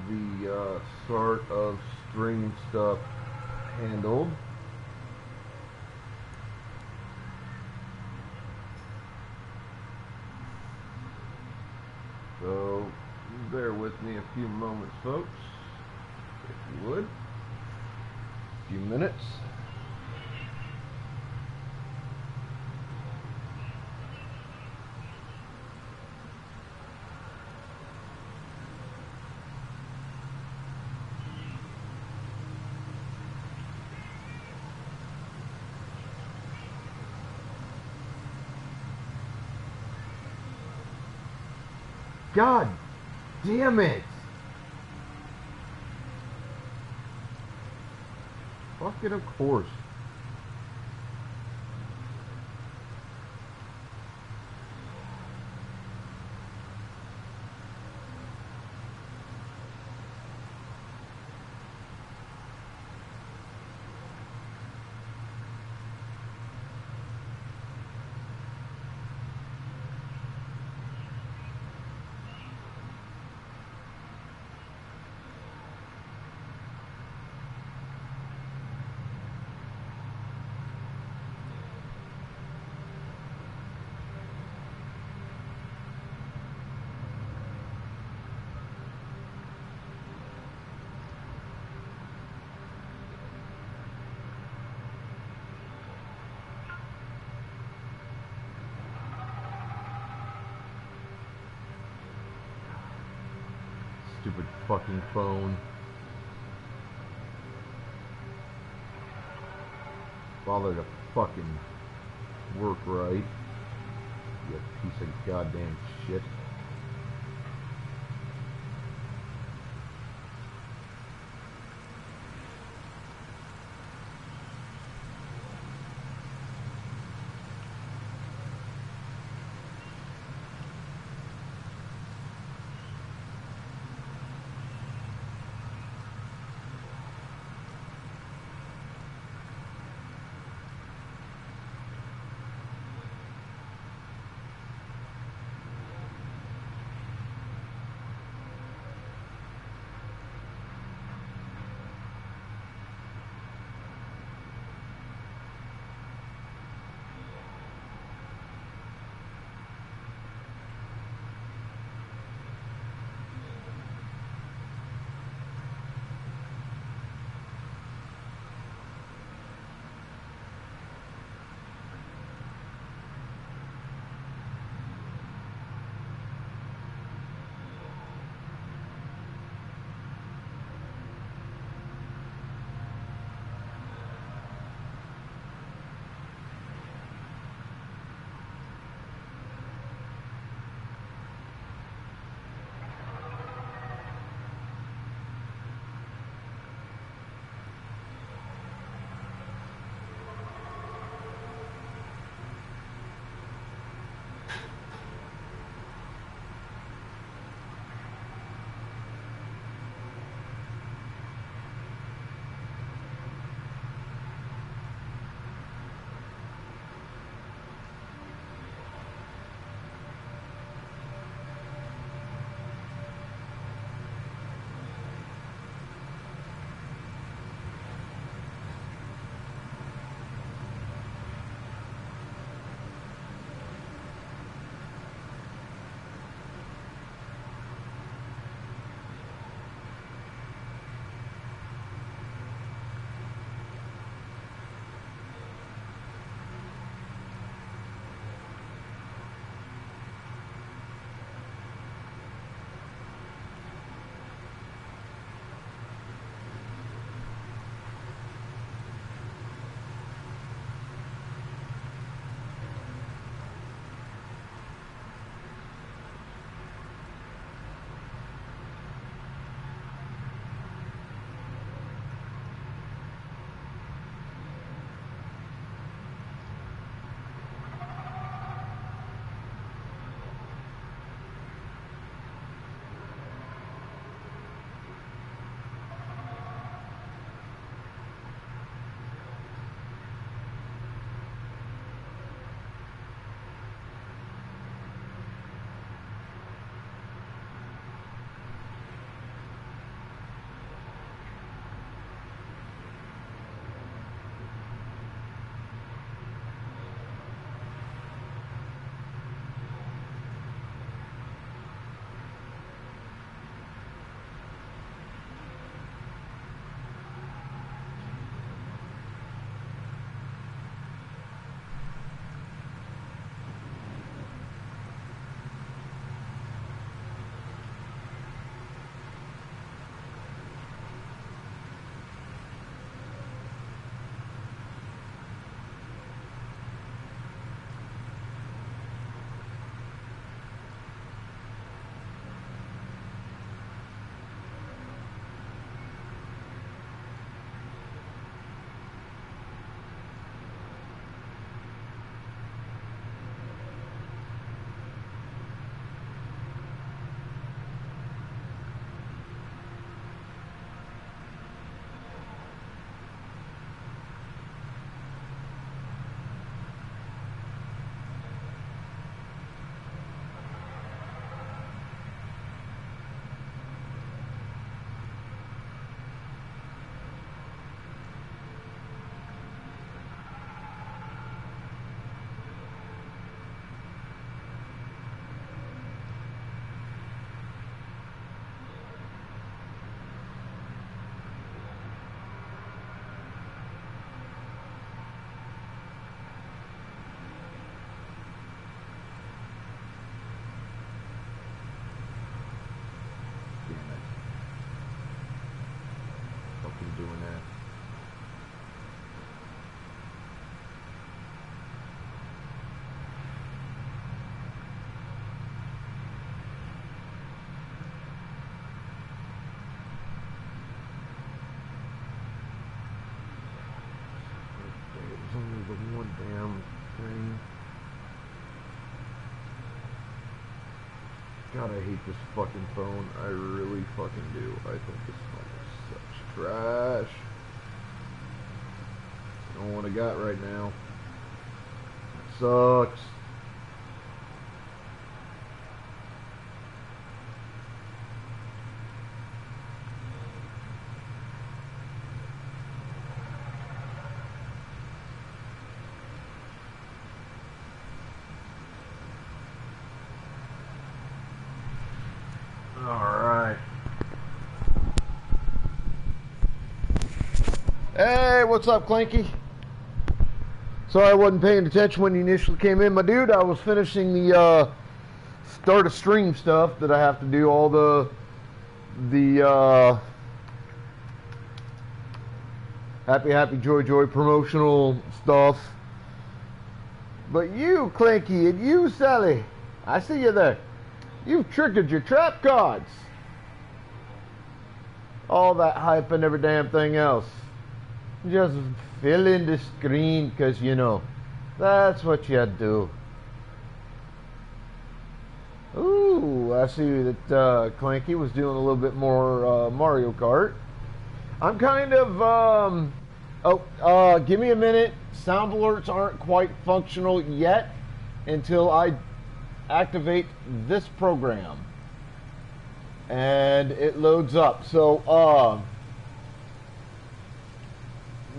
the sort of string stuff handled. So bear with me a few moments, folks, if you would. A few minutes. God damn it! Fucking of course. Stupid fucking phone. Bother to fucking work right. You piece of goddamn shit. only the one damn thing. God, I hate this fucking phone. I really fucking do. I think this phone is such trash. I don't know what I got right now. It sucks. Alright. Hey, what's up, Clanky? Sorry I wasn't paying attention when you initially came in, my dude. I was finishing the start of stream stuff that I have to do, all the happy joy promotional stuff. But you, Clanky, and you, Sally, I see you there. You've triggered your trap cards. All that hype and every damn thing else. Just fill in the screen, because, you know, that's what you do. Ooh, I see that Clanky was doing a little bit more Mario Kart. I'm kind of, give me a minute. Sound alerts aren't quite functional yet until I activate this program. And it loads up. So,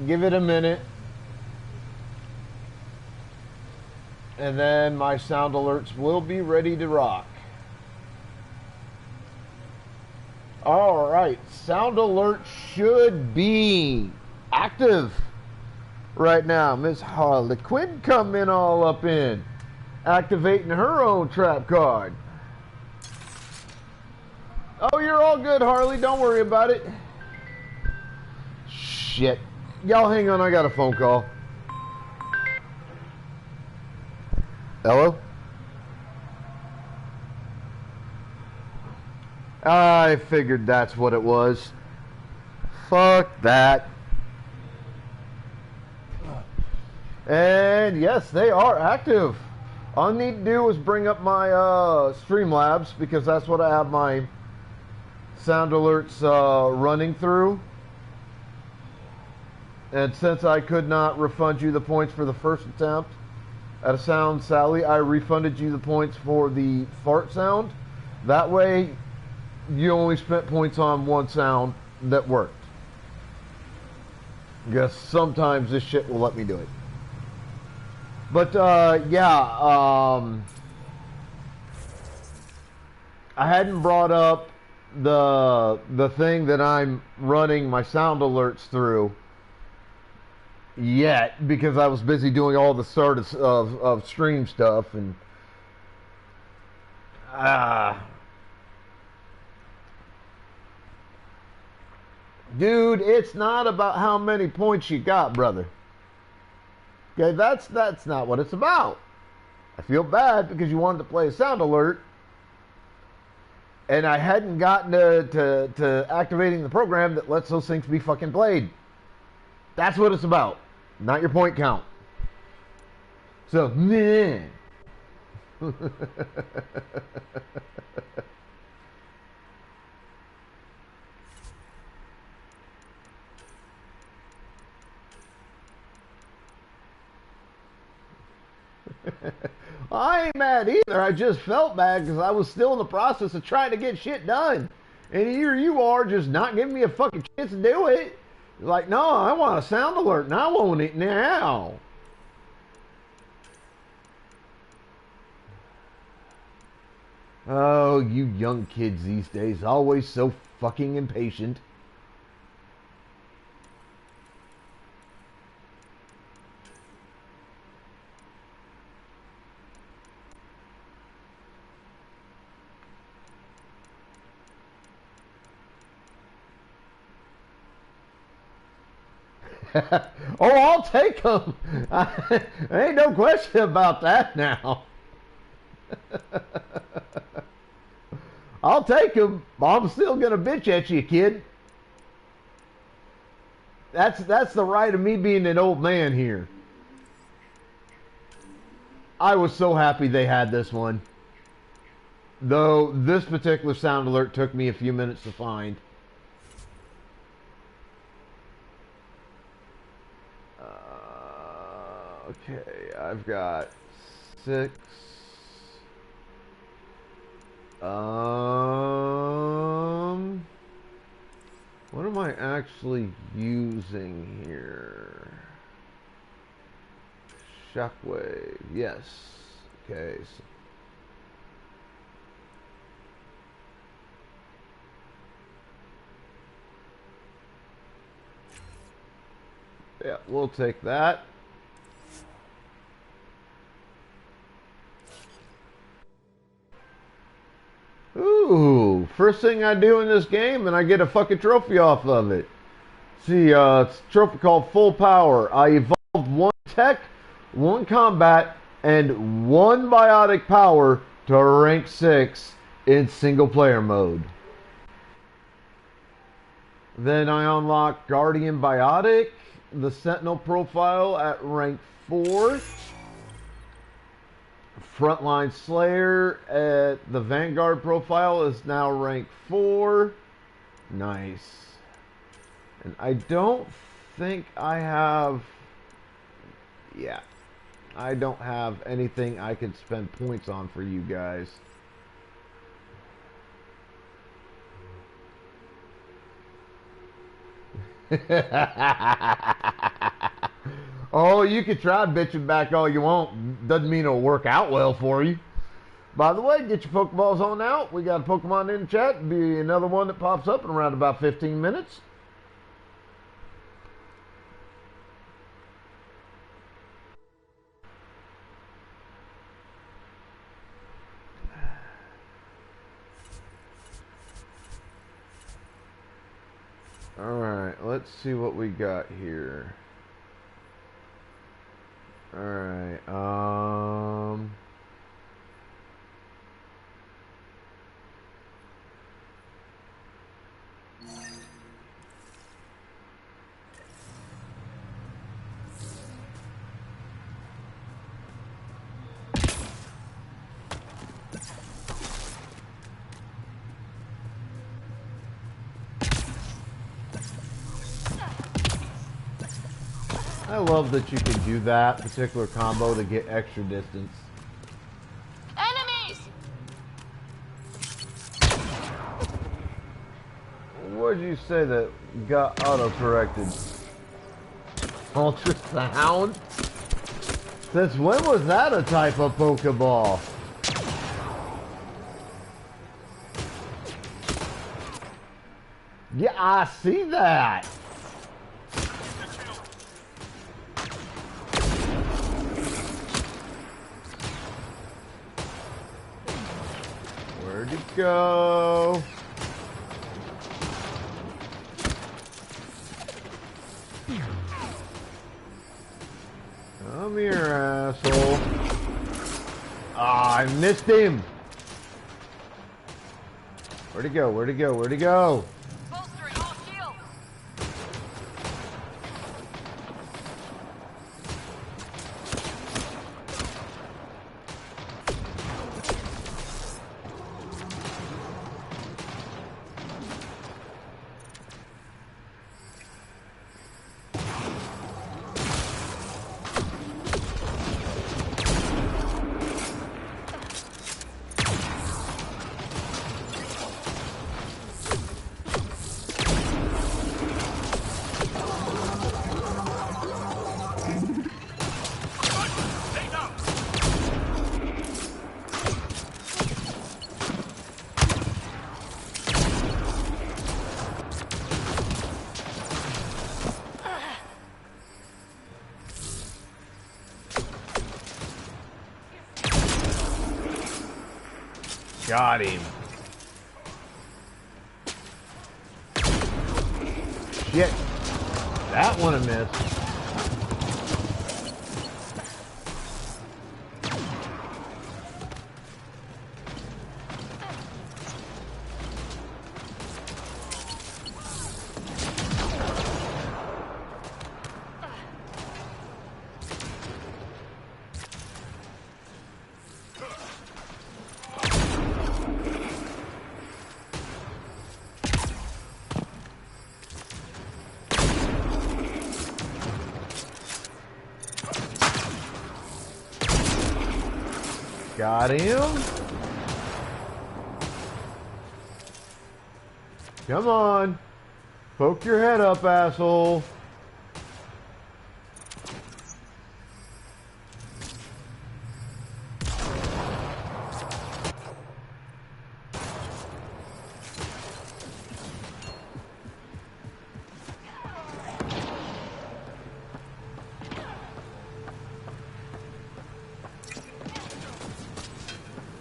give it a minute. And then my sound alerts will be ready to rock. Alright, sound alert should be active right now. Miss Harley Quinn coming all up in, activating her own trap card. Oh, you're all good, Harley. Don't worry about it. Shit. Y'all hang on, I got a phone call. Hello? I figured that's what it was. Fuck that. And yes, they are active. All I need to do is bring up my Streamlabs, because that's what I have my sound alerts running through. And since I could not refund you the points for the first attempt at a sound, Sally, I refunded you the points for the fart sound. That way, you only spent points on one sound that worked. Guess sometimes this shit will let me do it. But, yeah, I hadn't brought up the thing that I'm running my sound alerts through yet, because I was busy doing all the start of stream stuff, and dude, it's not about how many points you got, brother. Okay, that's not what it's about. I feel bad because you wanted to play a sound alert, and I hadn't gotten to activating the program that lets those things be fucking played. That's what it's about, not your point count. So, meh. I ain't mad either. I just felt bad because I was still in the process of trying to get shit done. And here you are just not giving me a fucking chance to do it. Like, no, I want a sound alert and I want it now. Oh, you young kids these days, always so fucking impatient. Oh, I'll take them. Ain't no question about that now. I'll take them. I'm still gonna bitch at you, kid. That's the right of me being an old man here. I was so happy they had this one. Though this particular sound alert took me a few minutes to find. Okay, I've got 6. What am I actually using here? Shockwave, yes. Okay. Yeah, we'll take that. Ooh, first thing I do in this game, and I get a fucking trophy off of it. See, it's a trophy called Full Power. I evolved 1 tech, 1 combat, and 1 biotic power to rank 6 in single player mode. Then I unlock Guardian Biotic, the Sentinel profile at rank 4. Frontline Slayer at the Vanguard profile is now rank 4. Nice. And I don't think I have... Yeah. I don't have anything I can spend points on for you guys. Oh, you can try bitching back all you want. Doesn't mean it'll work out well for you. By the way, get your Pokeballs on out. We got a Pokemon in the chat. It'll be another one that pops up in around about 15 minutes. Alright, let's see what we got here. Alright, I love that you can do that particular combo to get extra distance. Enemies! What did you say that got auto-corrected? Ultrasound? Since when was that a type of Pokeball? Yeah, I see that. Where'd it go? Come here, asshole. Ah, I missed him. Where'd he go? Where'd he go? Where'd he go? Bolstering all shields! Got him. Shit. That one a miss. Got him. Come on. Poke your head up, asshole.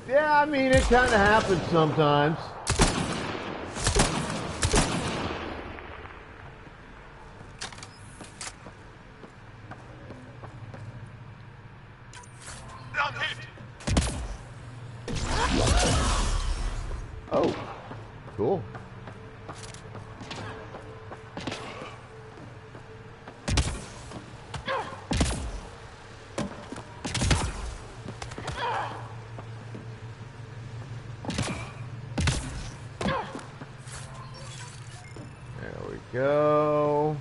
Yeah, I mean, it kind of happens sometimes. Oh, cool. There we go.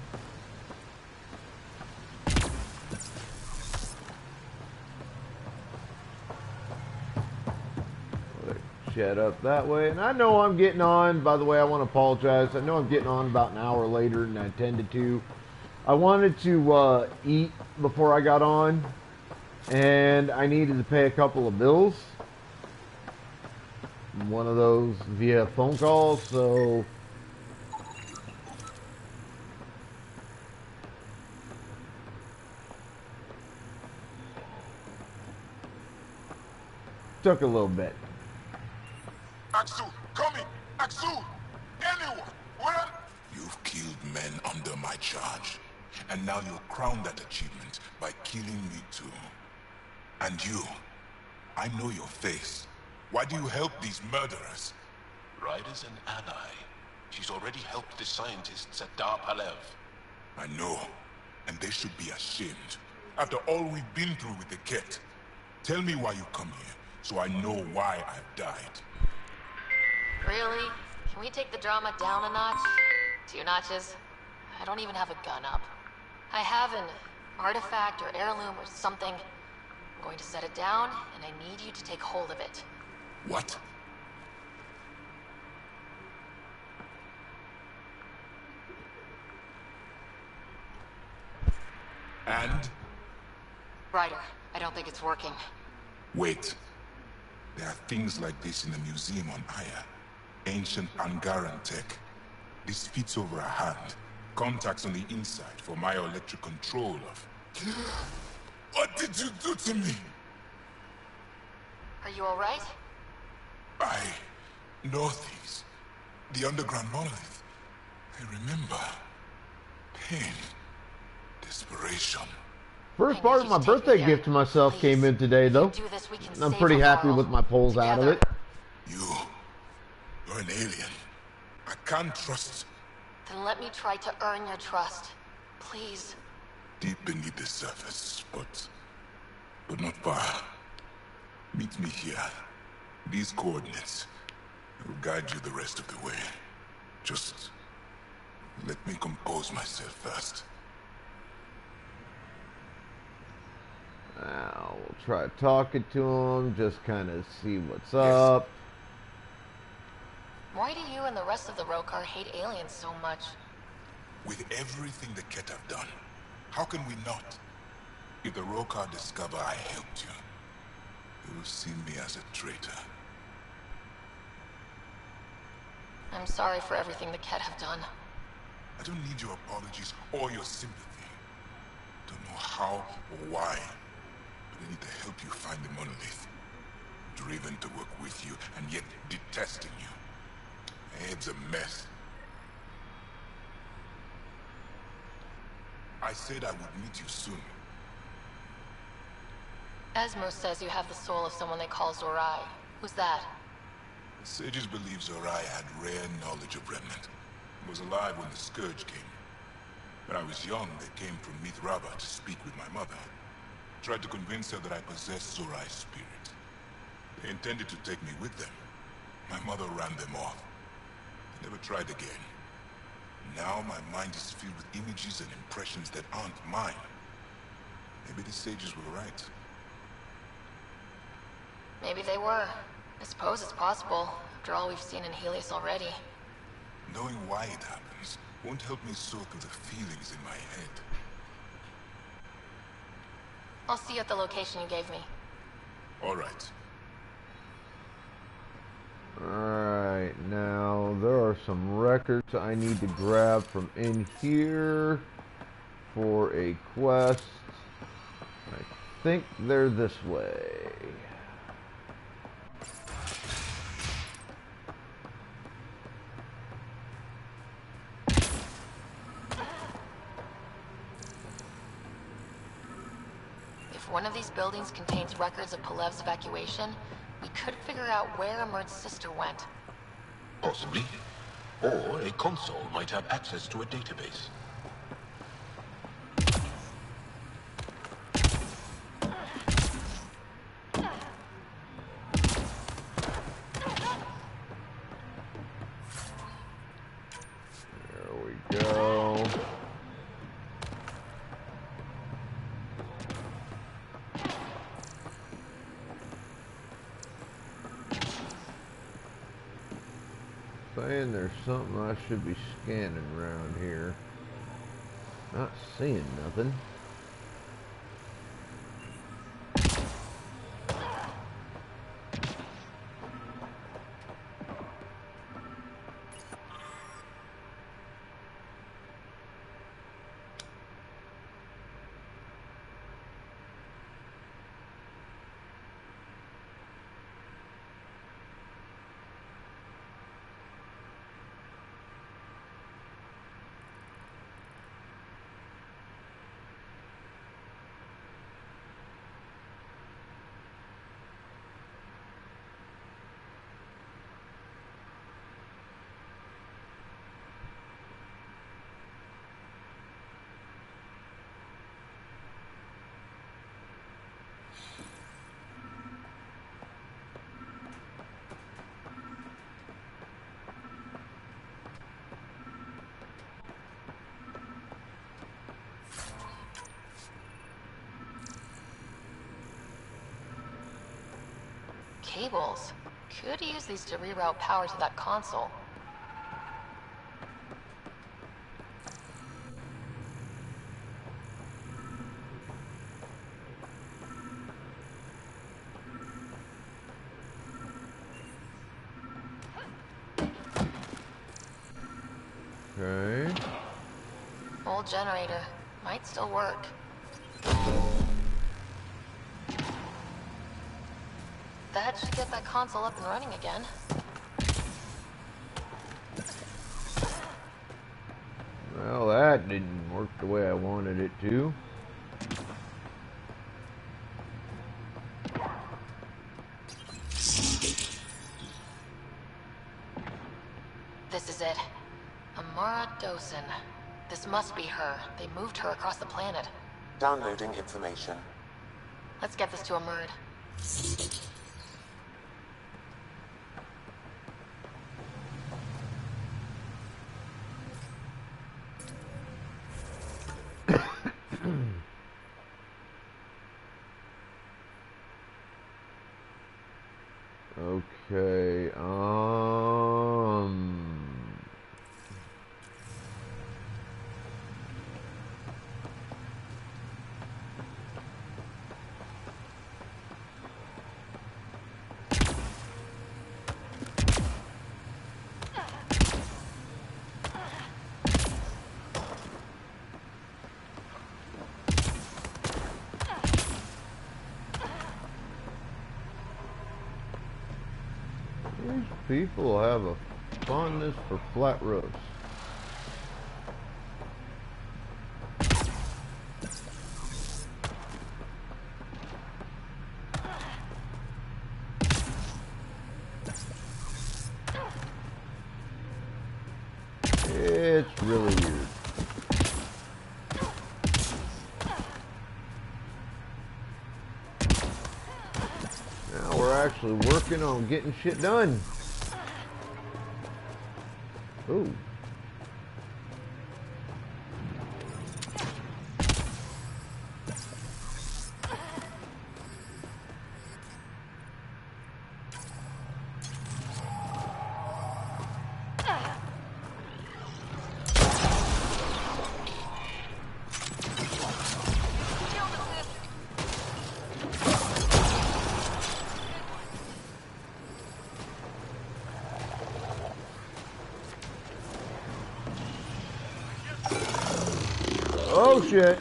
Shed up that way. And I know I'm getting on, by the way, I want to apologize. I know I'm getting on about an hour later than I intended to. I wanted to eat before I got on, and I needed to pay a couple of bills. One of those via phone call, so took a little bit. Aksu, come in! Aksu! Anyone! Where? You've killed men under my charge. And now you'll crown that achievement by killing me too. And you, I know your face. Why do you help these murderers? Ryder's an ally. She's already helped the scientists at Dar Palev. I know. And they should be ashamed. After all we've been through with the Ket. Tell me why you come here, so I know why I've died. Really? Can we take the drama down a notch? 2 notches? I don't even have a gun up. I have an artifact or heirloom or something. I'm going to set it down, and I need you to take hold of it. What? And? Ryder, I don't think it's working. Wait. There are things like this in the museum on Aya. Ancient Angaran tech. This fits over a hand. Contacts on the inside for myoelectric control of... What did you do to me? Are you alright? I know these. The underground monolith. I remember. Pain. Desperation. First part of my birthday gift to myself came in today, though. And I'm pretty happy with my pulls out of it. You're an alien. I can't trust... Then let me try to earn your trust. Please. Deep beneath the surface, but not far. Meet me here. These coordinates will guide you the rest of the way. Just let me compose myself first. Now, we'll try talking to him, just kind of see what's up. Why do you and the rest of the Rokar hate aliens so much? With everything the Ket have done, how can we not? If the Rokar discover I helped you, they will see me as a traitor. I'm sorry for everything the Ket have done. I don't need your apologies or your sympathy. Don't know how or why, but I need to help you find the monolith. Driven to work with you, and yet detesting you. My head's a mess. I said I would meet you soon. Asmo says you have the soul of someone they call Zorai. Who's that? The sages believe Zorai had rare knowledge of Remnant. He was alive when the Scourge came. When I was young, they came from Mithrava to speak with my mother. Tried to convince her that I possessed Zorai's spirit. They intended to take me with them. My mother ran them off. They never tried again. Now my mind is filled with images and impressions that aren't mine. Maybe the sages were right. Maybe they were. I suppose it's possible, after all we've seen in Helios already. Knowing why it happens won't help me sort through the feelings in my head. I'll see you at the location you gave me. All right. Alright, now there are some records I need to grab from in here for a quest. I think they're this way. If one of these buildings contains records of Palev's evacuation, we could figure out where Amur's sister went. Possibly. Or a console might have access to a database. There we go. Saying there's something I should be scanning around here. Not seeing nothing. Cables. Could use these to reroute power to that console. Okay. Old generator. Might still work. That should get that console up and running again. Well, that didn't work the way I wanted it to. This is it. Amara Dosen. This must be her. They moved her across the planet. Downloading information. Let's get this to Amurd. Okay, these people have a fondness for flat roast. It's really weird. Now we're actually working on getting shit done. Ooh. shit.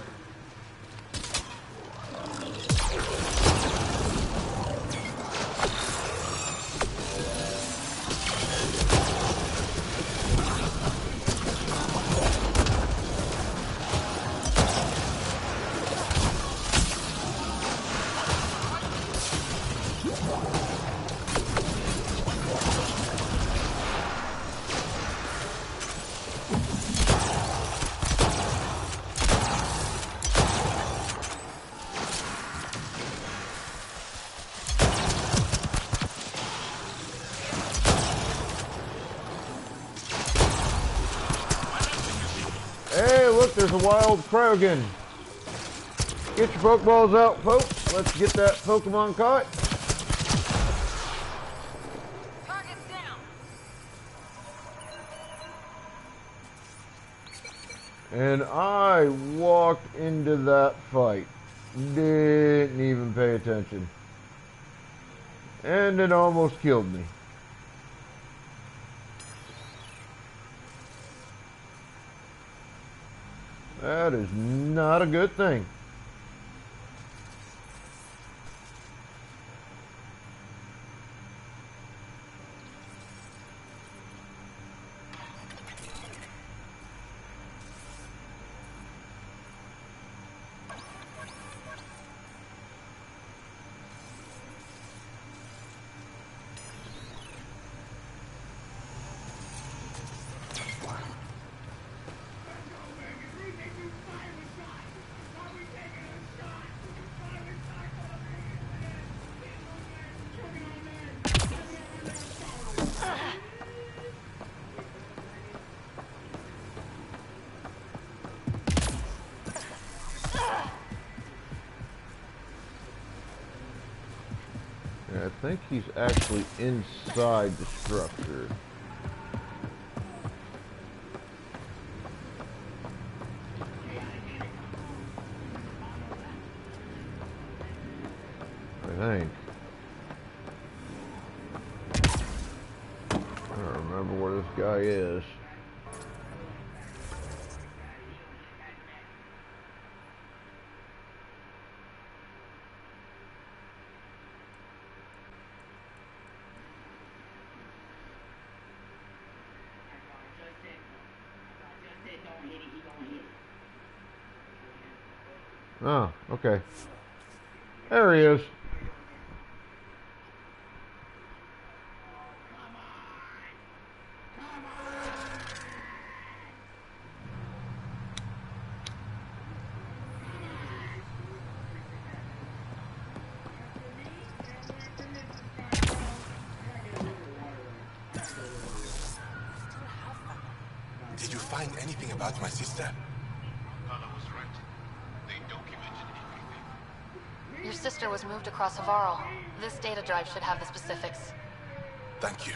Hey, look, there's a wild Krogan. Get your Pokeballs out, folks. Let's get that Pokemon caught. Target's down. And I walked into that fight. Didn't even pay attention. And it almost killed me. That is not a good thing. I think he's actually inside the structure. I think. I don't remember where this guy is. Oh, okay. There he is. Did you find anything about my sister? Carla was right. They documented everything. Your sister was moved across Havarl. This data drive should have the specifics. Thank you.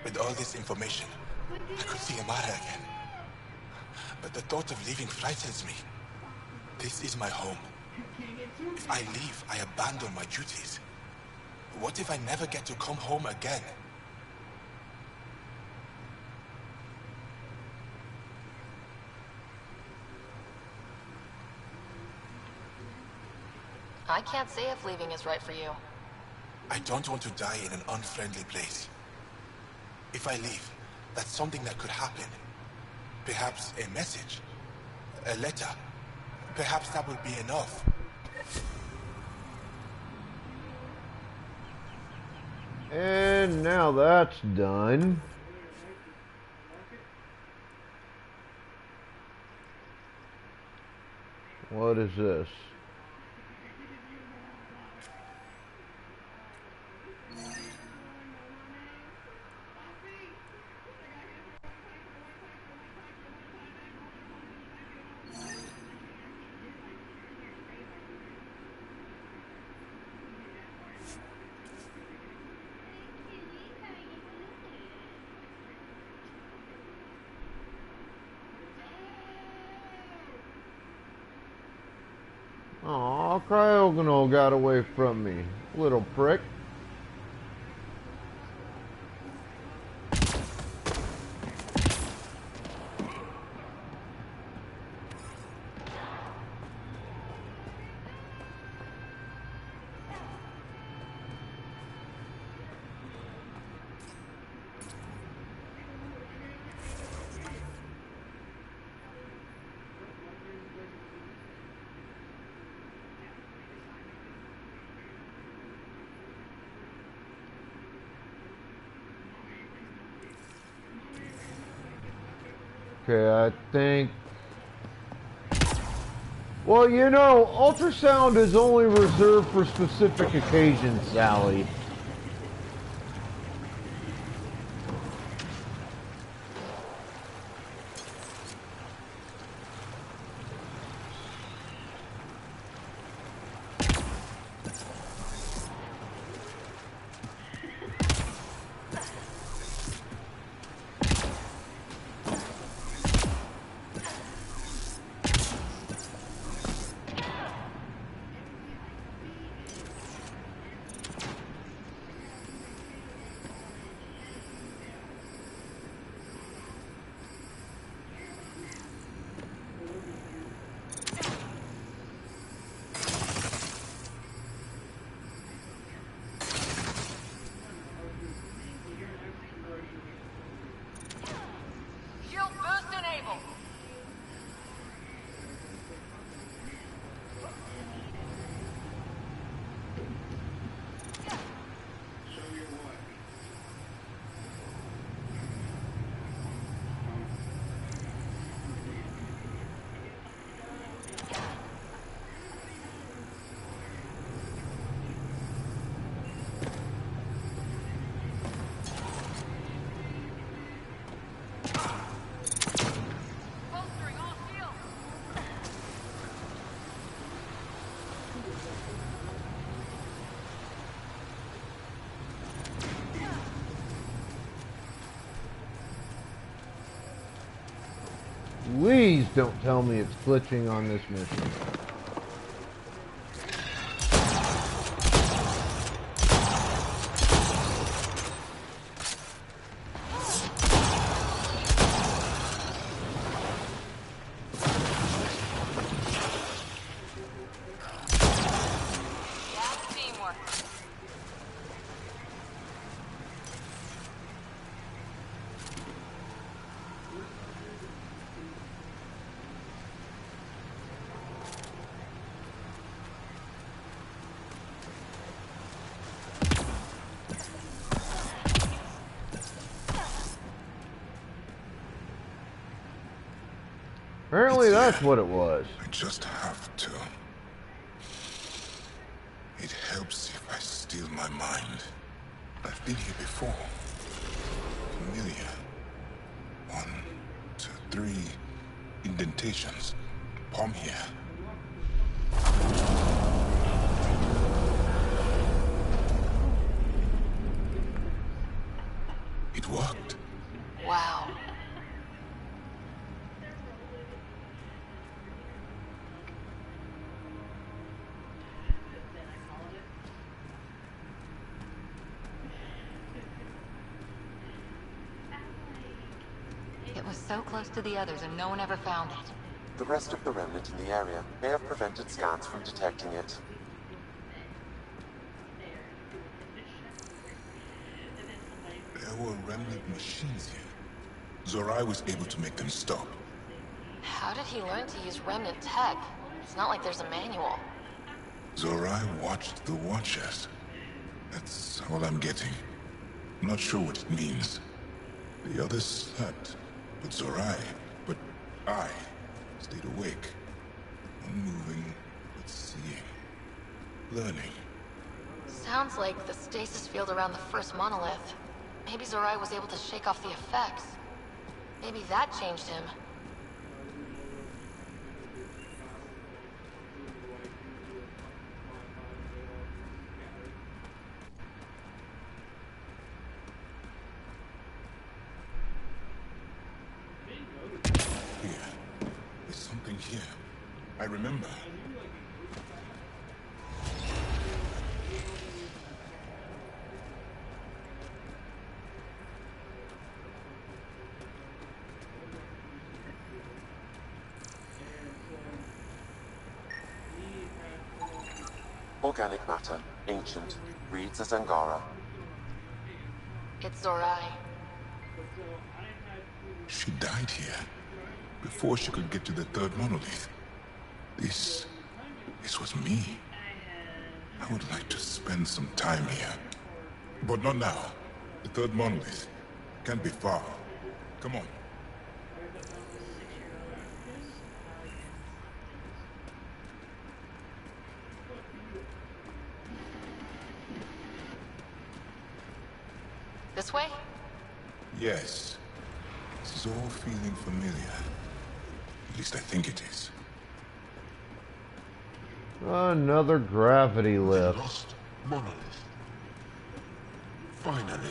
With all this information, I could see Amara again. But the thought of leaving frightens me. This is my home. If I leave, I abandon my duties. What if I never get to come home again? I can't say if leaving is right for you. I don't want to die in an unfriendly place. If I leave, that's something that could happen. Perhaps a message, a letter. Perhaps that would be enough. And now that's done. What is this? Aw, Cryogonal got away from me, little prick. Okay, I think... Well, you know, ultrasound is only reserved for specific occasions, Sally. Shield boost enabled. Bolstering all shields. Please don't tell me it's glitching on this mission. That's teamwork. Apparently It's that's here. what it was. I just have to. It helps if I steal my mind. I've been here before. Familiar. 1, 2, 3 indentations. Palm here. It worked. Wow. It was so close to the others and no one ever found it. The rest of the remnant in the area may have prevented scans from detecting it. There were remnant machines here. Zorai was able to make them stop. How did he learn to use remnant tech? It's not like there's a manual. Zorai watched the Watchers. That's all I'm getting. I'm not sure what it means. The others slept, but I stayed awake. Unmoving, but seeing. Learning. Sounds like the stasis field around the first monolith. Maybe Zorai was able to shake off the effects. Maybe that changed him. Here. There's something here. I remember. Organic matter, ancient, reads as Angara. It's Zorai. She died here. Before she could get to the third monolith. This was me. I would like to spend some time here. But not now. The third monolith. Can't be far. Come on. This way? Yes. This is all feeling familiar. At least I think it is. Another gravity The lift. lost monolith. Finally.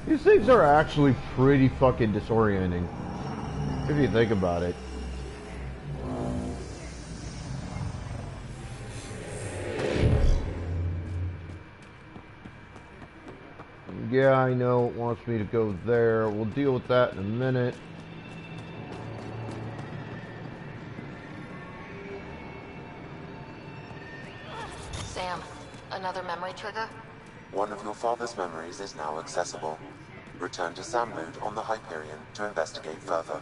These things are actually pretty fucking disorienting, if you think about it. Yeah, I know it wants me to go there. We'll deal with that in a minute. Sam, another memory trigger? One of your father's memories is now accessible. Return to Sam mode on the Hyperion to investigate further.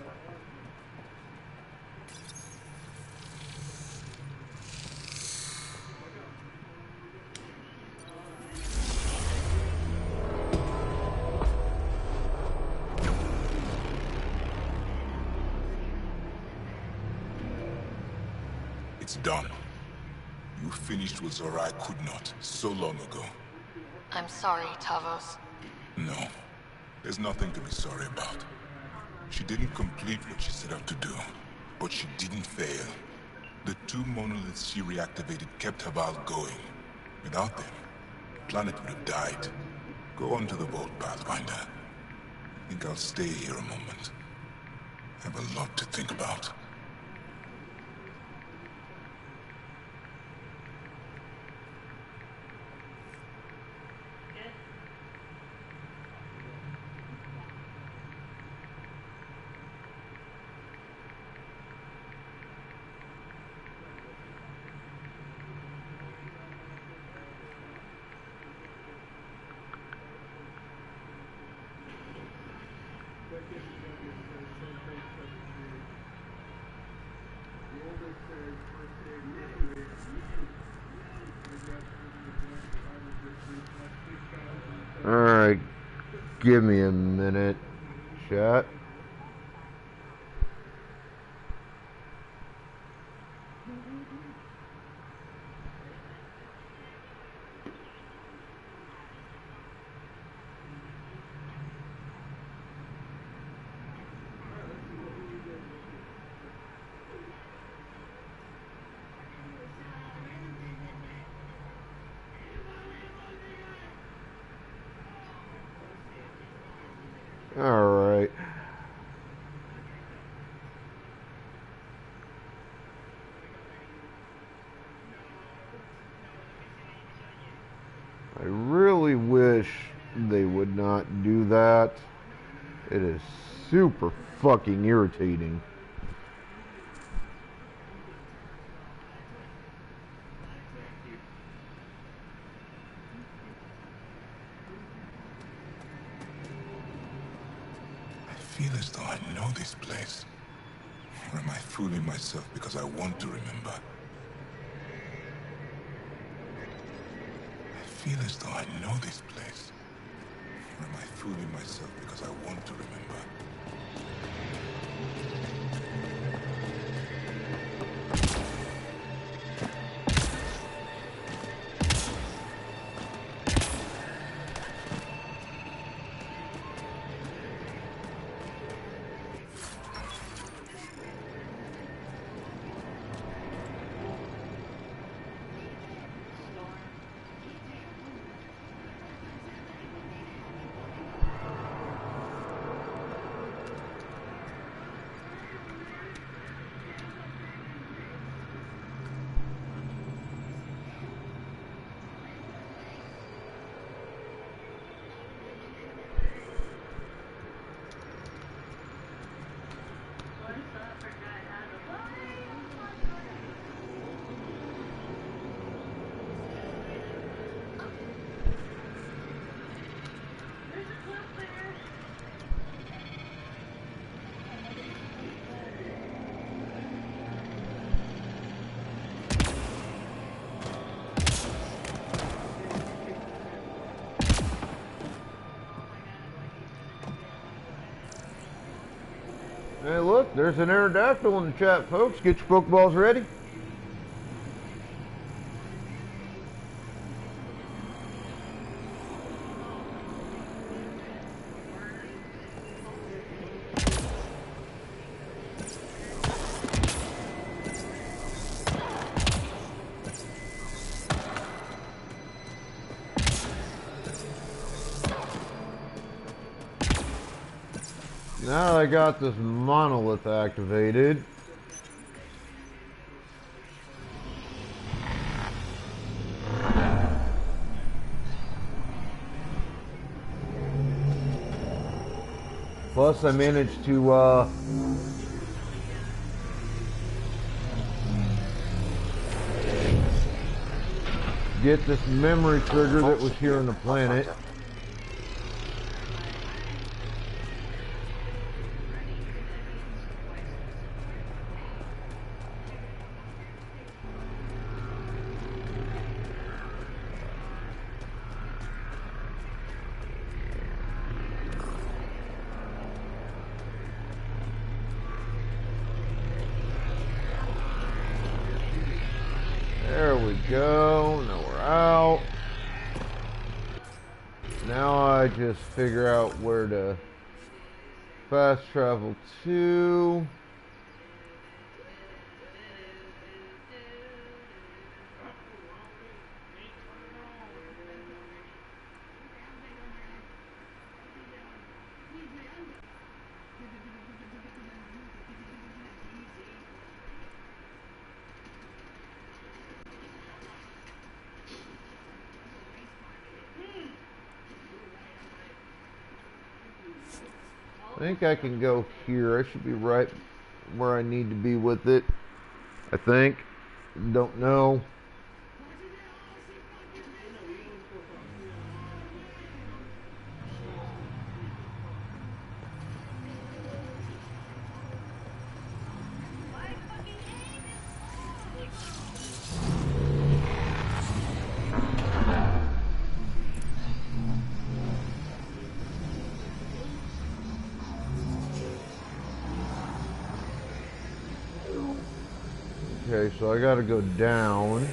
It's done. You finished what Zorai could not so long ago. I'm sorry, Tavos. No. There's nothing to be sorry about. She didn't complete what she set out to do, but she didn't fail. The two monoliths she reactivated kept Haval going. Without them, the planet would have died. Go on to the vault, Pathfinder. I think I'll stay here a moment. I have a lot to think about. Alright, give me a minute, chat. Alright. I really wish they would not do that. It is super fucking irritating. I feel as though I know this place. Or am I fooling myself because I want to remember? I feel as though I know this place. Or am I fooling myself because I want to remember? Hey, look, there's an Aerodactyl in the chat, folks. Get your Pokeballs ready. Now that I got this monolith activated, plus I managed to get this memory trigger that was here on the planet. There we go. Now we're out. Now I just figure out where to fast travel to. I think I can go here. I should be right where I need to be with it. I think. Don't know. Okay, so I gotta go down.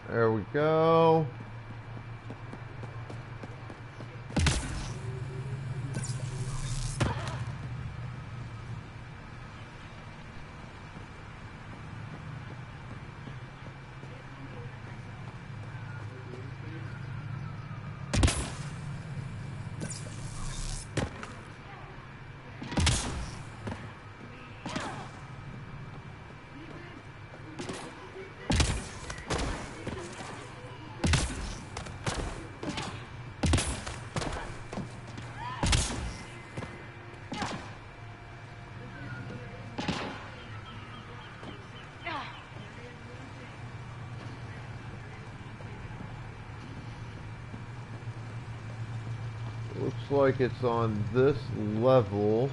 There we go. Looks like it's on this level.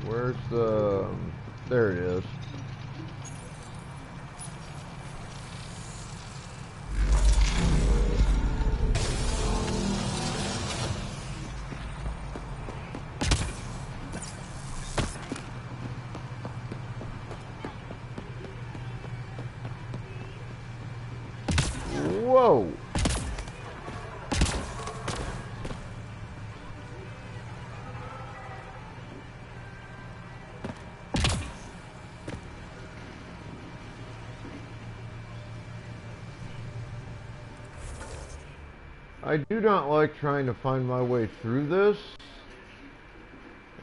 Where's the... There it is. Whoa! I do not like trying to find my way through this.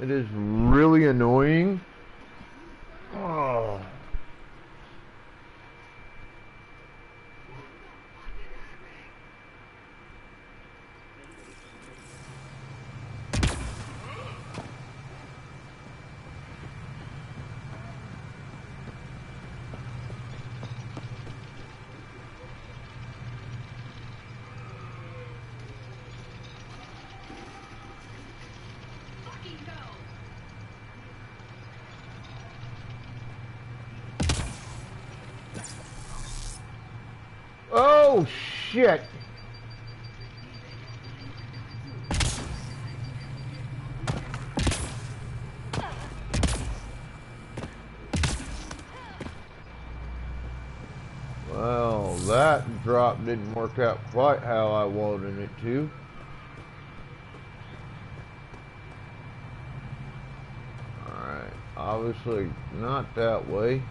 It is really annoying. Oh. Oh, shit. Well, that drop didn't work out quite how I wanted it to. Alright, obviously not that way.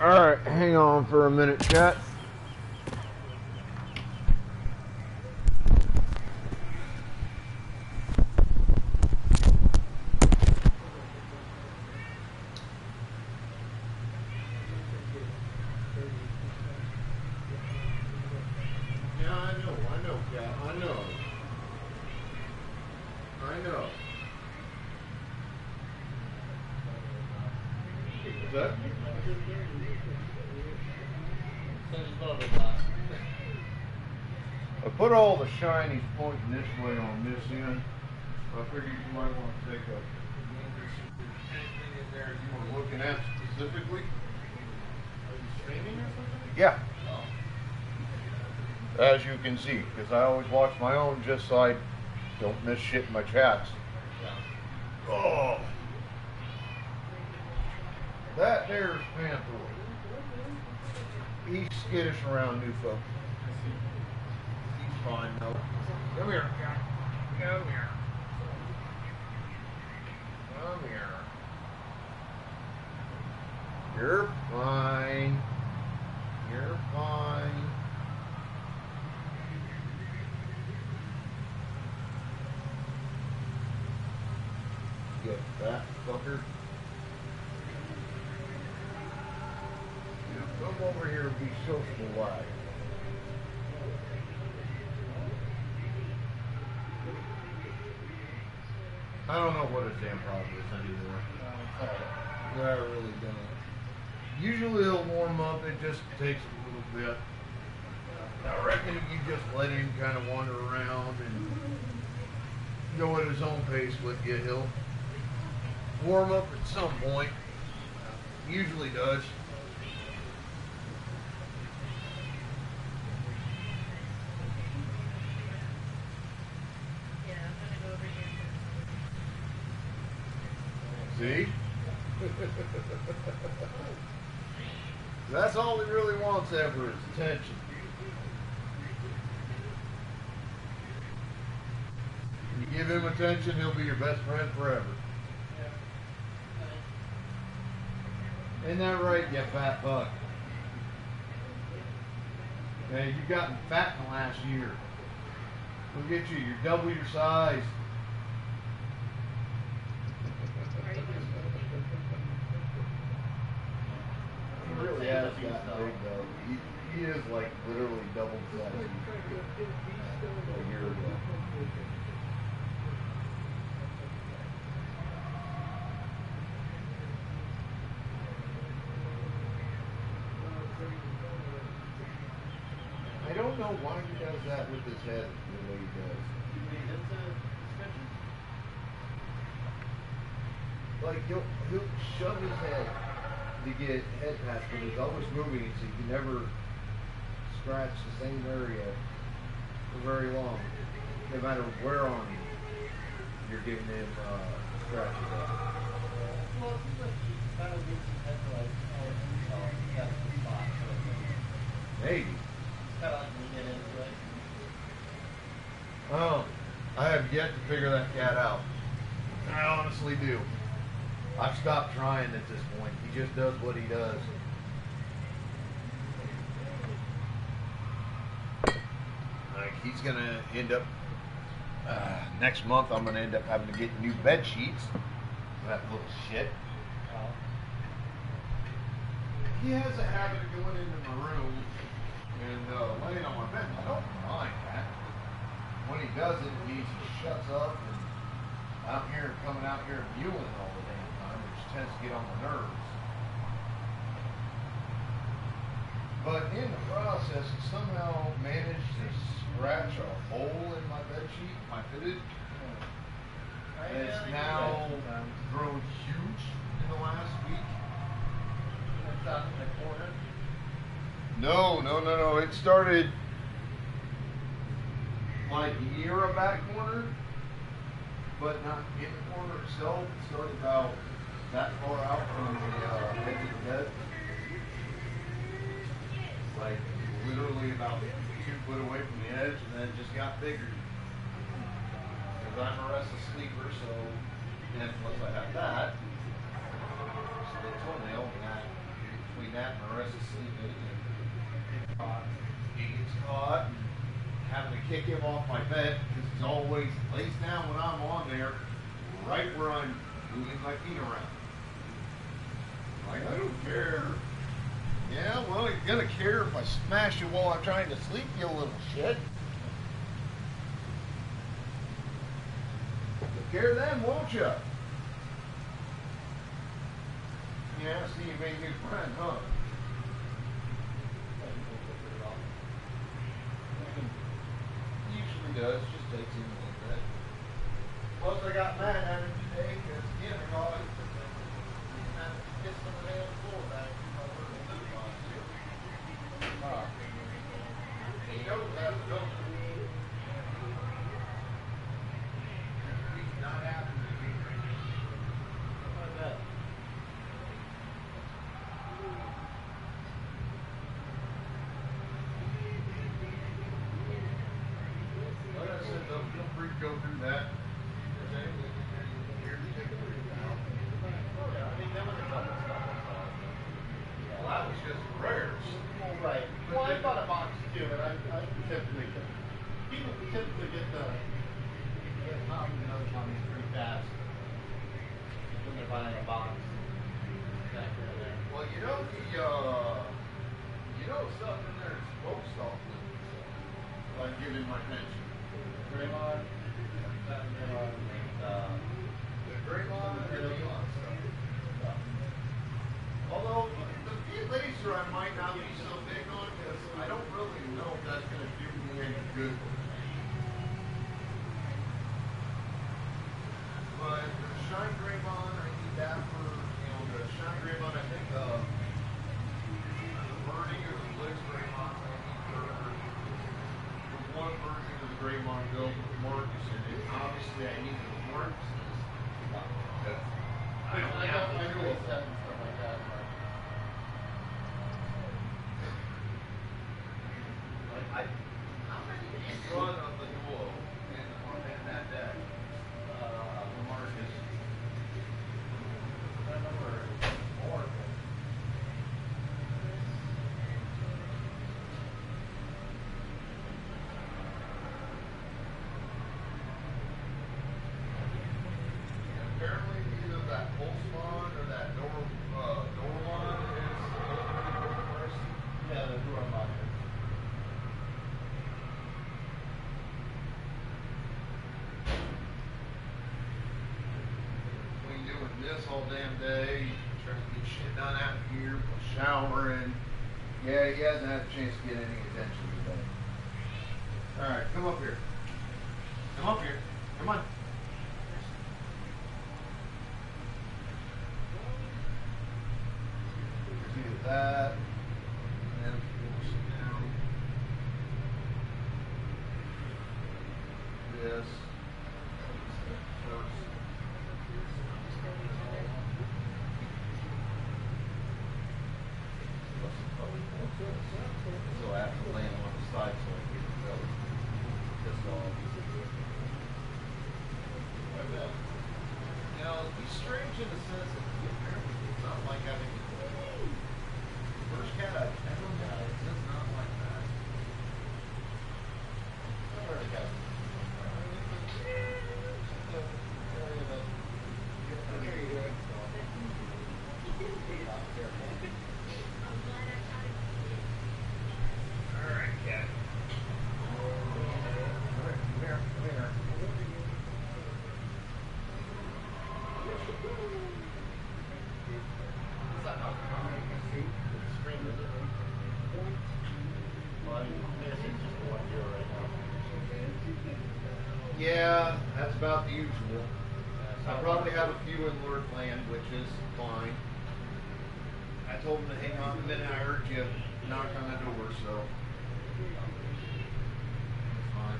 Alright, hang on for a minute, chat. Yeah, I know, cat, I know. I know. What's that? I put all the shinies pointing this way on this end. I figured you might want to take a anything in there you were looking at specifically. Are you streaming or something? Yeah. Oh. As you can see, because I always watch my own just so I don't miss shit in my chats. Yeah. Oh. That there's Panther. He's skittish around new folks. He's fine though. Come here. Come here. Come here. You're fine. You're fine. Get that fucker. Come over here and be sociable wise. I don't know what his damn problem is anymore. I really don't. Usually it'll warm up, it just takes a little bit. I reckon if you just let him kind of wander around and go at his own pace with you, he'll warm up at some point. Usually does. See? That's all he really wants ever is attention. You give him attention, he'll be your best friend forever. Ain't that right, you fat buck? Man, you've gotten fat in the last year. Look at you, you're double your size. He really has gotten big though. He is like literally double the size a year ago. I don't know why he does that with his head the way he does. Like he'll shove his head to get head pats, but he's always moving, so you can never scratch the same area for very long, no matter where on you're getting him scratches at. Well, it seems like he kind of gets his head to like, oh, that's the spot. Maybe. It's kind of like when you get into it. Oh, I have yet to figure that cat out. I honestly do. I've stopped trying at this point. He just does what he does. he's gonna end up next month. I'm gonna end up having to get new bed sheets. That little shit. He has a habit of going into my room and laying on my bed. I don't mind that. When he does it, it means he shuts up and I'm here coming out here mewing all the damn time, which tends to get on my nerves. But in the process, he somehow managed to scratch a hole in my bed sheet, my fitted. It's now grown huge in the last week. It's out in the corner. No. It started like near a back corner, but not in the corner itself. It started about that far out from the edge of the bed. Like literally about 2 foot away from the edge, and then it just got bigger. Because I'm a restless sleeper, so, and plus I have that, so the toenail, and that, between that and my restless sleeping, he gets caught, and having to kick him off my bed, because he's always lays down when I'm on there, right where I'm moving my feet around. Like, I don't care. Yeah, well, you're gonna care if I smash you while I'm trying to sleep, you little shit. You'll care then, won't you? Yeah, see, you made me a friend, huh? Usually does, just takes him a little bit. Plus, I got mad at him today because again, I got it. Pissed on the damn floor back. He knows that's a goat. He's not happy with me. Like that. Like I said, though, feel free to go through that. If there's anything here to take a read now. Oh, yeah, I mean, there was a couple stuff I saw. Well, that was just prayers. Well, right. Well, I bought a box too, and I typically get, people typically get the copies and other copies pretty fast when they're buying a box. Back there. Well, you know stuff in there is supposed to off like giving my pension. Draymond, The Draymond and the Elon stuff. Although the few laser I might not be so big on because I don't really know if that's going to do me any good. But the Shine Draymond, I need that for, the Shine Draymond, I think the Burning or the Blitz Draymond, I need for the one version of the Draymond built with Marcus in it. Obviously, I need the Marcus. I know it's that and stuff like that. How many did you run on the duo in that deck? Marcus. I remember more. Apparently, either that pulse one or that door one is Yeah, the door unlocker. between doing this all damn day, trying to get shit done out here, showering. Yeah, he hasn't had a chance to get any attention today. Alright, come up here. Come up here. Come on. Do that. And then we'll sit down. This. First. So I have to lay him on the side so I can get the belly. Pissed off. You know, he's strange in the sense that he apparently does not like having first cat I've ever met does not like that. that's about the usual. I probably have a few in Lord land, which is fine. I told him to hang on the minute I heard you knock on the door, so it's fine.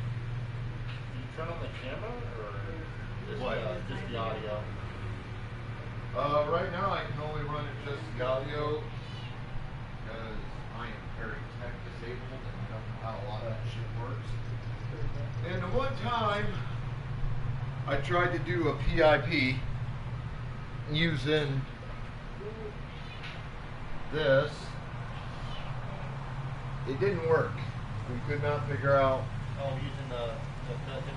Did you turn on the camera or just, What? Just the audio? Right now I can only run it just the audio because I am very tech disabled and I don't know how a lot of that shit works. And the one time I tried to do a PIP using this, it didn't work. We could not figure out. Oh, using the method?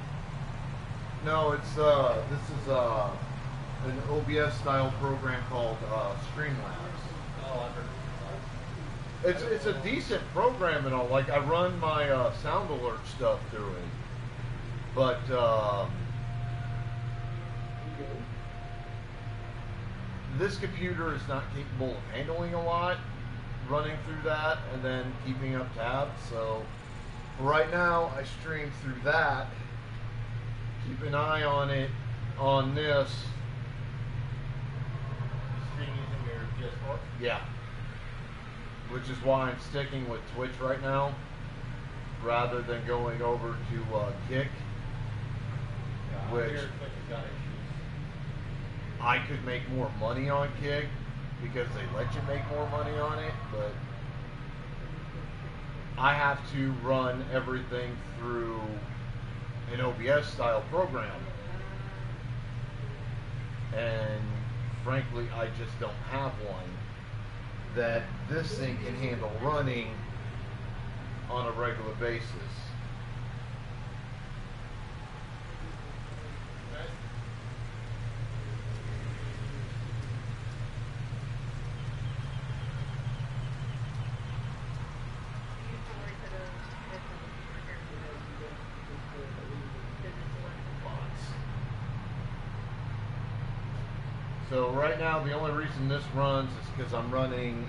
No, it's this is an OBS style program called Streamlabs. Oh, I've heard of it. It's a decent program and all. Like I run my sound alert stuff through it, but this computer is not capable of handling a lot running through that and then keeping up tabs. So right now I stream through that. Keep an eye on it on this. Stream using your PS4? Yeah. Which is why I'm sticking with Twitch right now rather than going over to Kick. Yeah, Which Twitch has got issues. I could make more money on Kick because they let you make more money on it, but I have to run everything through an OBS style program. And frankly, I just don't have one that this thing can handle running on a regular basis. So right now, the only reason this runs is because I'm running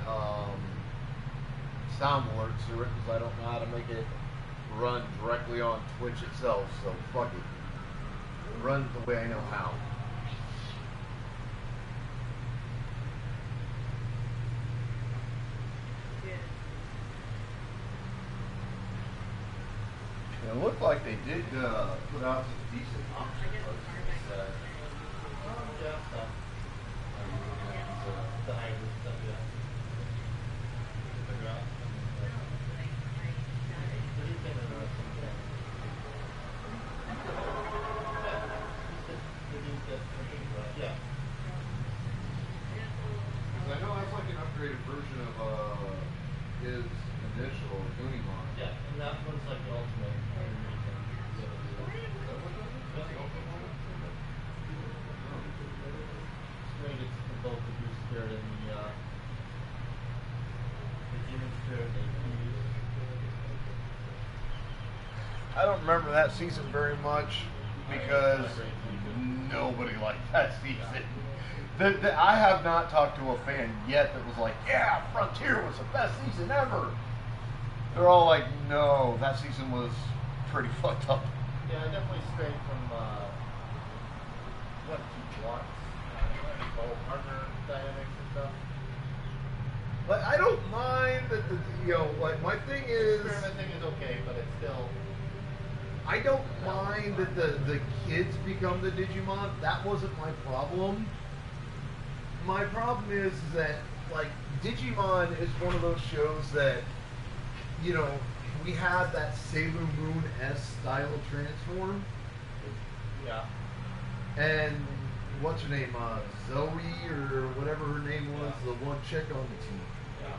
sound alerts through it because I don't know how to make it run directly on Twitch itself. So fuck it. Run the way I know how. It looked like they did put out some decent options. Yeah, the hybrid stuff, yeah. Figure out. What do you think of that? Yeah. Because I know that's like an upgraded version of his initial Unimon. Yeah, and that one's like the ultimate. It's both the Goose Spirit and the Demon Spirit that you use. I don't remember that season very much because nobody liked that season. I have not talked to a fan yet that was like, yeah, Frontier was the best season ever. They're all like, no, that season was pretty fucked up. Yeah, I definitely strayed from what he wants. The whole partner dynamics and stuff. But I don't mind that like my thing is, Experiment thing is okay, but it's still. I don't mind that the kids become the Digimon. That wasn't my problem. My problem is that like Digimon is one of those shows that we had that Sailor Moon-esque style transform. Yeah. And what's her name? Zoe or whatever her name was, the one chick on the team. Yeah.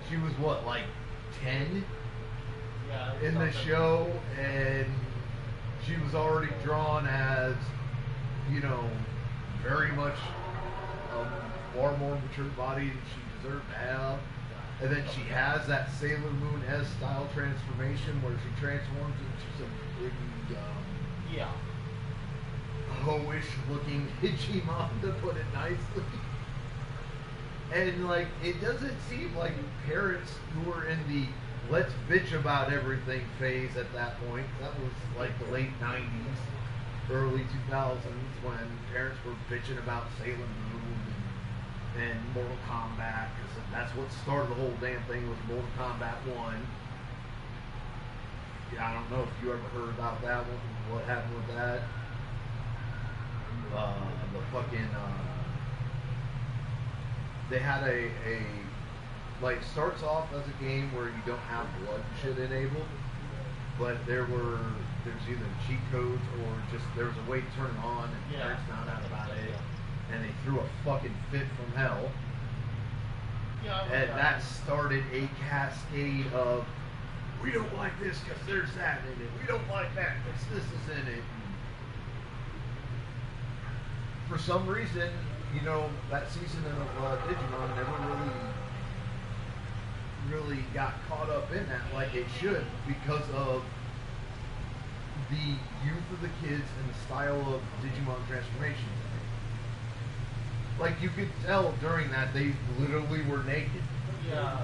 She was what, like 10 Yeah. in the show, and she was already drawn as, very much a far more mature body than she deserved to have. And then she has that Sailor Moon-esque style transformation where she transforms into some big, Yeah. ho-ish looking Digimon, to put it nicely. And like, it doesn't seem like parents who were in the let's bitch about everything phase at that point, that was like the late 90s, early 2000s when parents were bitching about Sailor Moon and Mortal Kombat, because that's what started the whole damn thing was Mortal Kombat 1. Yeah, I don't know if you ever heard about that one, what happened with that. The fucking, they had a like, starts off as a game where you don't have blood shit enabled, but there's either cheat codes or just, there was a way to turn it on, and parents found out about it, and they threw a fucking fit from hell. And that started a cascade of, we don't like this because there's that in it. We don't like that because this is in it. For some reason, you know, that season of Digimon never really got caught up in that like it should, because of the youth of the kids and the style of Digimon transformations. Like, you could tell during that they literally were naked. Yeah.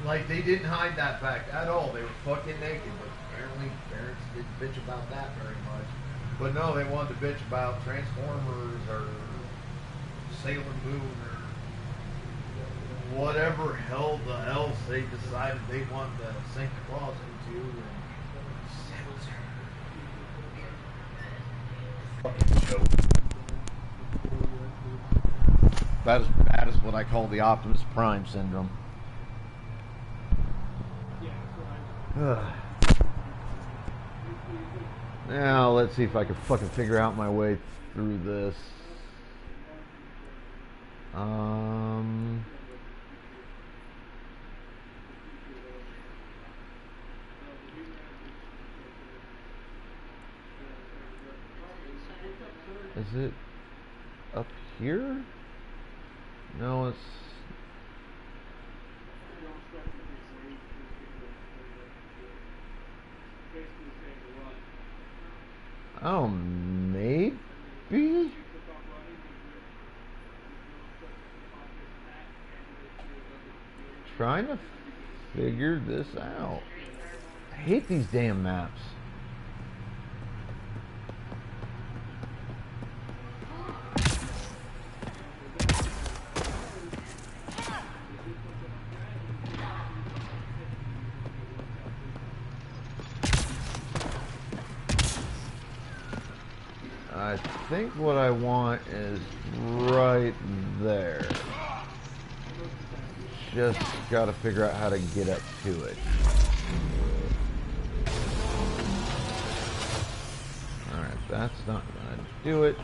Like, they didn't hide that fact at all. They were fucking naked. But apparently, parents didn't bitch about that very much. But no, they wanted to bitch about Transformers or Sailor Moon or whatever hell the else they decided they wanted to sink claws into and censor. That is what I call the Optimus Prime syndrome. Now let's see if I can fucking figure out my way through this. Is it up here? No, it's... Oh, maybe? Trying to figure this out. I hate these damn maps. I think what I want is right there. Just gotta figure out how to get up to it. Alright, that's not gonna do it.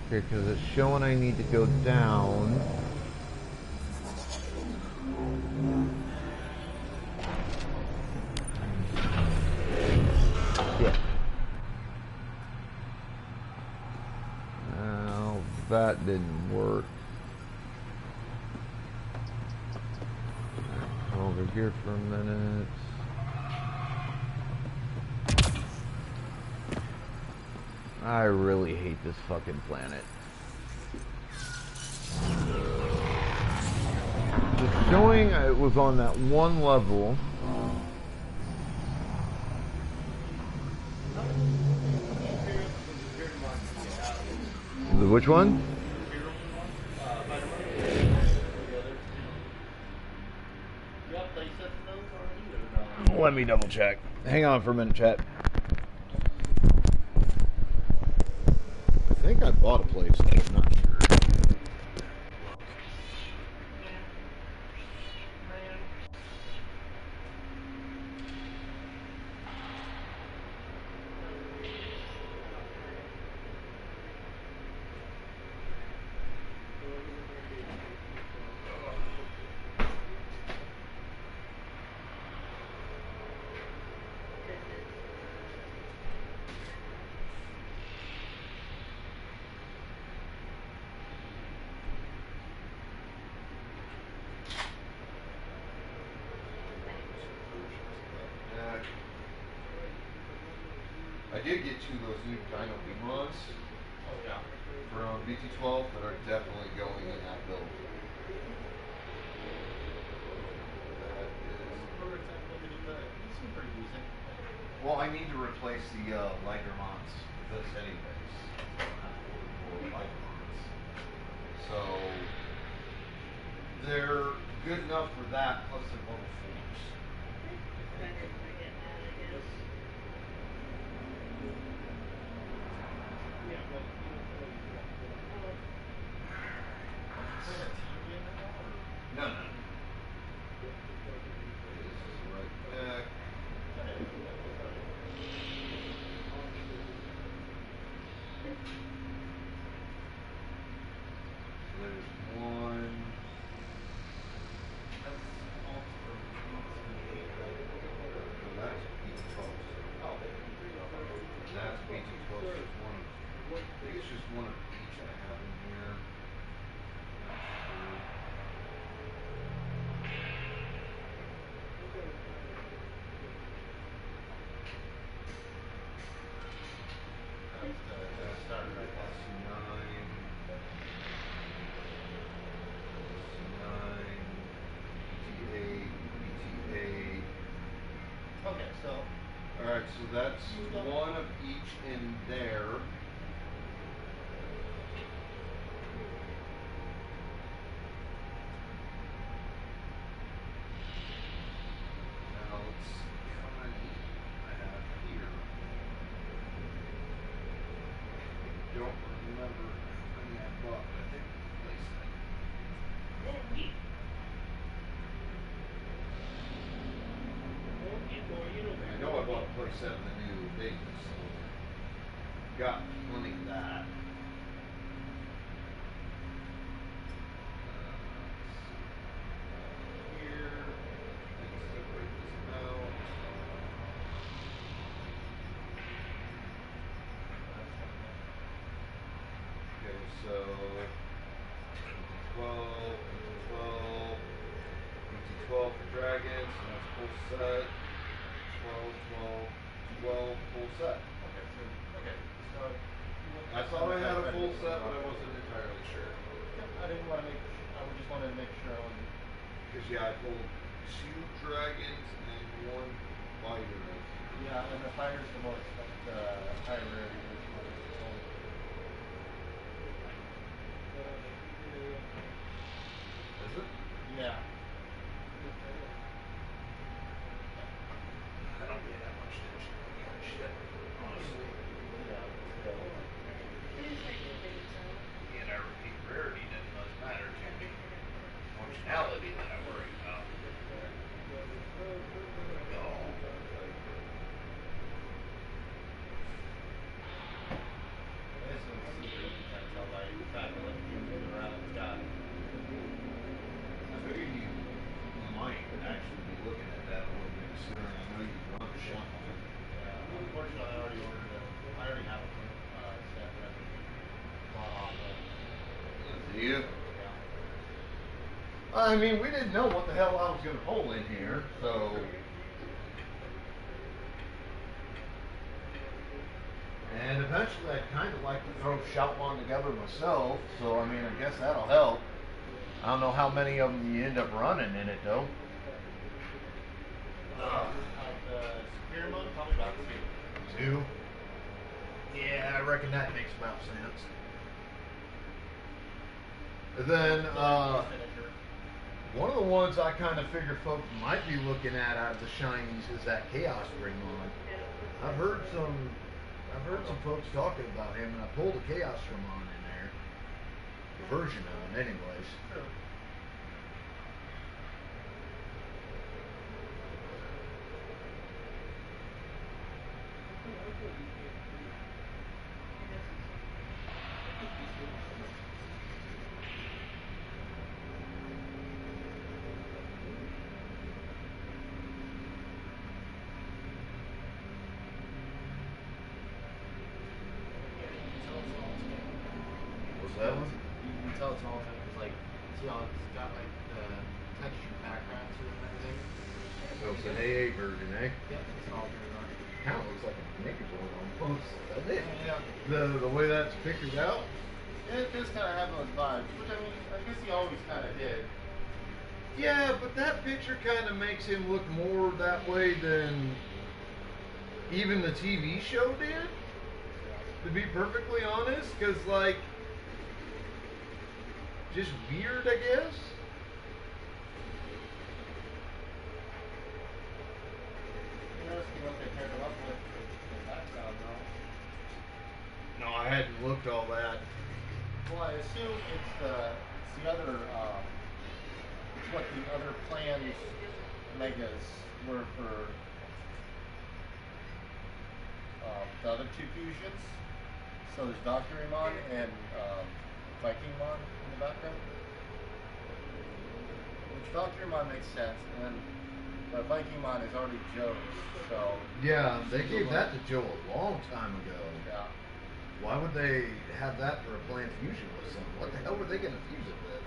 Because it's showing I need to go down. Yeah. Well, that didn't work. Come over here for a minute. I really hate this fucking planet. Just showing it was on that one level. Which one? Let me double check. Hang on for a minute, chat. I think I bought a place, but I'm not sure. I did get two of those new Dino Beamons Oh yeah. from BT12 that are definitely going in that build. That is. Prototype limited, but they seem pretty decent. Well, I need to replace the Ligermons with this anyways. I don't have to order more Ligermons. So they're good enough for that, plus they're level 4s. No, no, no. This is the right deck. There's one. That's BT12. Oh. And that's BT12. Just one. I think it's just one of each I have in here. Okay, so. Alright, so that's one of each in there. Now let's see how many I have here. I don't remember how many I bought, but I think I placed them. I know I bought a playset of the new things, so got plenty of that. Here, let's separate this out. Okay, so 12, 12, BT12 for dragons, and that's full set. 12, 12, 12, full set. Okay, so. I thought I had a full set, but I wasn't entirely sure. I didn't want to make. I just wanted to make sure I wasn't. Because yeah, I pulled 2 dragons and 1 fighter. Yeah, and the fighter's the most high rarity. Is it? Yeah. I don't pay that much attention to that kind of shit, honestly. Yeah. And I repeat, rarity doesn't much matter to me. Functionality that I worry about. This one's super easy to kind of tell by the fact that like you move around, it's got. I figured you might actually be looking at that a little bit sooner. I know you run the shot on it. Unfortunately, I already ordered it. I already have a set ready. Bought off of. Do you? Yeah. I mean, we didn't know what the hell I was going to pull in here, so. And eventually, I'd kind of like to throw Shoutmon together myself, so I mean, I guess that'll help. I don't know how many of them you end up running in it, though. The Superior mode, probably about 2. 2? Yeah, I reckon that makes about sense. And then, one of the ones I kind of figure folks might be looking at out of the shinies is that Chaos Greymon. I've heard some folks talking about him, and I pulled a Chaos Greymon in there. The version of him, anyways. True. What's that one? You can tell it's all because like, see how it's got like the texture background to it and everything. So it's an AA version, eh? Yep, it's all turned on. Kind of looks like a naked one almost. The way that's pictured out. It does kind of have those vibes, which I mean, I guess he always kind of did. Yeah, but that picture kind of makes him look more that way than even the TV show did. To be perfectly honest, because like, just weird, I guess. Interesting what they paired him up with in the background, though. No, I hadn't looked all that. Well, I assume it's the other, it's what the other plans megas were for the other two fusions. So there's Dr. Iman and Viking Mon in the background. Which Dr. Iman makes sense, and then Viking Mon is already Joe's, so... Yeah, they gave that to Joe a long time ago. Yeah. Why would they have that for a planned fusion with something? What the hell were they going to fuse it with?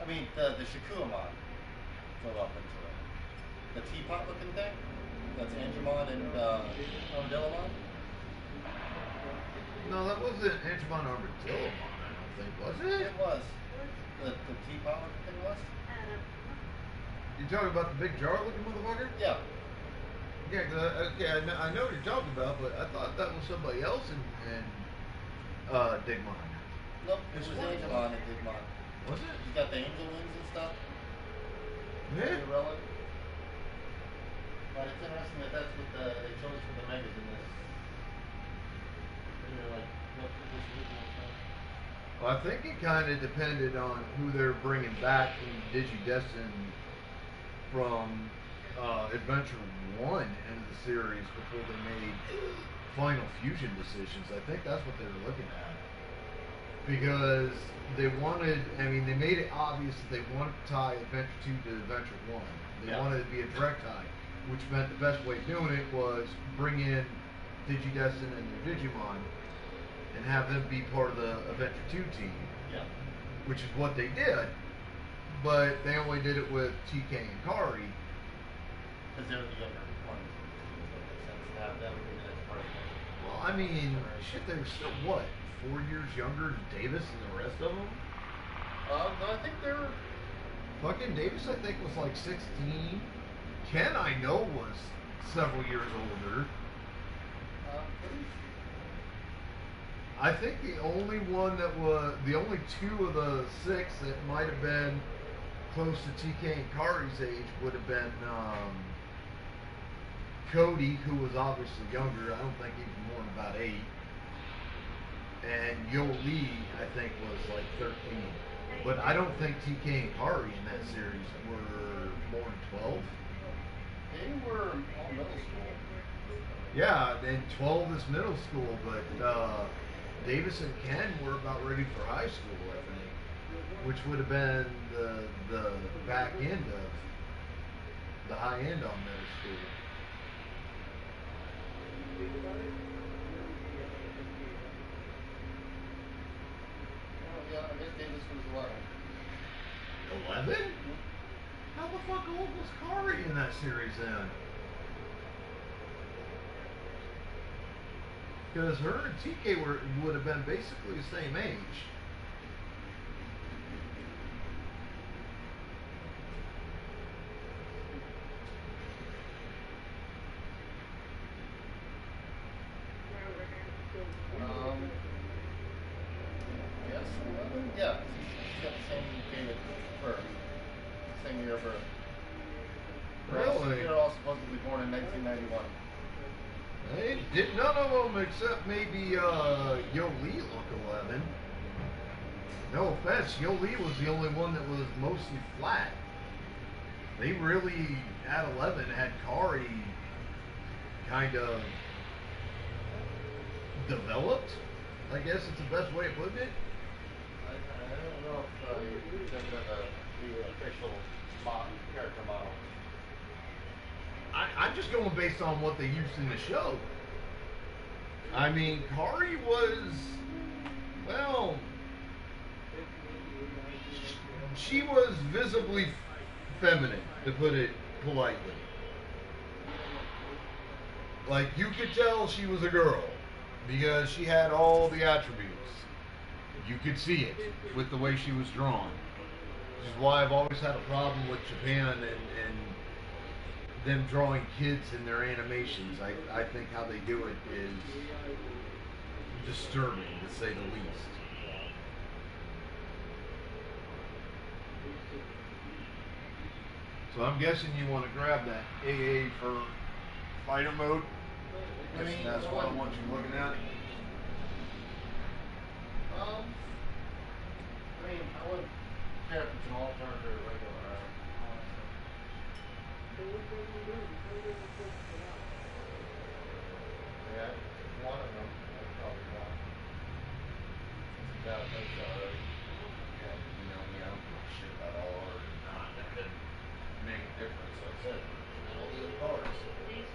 I mean, the Shakuamon filled up into it. The teapot looking thing? That's Andromada and Armadillomon? No, that wasn't Andromon Armadillomon, I don't think, was it? It was. The teapot looking thing was? You talking about the big jar looking motherfucker? Yeah. Yeah, I know what you're talking about, but I thought that was somebody else in Digmon. Nope, it was Angelon and Digmon. Was it? He's got the angel wings and stuff. Yeah. The relic. But it's interesting that that's what they chose for the megas in this. They're like, what this original thing? Well, I think it kind of depended on who they're bringing back from Digidestin from Adventure 1 into the series before they made final fusion decisions. I think that's what they were looking at. Because they wanted, I mean, they made it obvious that they wanted to tie Adventure 2 to Adventure 1. They wanted it to be a direct tie, which meant the best way of doing it was bring in Digidestin and their Digimon and have them be part of the Adventure 2 team. Yeah. Which is what they did. But they only did it with TK and Kari. Because they're the younger ones. It makes sense to have them as part of it. Well, I mean, shit, they were still, what, 4 years younger than Davis and the rest of them? No, I think they're... Fucking Davis, I think, was like 16. Ken, I know, was several years older. I think the only one that was, the only two of the 6 that might have been close to TK and Kari's age would have been Cody, who was obviously younger. I don't think he was more than about 8. And Yo Lee, I think, was like 13. But I don't think TK and Kari in that series were more than 12. They were all middle school. Yeah, and 12 is middle school, but Davis and Ken were about ready for high school, I think, which would have been the back end of the high end on middle school. Oh, yeah, I guess Davis was 11. 11? How the fuck old was Kari in that series then? Because her and TK would have been basically the same age. Yes, 11? Yeah, she's got the same date of birth. Same year of birth. Really? They're all supposedly born in 1991. They did none of them except maybe Yo Lee look 11. No offense, Yo Lee was the only one that was mostly flat. They really, at 11, had Kari kind of developed. I guess it's the best way of putting it. I don't know if you checked the official character model. I'm just going based on what they used in the show. I mean, Kari was, well, she was visibly feminine, to put it politely. Like, you could tell she was a girl. because she had all the attributes. You could see it with the way she was drawn. Which is why I've always had a problem with Japan and them drawing kids in their animations. I think how they do it is disturbing, to say the least. So I'm guessing you want to grab that AA for fighter mode. I mean, That's what I want you looking at. I mean, I wouldn't care if it's an alternative or regular, honestly. Yeah, one of them, I'd probably want. Since it's out of place already. Yeah, you know me, I don't give a shit about all or not. That doesn't make a difference. Like I said, all the other cards. I think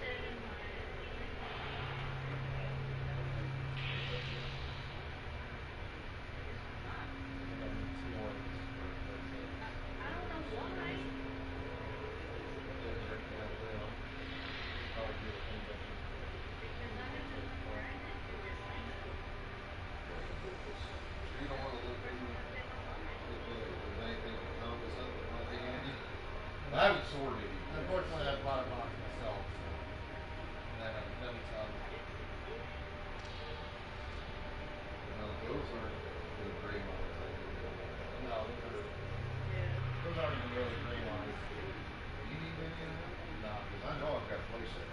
I need two more of these for those. Probably do the things that You don't want to look maybe if there's anything that comes with something that might be handy. I haven't sorted it. unfortunately, I bought a box myself, so. And then I've done some. No, those aren't the gray ones. I think. No, those aren't even really gray lines. Do you need any of them? No. Because I know I've got a place set.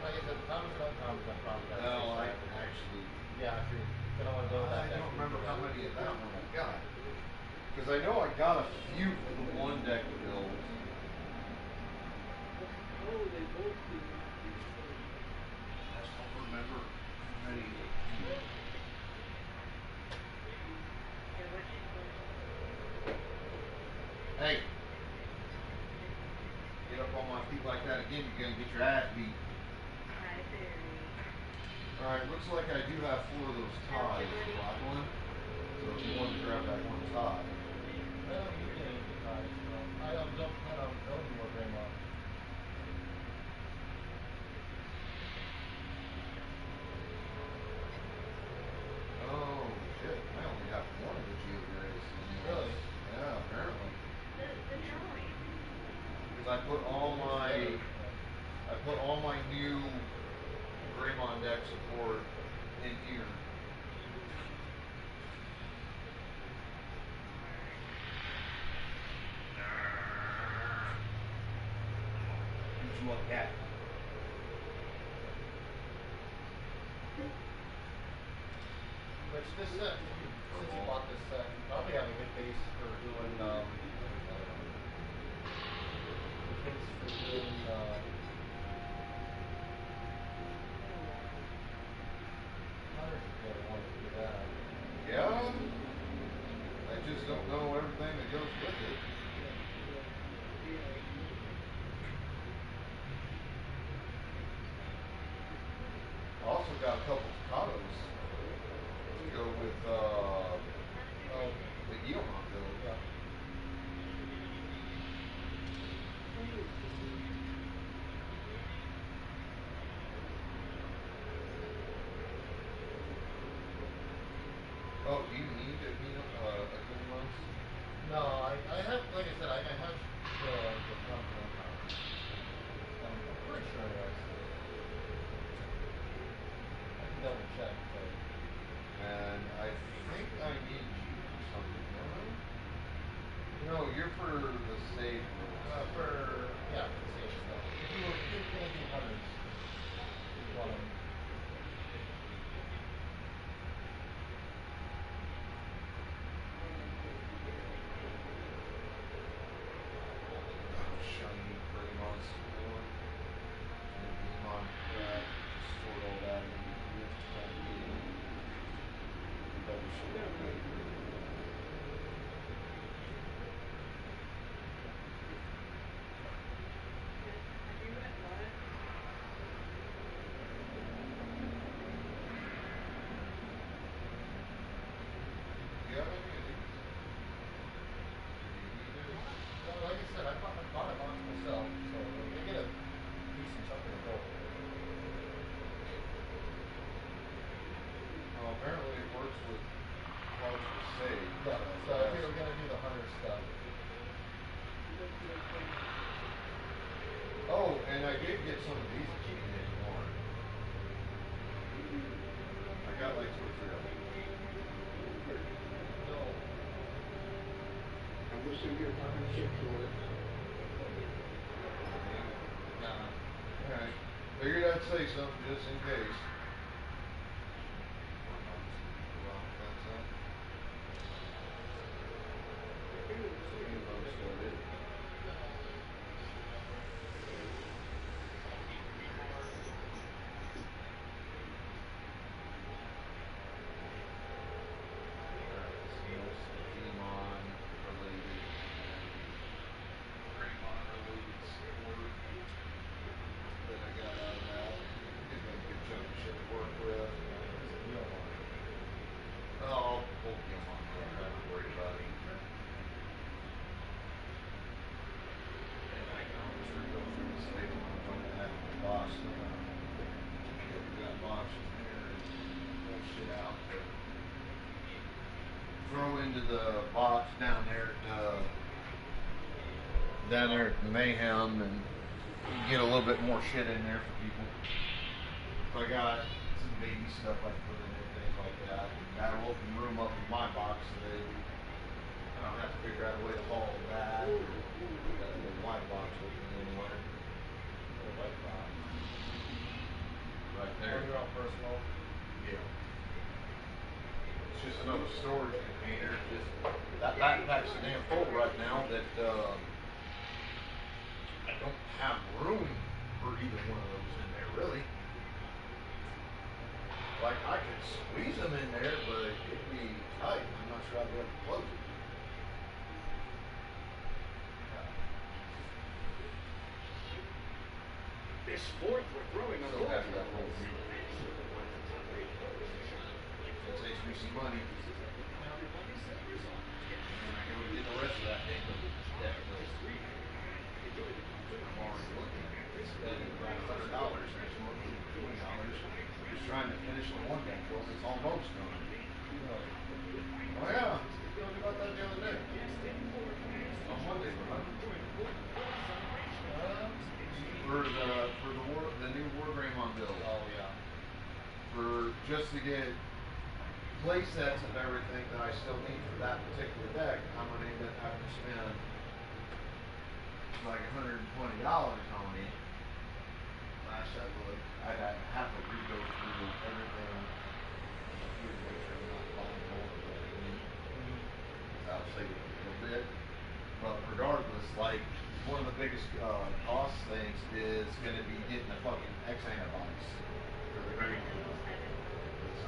Like I said, the comics and uncomics, I probably got. No, I actually. Yeah, see, I don't want to build that. I don't remember how many of that one I got. Because I know I got a few for the one deck build. I just don't remember how many of the few. Hey! Get up on my feet like that again, you're gonna get your ass beat. Alright, looks like I do have 4 of those ties, the black one. So if you want to grab that one tie. I don't need any of the ties, so I don't plan on building more Greymon. Oh shit, I only have 1 of the Geograys. Really? Yeah, apparently. Because I put all my new Greymon deck support in here. What you look at? Which this set, since you bought this set, you probably have a good base for doing, Hunter's a good one to do that. Yeah? I just don't know everything that goes with it. I also got a couple Takatos to go with the Guillemot build. Yeah. Oh, do you need a Guillemot? No, I have, like I said, I have the confident house. I'm pretty sure it was. I can double check, but. And I think I need you for something, don't I? No, you're for the save rules. For the same stuff. If you were 1800s, you want them. Shiny Greymon support. And Guillemot crap. Just store all that in here. Double shit. I did get some of these if you need any more. I got like 2 or 3 of them. No. I wish you could find a shit for it. Nah. Alright. Figured I'd say something just in case. Throw into the box down there at Mayhem, and get a little bit more shit in there for people. So I got some baby stuff I put in there, things like that. That'll open the room up in my box so that I don't have to figure out a way to haul that. Got a little white box open anywhere. White box. Right there. Your own personal. Yeah. It's just another storage container. Just that's so damn full right now that I don't have room for either one of those in there really. Like I could squeeze them in there, but it'd be tight. I'm not sure I'd be able to close it. This fourth, we're throwing a Still have that whole view. It saves me some money. And I go to get the rest of that thing. Definitely. I'm already looking at spending about $100 next month, $20. Just trying to finish the one deck because it's almost done. Oh yeah, we talked about that the other day. On Monday, remember? For the new Wargreymon build. Oh yeah. For just to get play sets of everything that I still need for that particular deck, I'm gonna end up having to spend like $120 on it. Last I looked, I'd have to re-go through everything. Make sure I'm not buying more of what I need. I'll save it a little bit. But regardless, like one of the biggest cost things is going to be getting the fucking X antibodies for the grade.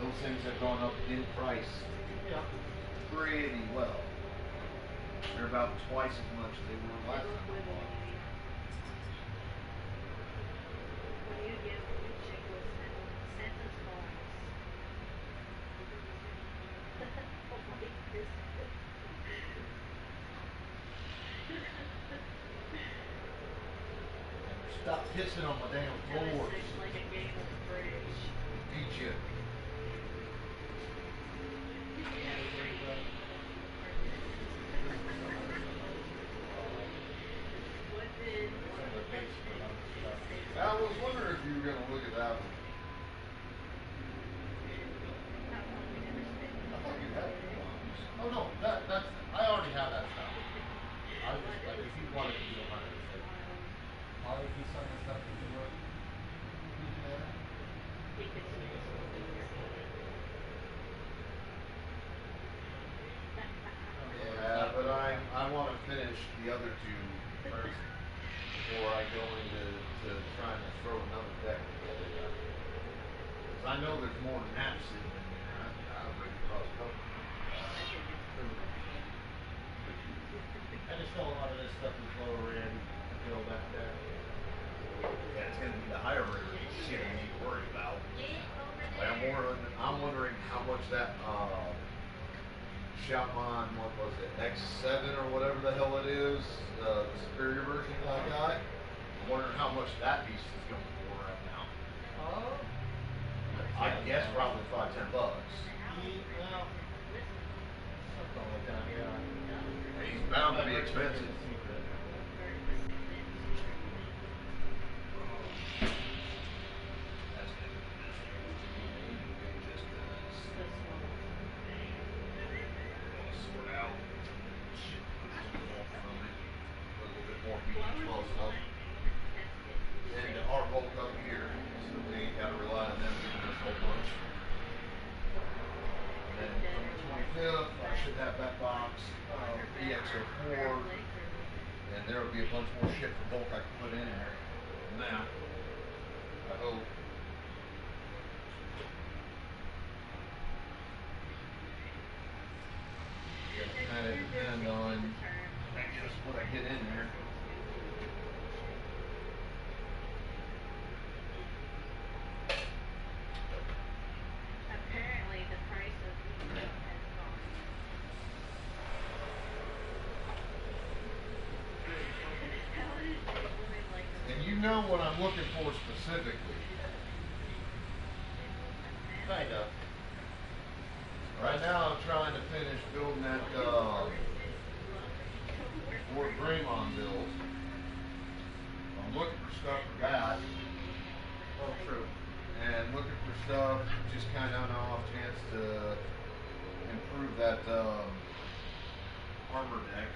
Those things have gone up in price pretty well. They're about twice as much as they were last time I bought. Stop pissing on my damn floors. Beat you. I was wondering if you were going to look at that one. I thought you had it. Oh no, that's I already have that stuff. I was just like, if you wanted to do a 100, I'll give you some of the stuff that you were. Yeah, but I want to finish the other two first before I go into trying to throw another deck together. Because I know there's more than that sitting in there. I'm ready to cross over. I just know a lot of this stuff is lower end to build that deck. Yeah, it's going to be the higher rarity shit I need to worry about. Like I'm wondering how much that Shopmon, what was it, X7 or whatever the hell it is, the superior version that I got. I'm wondering how much that beast is going for right now. I guess probably $5-10. Well, something like that, yeah. He's bound to be expensive. close enough. And our bulk up here, so we ain't got to rely on them giving us a whole bunch. And then from the 25th, I should have that box of EX04, and there will be a bunch more shit for bulk I can put in there. Now, I hope. Gonna kind of depend on, I guess, what I get in there. Apparently the price of meat has gone. How did a woman like And you know what I'm looking for specifically. Kind of. Right now I'm trying to finish building that Fort Draymond build. I'm looking for stuff for that. Oh, true. And looking for stuff just kind of on an off chance to improve that armor deck.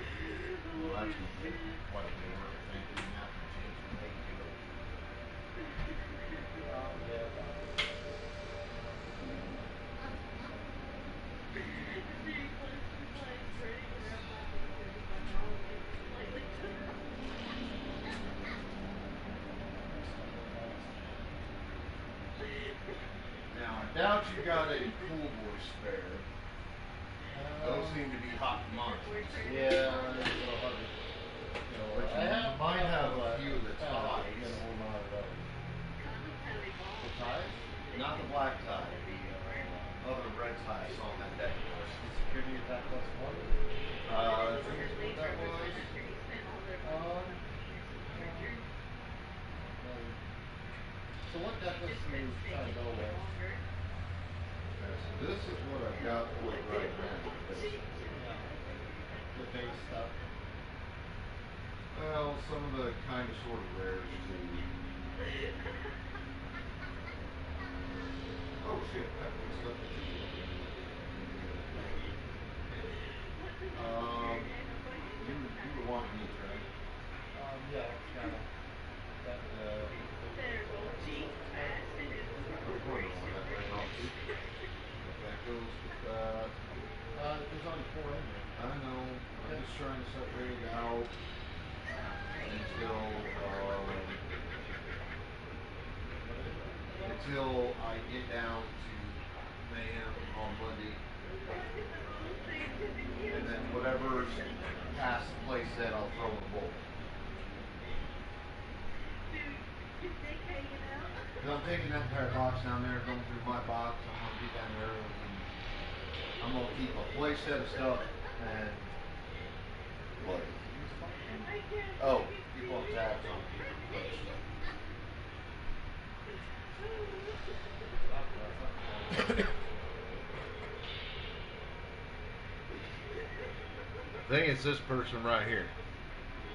Well, that's going to take quite a bit of work, I think. We have to change the paint to it. Yeah. Now, I doubt you got any pool boy spare. Those seem to be hot monsters. Yeah, it's a little hard to, you know, But you might have a few of the ties. Get a whole lot of those. The ties? Not the black tie, the other red tie I saw on that deck. Security attack plus one. I think that's what that was. So what deck list are you trying to go with? Okay, so this is what I've got for it right now. The base stuff. Well, some of the kind of sort of rares too. Oh shit, that was stuff that you did. You were wanting meat, right? Yeah, it's got a, that, Of course, I want that right off too. If that goes with that. there's only 4 in there. I know. I'm just trying to separate it out until I get down to Mayhem on Monday. And then whatever's past the place set, I'll throw in the bowl. Because I'm taking that entire box down there, going through my box. I'm going to get down there and I'm going to keep a place set of stuff and what? Oh, keep on tabs on place. The thing is, this person right here,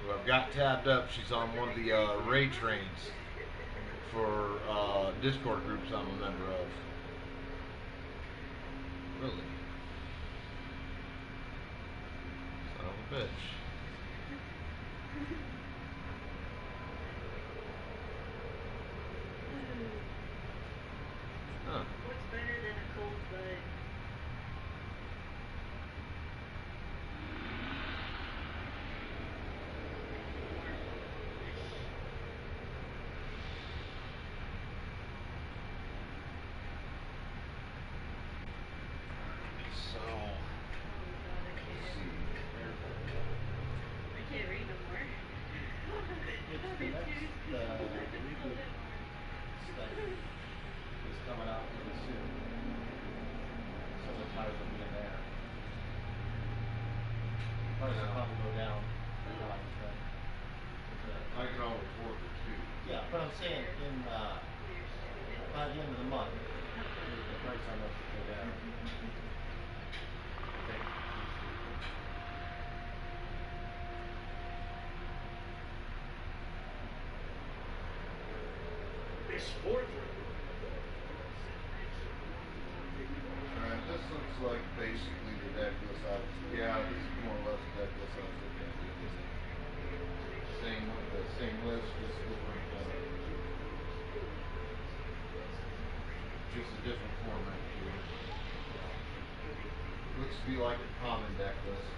who I've got tabbed up, she's on one of the raid trains for Discord groups I'm a member of. Really? Son of a bitch. Huh. What's better than a cold bud? So, let's see. I can't read no more. It's the next, reboot stuff is coming out really soon. So the tires will be in there. Price will probably go down a lot, but, I can always work it too. yeah, but I'm saying in, by the end of the month, the price on those will go down. Okay. This fourth Alright, this looks like basically the deck list I was, yeah, this is more or less the deck list I was looking at. Same Just a different format here. Looks to be like a common deck list.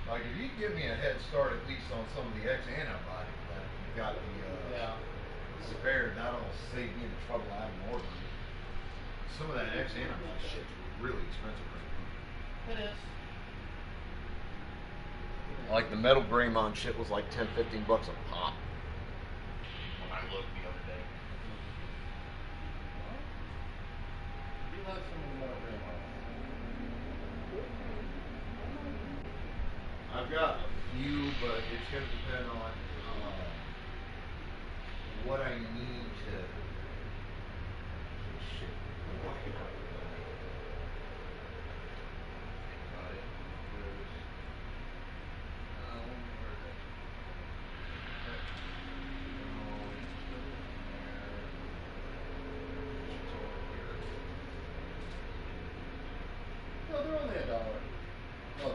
Like if you give me a head start at least on some of the X antibody that you got the spared, that'll save me the trouble of having orders. Some of that X antibody shit's really expensive right now. It is. Like the metal Greymon shit was like 10, 15 bucks a pop when I looked the other day. You like some of the metal Greymon. I've got a few, but it's going to depend on what I need to. Shit. No, they're only $1. No, $2.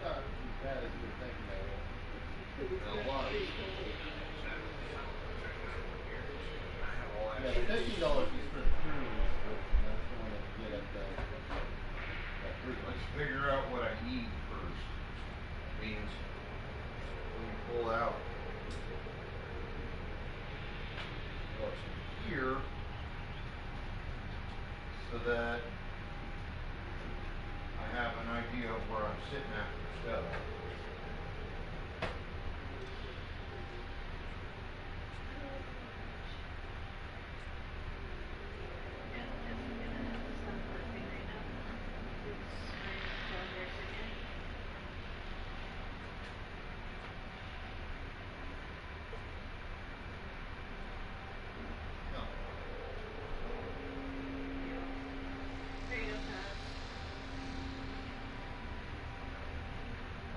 Not as bad as you were thinking that way. Yeah, the $15 is for the premium subscription. That's the one that you get at that free. Let's figure out what I need first. Means when you pull out what's in here so that I have an idea of where I'm sitting at for stuff.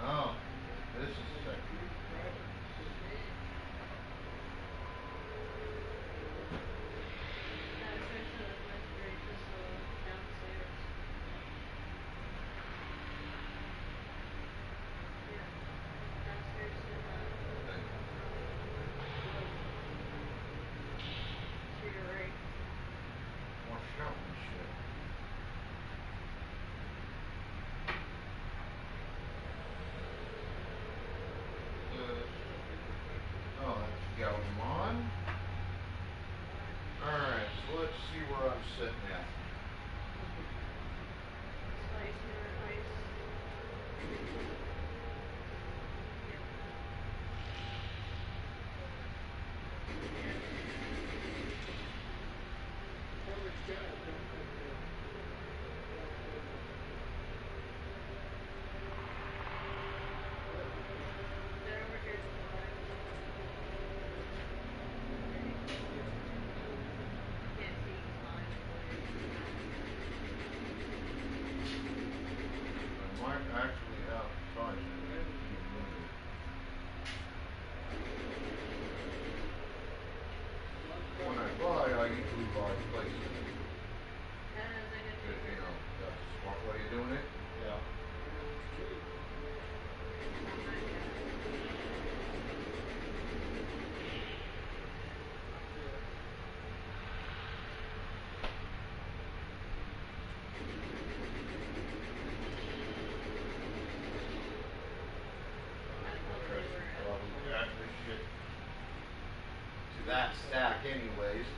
Oh, this is sexy. More shouting shit. Oh, that's Gallimon. Alright, so let's see where I'm sitting at. I might actually have time. When I buy, I usually buy places. Because, you know, that's a smart way of doing it. Yeah. Probably add this shit to that stack anyways.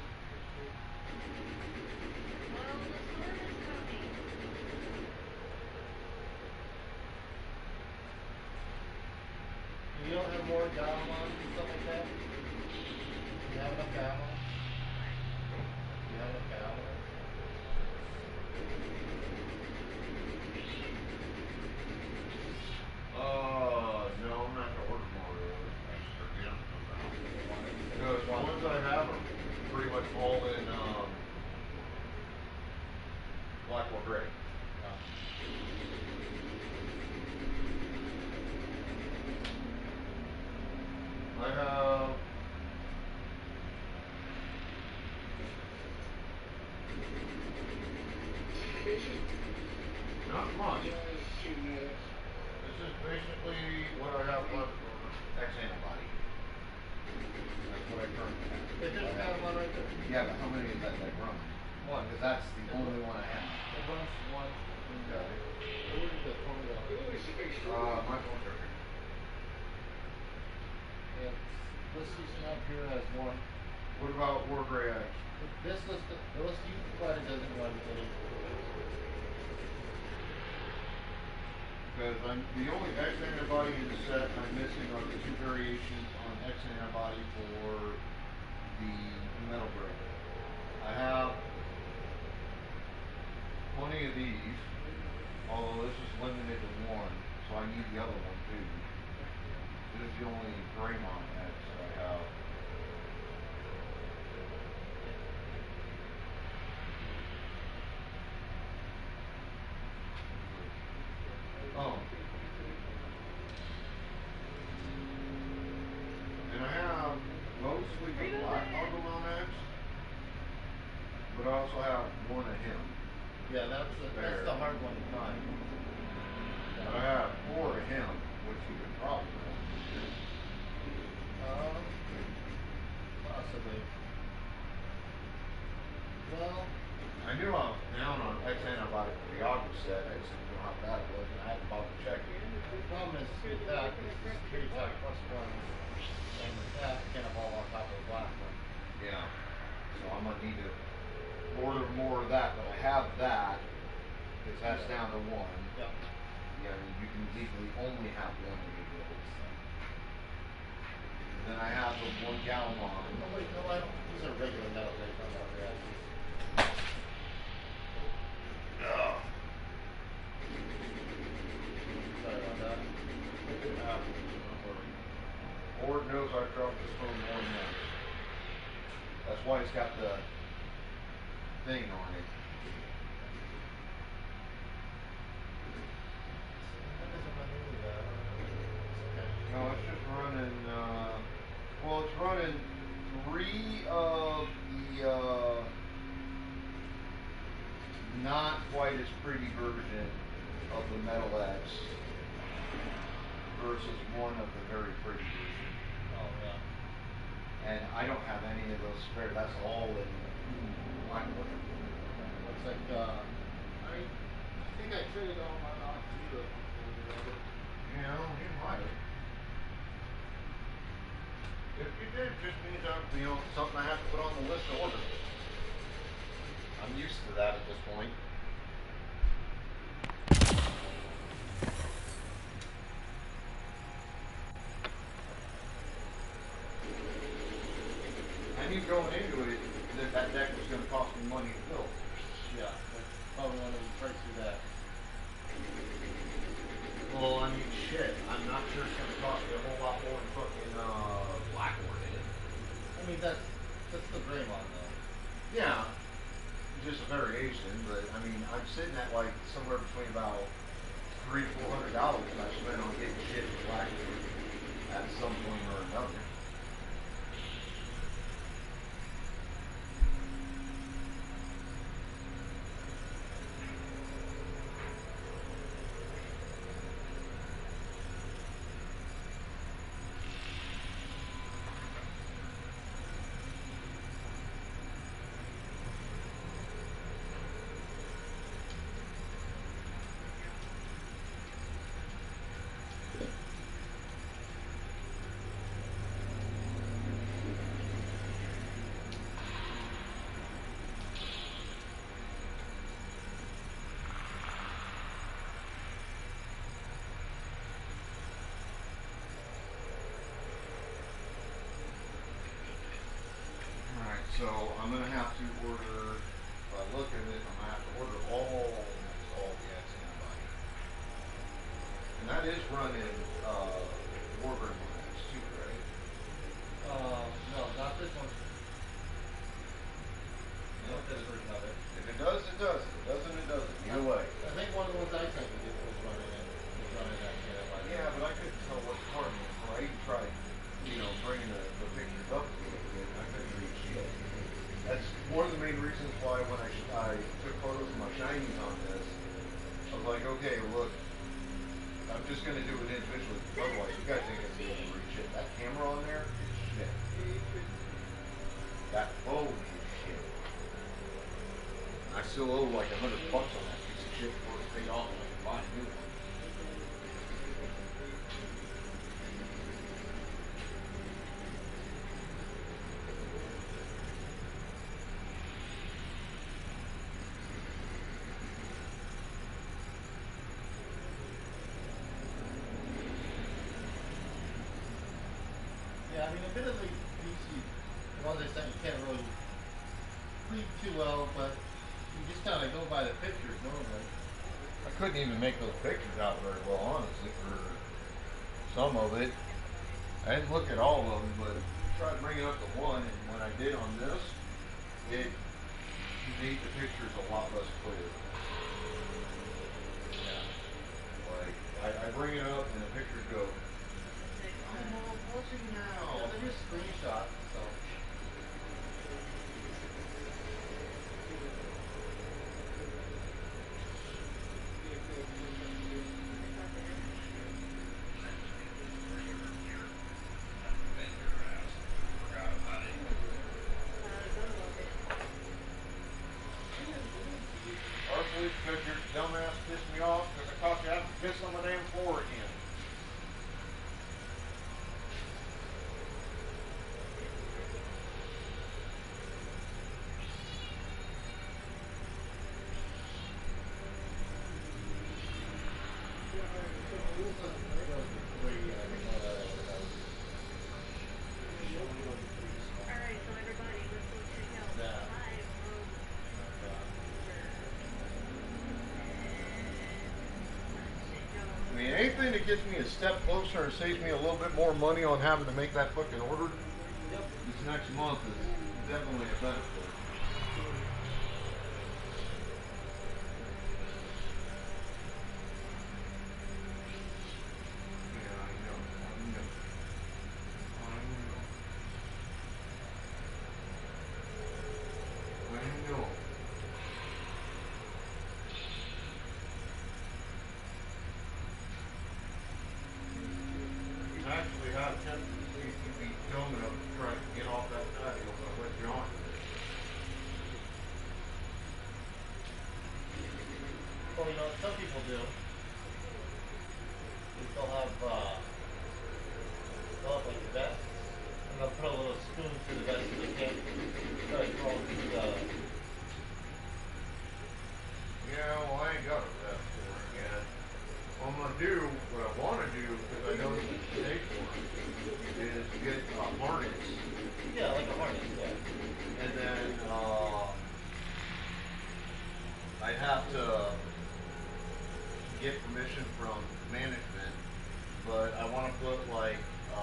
You don't have more Gallimons and stuff like that? You have enough Gallimons? You have enough Gallimons? No, I'm not gonna order more of those. Because the ones I have are pretty much all in black or gray. have not much. This is basically what I have left for X antibody. That's what I currently have. It just got one right there. Yeah, but how many is that run? One. Because that's the only one I have. It runs one. Okay. Where did the phone go? My phone's right here. Yeah, this season up here has one. What about War Gray X? This list, the list you provided doesn't run any. Because the only X antibody in the set I'm missing are the two variations on X antibody for the metal gray. I have plenty of these, although this is limited to one, so I need the other one too. This is the only Greymon X that I have. Oh. And I have mostly the black Andromada X, but I also have one of him. Yeah, that's the hard one to find. But I have four of him, which you could probably Possibly. Well, I knew I was down on X antibody for the August set. I just didn't know how bad it was, and I hadn't bothered checking. the problem is with that is the security tag plus one, and that kind of all on top of the black one. Yeah. So I'm gonna need to order more of that, but I have that, because that's down to one. Yeah. Yeah, you can legally only have one of those. And then I have the one Gallimon. No, wait, no, I don't. These are regular metal rays, not metal reactors. Ugh. Sorry about that. Lord knows I dropped this phone more than once. That's why it's got the thing on it. No, it's just running, well, it's running 3 of the, not quite as pretty version of the Metal X versus one of the very pretty version. Oh, yeah. And I don't have any of those spare, that's all in black order. Looks like, I think I traded all mine off to you. You know, you might. If you did, it just means I'm, something I have to put on the list to order. I'm used to that at this point. I knew going into it that deck was going to cost me money to build. Yeah, that's probably one of the price do that. Well, I mean, shit. I'm not sure it's going to cost me a whole lot more than fucking Blackboard did. I mean, that's the Greymon though. Yeah, just a variation, but I mean, I'm sitting at like somewhere between about $300 to $400 I spent on getting shit for Blackboard at some point or another. So I'm going to have to order, if I look at it, I'm going to have to order all the X antibody. And that is running Warburg X too, right? No, not this one. Not this version of it. If it does, it does. If it doesn't, it doesn't. Either way. I think one of the ones I sent you was running that antibody. Yeah, but I couldn't tell what part of it. I even tried, bringing like, okay, look, I'm just gonna do it individually. Otherwise, you guys ain't gonna be able to reach it. That camera on there is shit. That phone is shit. I still owe like $100 on that piece of shit before it's paid off and I can buy a new one. Yeah, I mean, admittedly, PC, the ones I sent you can't really read too well, but you just kind of go by the pictures normally. I couldn't even make those pictures out very well, honestly, for some of it. I didn't look at all of them, but tried bringing up the one, and when I did on this, it made the pictures a lot less clear. Yeah. Like, I bring it up, and the pictures go, I'm all fuzzy now. Yeah, they're just screenshots, so. Our police because your dumbass pissed me off because I caught you out to piss on the damn floor again. Alright, so everybody, let's go check out the Yeah. live room. I mean, anything that gets me a step closer and saves me a little bit more money on having to make that fucking order this next month is definitely a benefit. Yeah, I know. I know. You actually have tempted to see if you'd be dumb enough to try to get off that patio if I let you on. Well, you know, some people do. They'll have like the vest, and they'll put a little spoon through the vest so they can't try to crawl through the. Yeah, well, I ain't got a vest for it yet. What I'm gonna do, what I wanna do, because I know it's paid for, is get a harness. Yeah, like a harness, yeah. And then, I'd have to get permission from management, but I wanna put like, a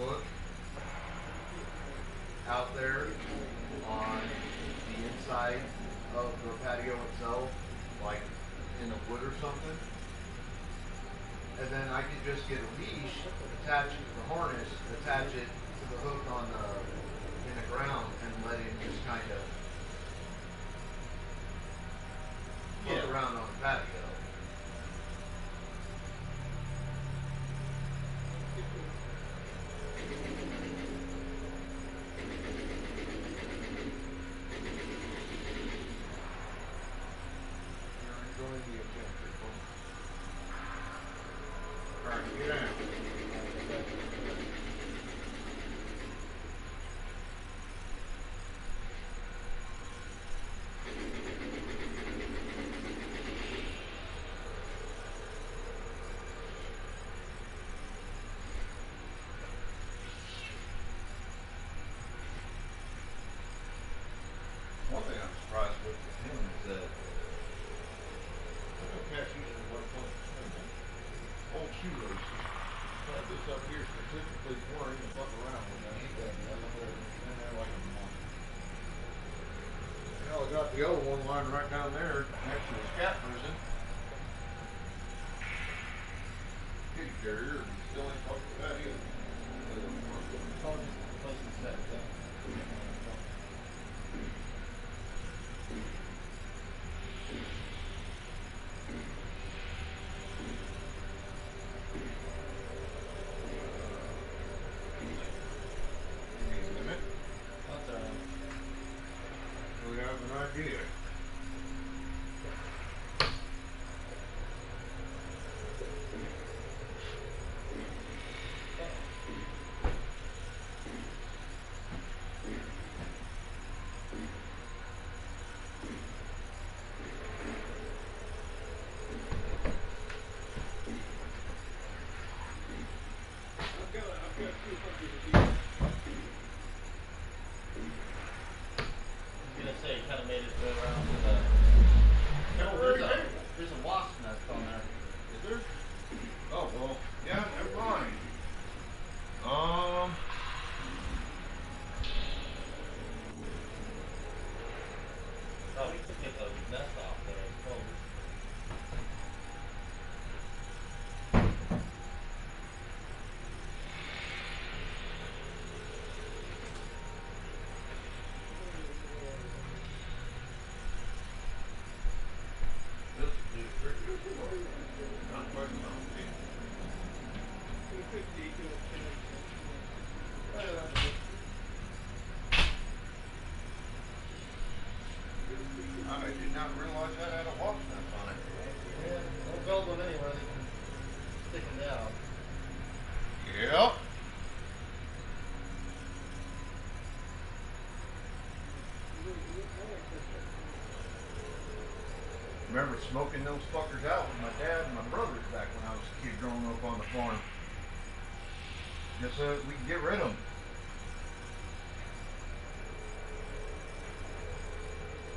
hook out there on the inside of the patio itself, like in the wood or something. And then I could just get a leash, attach it to the harness, attach it to the hook on in the ground, and let him just kind of look around on the patio. You're enjoying the adventure, folks. Alright, get out. One thing I'm surprised with him is that I don't catch usually what old shoe laces. Had this up here specifically for him to fuck around with. I ain't got nothing in there like a month. Hell, I got the other one lying right down there next to his cat prison. Kitty carrier, and he still ain't fucked with that either. All just places that. not realize that had a watch nut on it. Yeah, don't build them anywhere they can stick them down. Yep. Remember smoking those fuckers out with my dad and my brothers back when I was a kid growing up on the farm. Just so we could get rid of them.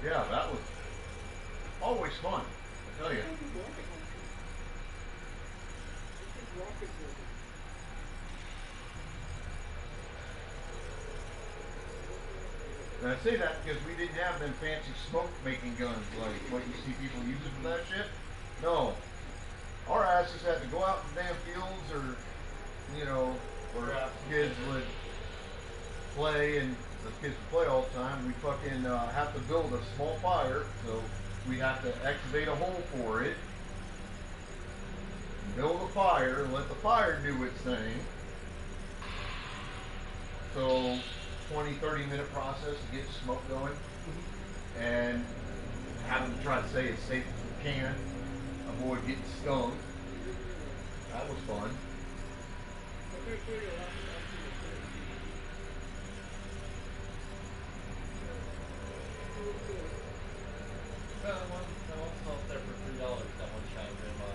Yeah, that was always fun, I tell you. And I say that because we didn't have them fancy smoke making guns like what you see people using for that shit. No. Our asses had to go out in the damn fields or, you know, where kids would play and the kids would play all the time. We fucking have to build a small fire, so we have to excavate a hole for it, build a fire, and let the fire do its thing. So 20-30 minute process to get smoke going, and having to try to stay as safe as we can, avoid getting stung. That was fun. That one sells there for $3. That one shiny grandma.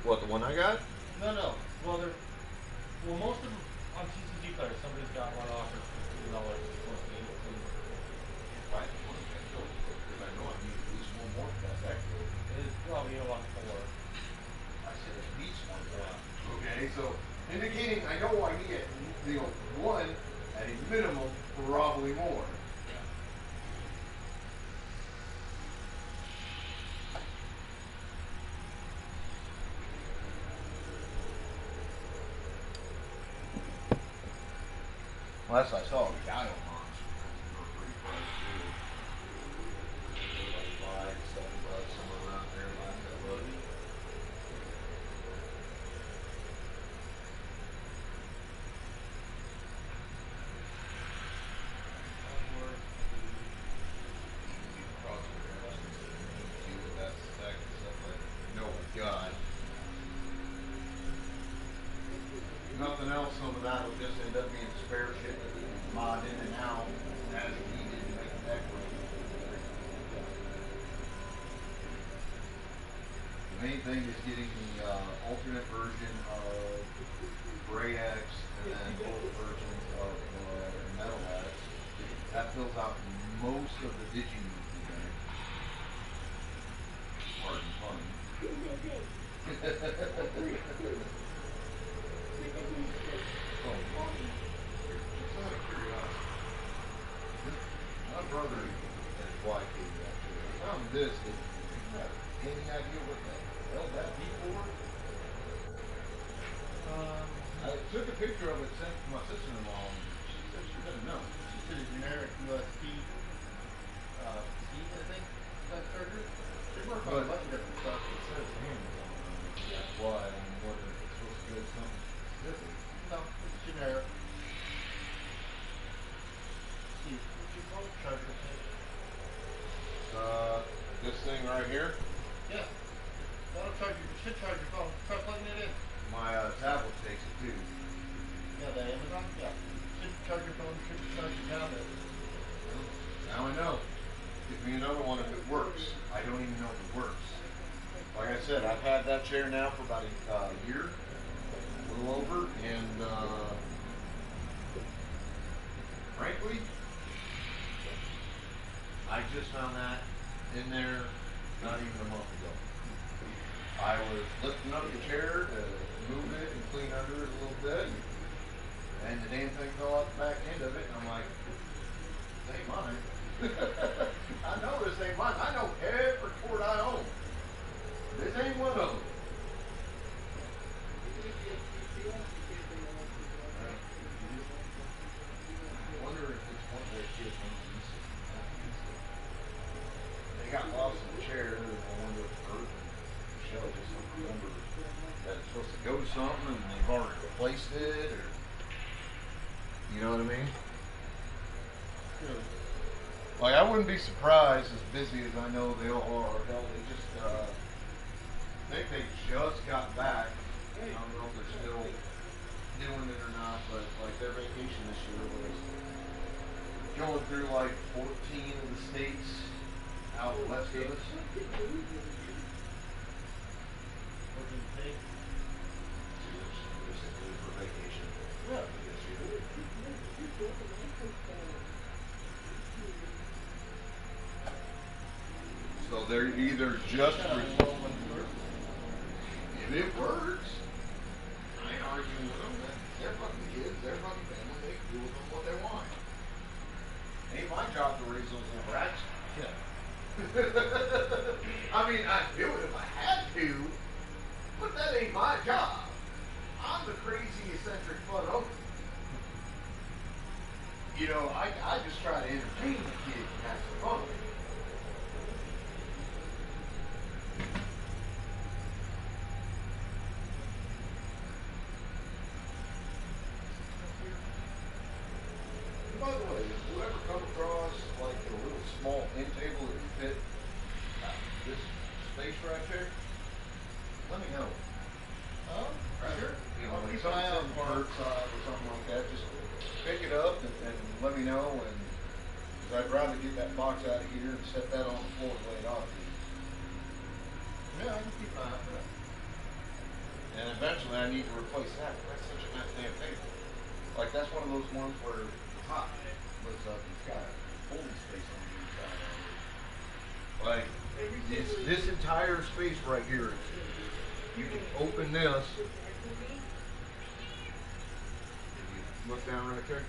What, the one I got? No. Well, most of them on TCG players. Somebody's got one offered for $3. Supposed to be 18. Right. Because I know I need at least one more for that actually. It's probably a lot more. I said at least one more. Okay, so indicating I know I need one at a minimum, probably more. Unless I saw a Gallo monster for a pretty price too. Like $5, $7, somewhere around there. Last I looked. No God. Nothing else, some of that will just end up being spare shit that we can mod in and out as needed to make the deck work. The main thing is getting the alternate version of Gray X and then both versions of Metal X. That fills out most of the Digimon today. Pardon pun. My brother and his wife gave me that to me. I found this. Do you have any idea what the hell that be for? I took a picture of it, sent it to my sister-in-law, and she said she doesn't know. She said a generic USB C, I think, that charger. They work on a bunch of different stuff. It says Amazon. That's why I'm wondering if it's supposed to go to something specific. No, it's generic. See, what's your phone charger say? This thing right here, Yeah. That'll charge you. It should charge your phone. Try plugging it in. my tablet takes it too. Yeah, the Amazon? Yeah. Should charge your phone, should charge your tablet. Now I know. Give me another one if it works. I don't even know if it works. Like I said, I've had that chair now for about a year, a little over, and frankly, I just found that in there not even a month ago. I was lifting up the chair to move it and clean under it a little bit, and the damn thing fell out the back end of it, and I'm like, this ain't mine. I know this ain't mine. I know every cord I own. This ain't one of them. I wonder if it's one of their kids on the east. They got lost in the chair, and I wonder if Earth and Michelle just don't remember that it's supposed to go to something, and they've already replaced it, or you know what I mean? Good. Like, I wouldn't be surprised, as busy as I know they all are. Hell, they just, I think they just got back. I don't know if they're still doing it or not, but like their vacation this year was going through like 14 of the states out west of us. Basically for vacation. Yeah, this year. So they're either just if it works, I ain't arguing with them. They're fucking kids, they're fucking family, they can do with them what they want. Ain't my job to raise those little rats. Yeah. I mean, I'd do it if I had to, but that ain't my job. I'm the crazy eccentric fun owner. You know, I just try to entertain the kids and have some fun. By the way, if you ever come across like a little small end table that would fit this space right there, let me know. Oh, sure. You know, like something on park side or something like that, just pick it up and let me know. And cause I'd rather get that box out of here and set that on the floor and lay it off. Yeah, I can keep an eye out for that. And eventually I need to replace that. That's such a nice damn table. Like that's one of those ones where hot lifts up and it's got holding space on the inside. Like this entire space right here, you can open this. You look down right there,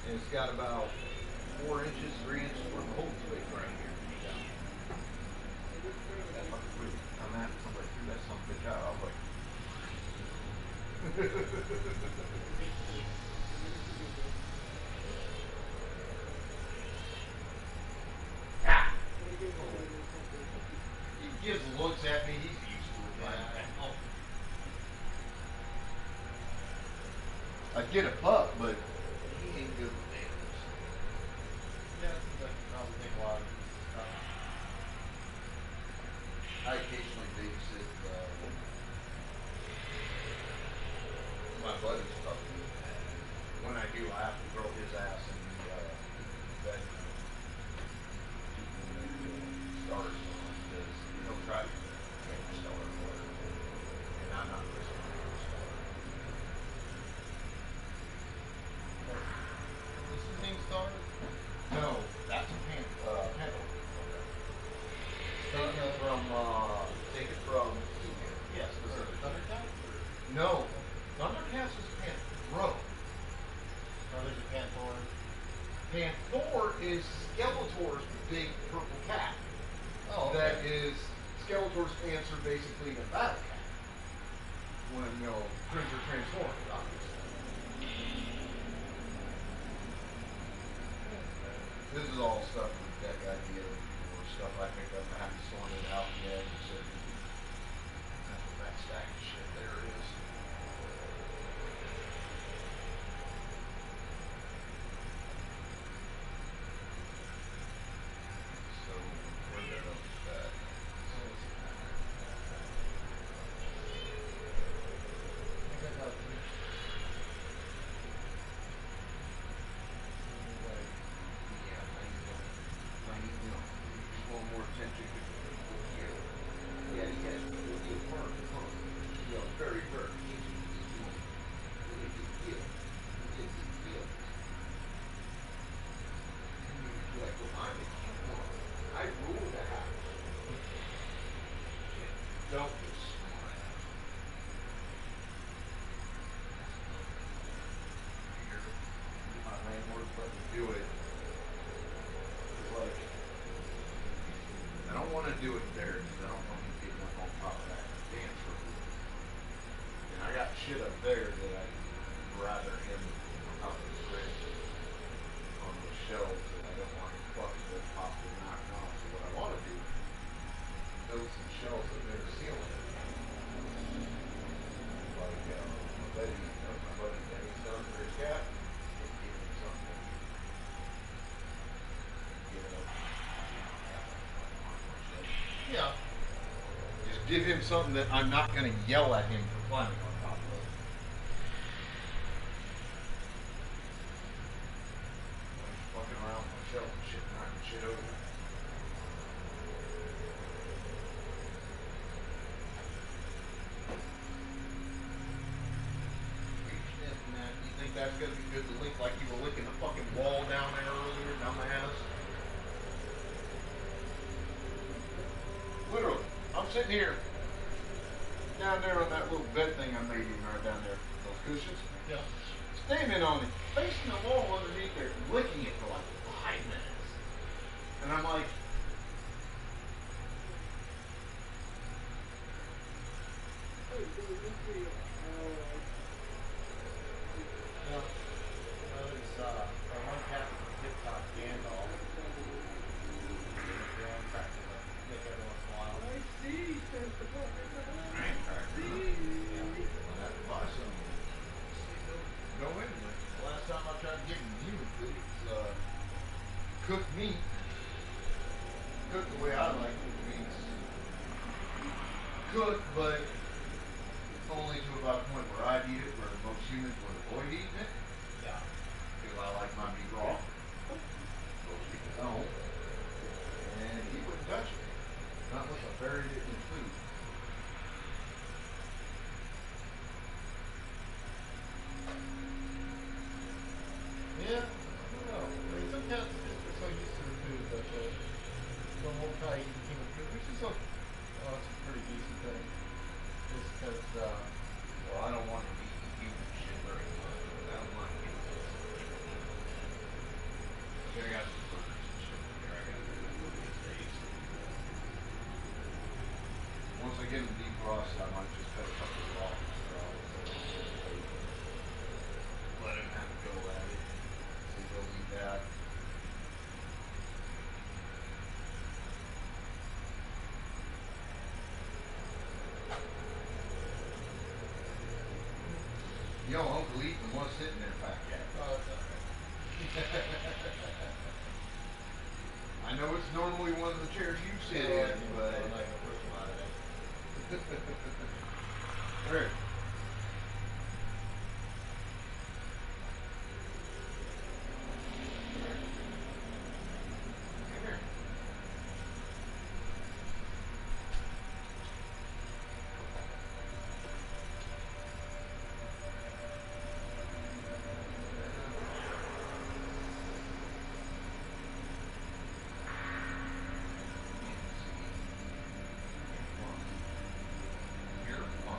and it's got about 4 inches, 3 inches worth of holding space right here. That's fucking weird. I'm at somebody threw that some bitch out. I was like. He gives looks at me, he's used to it, man. I'd get a pup, but he ain't good with animals. Yeah, that's probably think a lot of I occasionally babysit my buddy's puppy. When I do, I have to throw his ass in the bedroom. Stars on because he'll try to get the star or whatever. And I'm not risking the star. This is the star? No, that's a panel. Take it from yes, this is Thundercat? No. Thundercats is Panthro. Oh, there's a Panther. Panther is Skeletor's big purple cat. Oh, okay. That is Skeletor's answer basically to Battle Cat. When, you know, Cringer transformed, obviously. This is all stuff with deck idea or stuff I picked up. I haven't sorted it out yet. So that's what that stack of shit there is. So, where the hell is that? More attention. Yeah, he has really work, you know, very, very easy. Really good feel. Really good feel. You're like, well, I'm a cute one. I rule the house. Don't be smart. My landlord let me do it. It's like, I don't want to do it there because I don't want to get one on top of that dance room. And I got shit up there that I'd rather him on top of the fridge on the shelves that I don't want to fuck with possibly knocking off. So what I want to do is build some shelves up there to seal it. Like my buddy Danny's done for his cat. Give him something. give him something that I'm not going to yell at him for climbing on top of. Fucking around with my shelf and shit, knocking shit over. You think that's going to be good to lick like you were licking the fucking wall down there earlier, down my ass? Literally, I'm sitting here, down there on that little bed thing I made in right down there, those cushions. Yeah. Standing on it, facing the wall underneath there, licking it for like 5 minutes. And I'm like, go in with. The last time I tried to give him human food, it's cooked meat. Cooked the way I like cooked meats. Cooked, but only to about a point where I'd eat it, where most humans would avoid eating it. Yeah. Because I like my meat raw. Most people don't. And he wouldn't touch it. Not unless I buried it in food. Yeah, I don't know. I mean, some cats are so used to the food that they won't try eating human food, which is okay. Well, it's a pretty decent thing. Just because, Well, I don't want to eat human shit very much. I don't like it. I got some burgers and shit in there. I got to do these days. Once I get them defrosted, I might just cut a couple of off. Let him have a go at it. See if he'll eat that. Yo, Uncle Ethan was sitting there, fat cat. oh, it's okay. I know it's normally one of the chairs you sit Yeah, in, but I'm not gonna push him out of it. Eric. Come here. You're fine.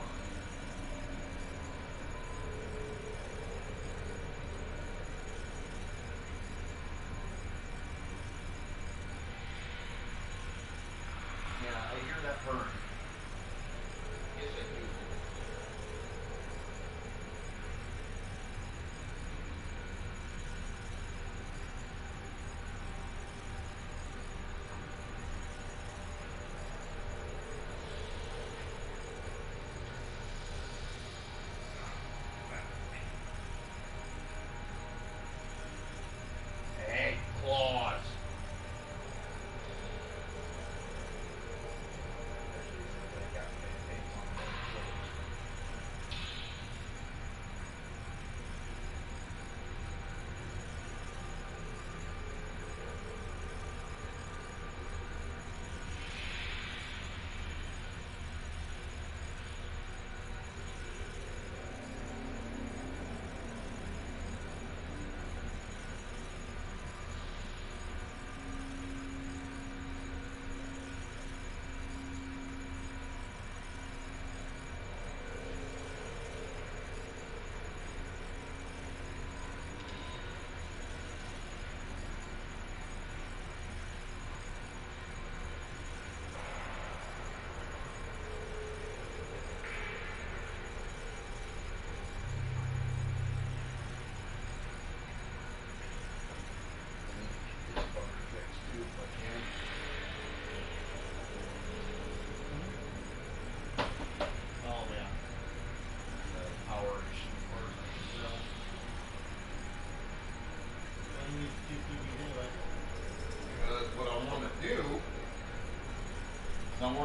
Yeah, I hear that burn. Yes, I do. Hey, claws.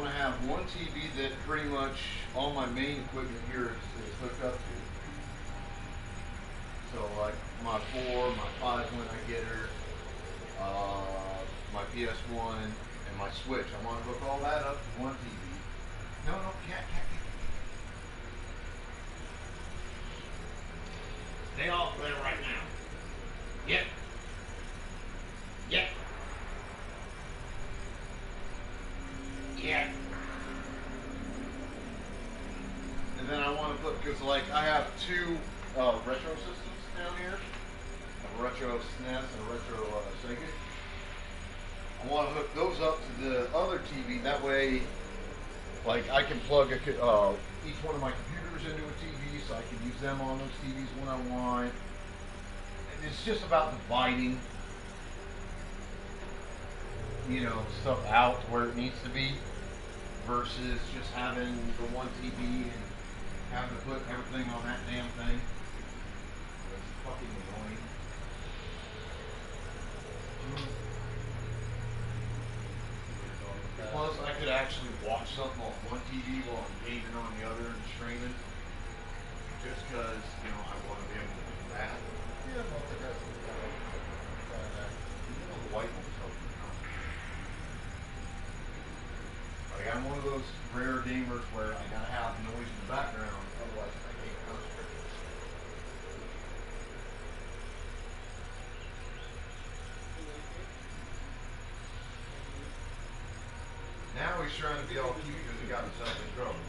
want to have one TV that pretty much all my main equipment here is hooked up to. So like my 4, my 5 when I get her, my PS1, and my Switch. I want to hook all that up to one TV. No, cat. Stay off there right now. Yep. Yep. Yeah. And then I want to put, because like I have 2 retro systems down here, a retro SNES and a retro Sega. I want to hook those up to the other TV. That way, like I can plug each one of my computers into a TV, so I can use them on those TVs when I want. And it's just about dividing, stuff out where it needs to be, versus just having the one TV and having to put everything on that damn thing. It's fucking annoying. Plus, I could actually watch something on one TV while I'm gaming on the other and streaming. Just because, I want to be able to do that. Yeah, well, the rest of the The white one's helping out. Like, I'm one of those rare gamers where I gotta have noise in the background, otherwise I can't concentrate. Now he's trying to be all cute because he got himself in trouble.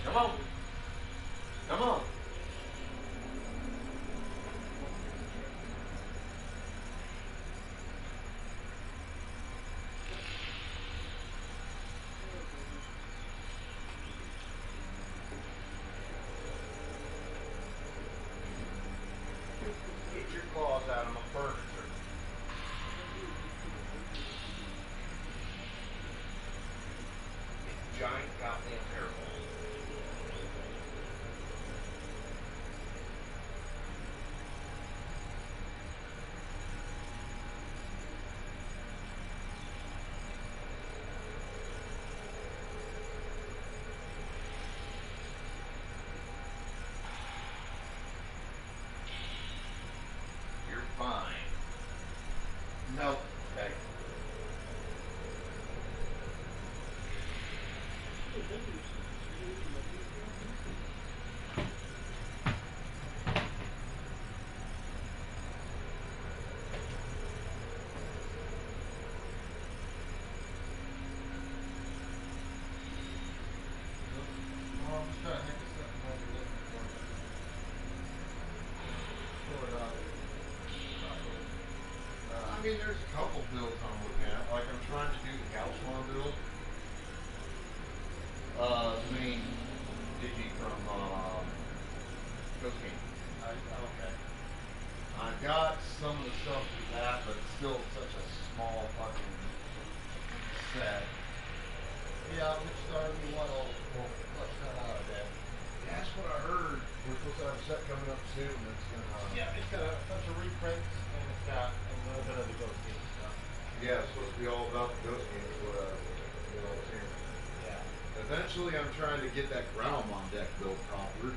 Come on. Come on. Get your claws out of my furniture. It's giant goddamn hairball. You're fine. No. Okay. Oh, I'm just trying to think of something I've been looking for. Pull it up. I mean, there's a couple builds I'm looking at. Like, I'm trying to do the Galswan build. The main Digi from Ghost Game. Okay. I've got some of the stuff with that, but it's still such a small fucking set. Yeah, which we want to flush that out a bit. That's what I heard. We're supposed to have a set coming up soon that's gonna... Yeah, it's got a bunch of reprints and it's got a little bit of the Ghost Game stuff. Yeah, it's supposed to be all about the Ghost Game is what I was hearing. Yeah. Eventually, I'm trying to get that Growlmon deck built proper.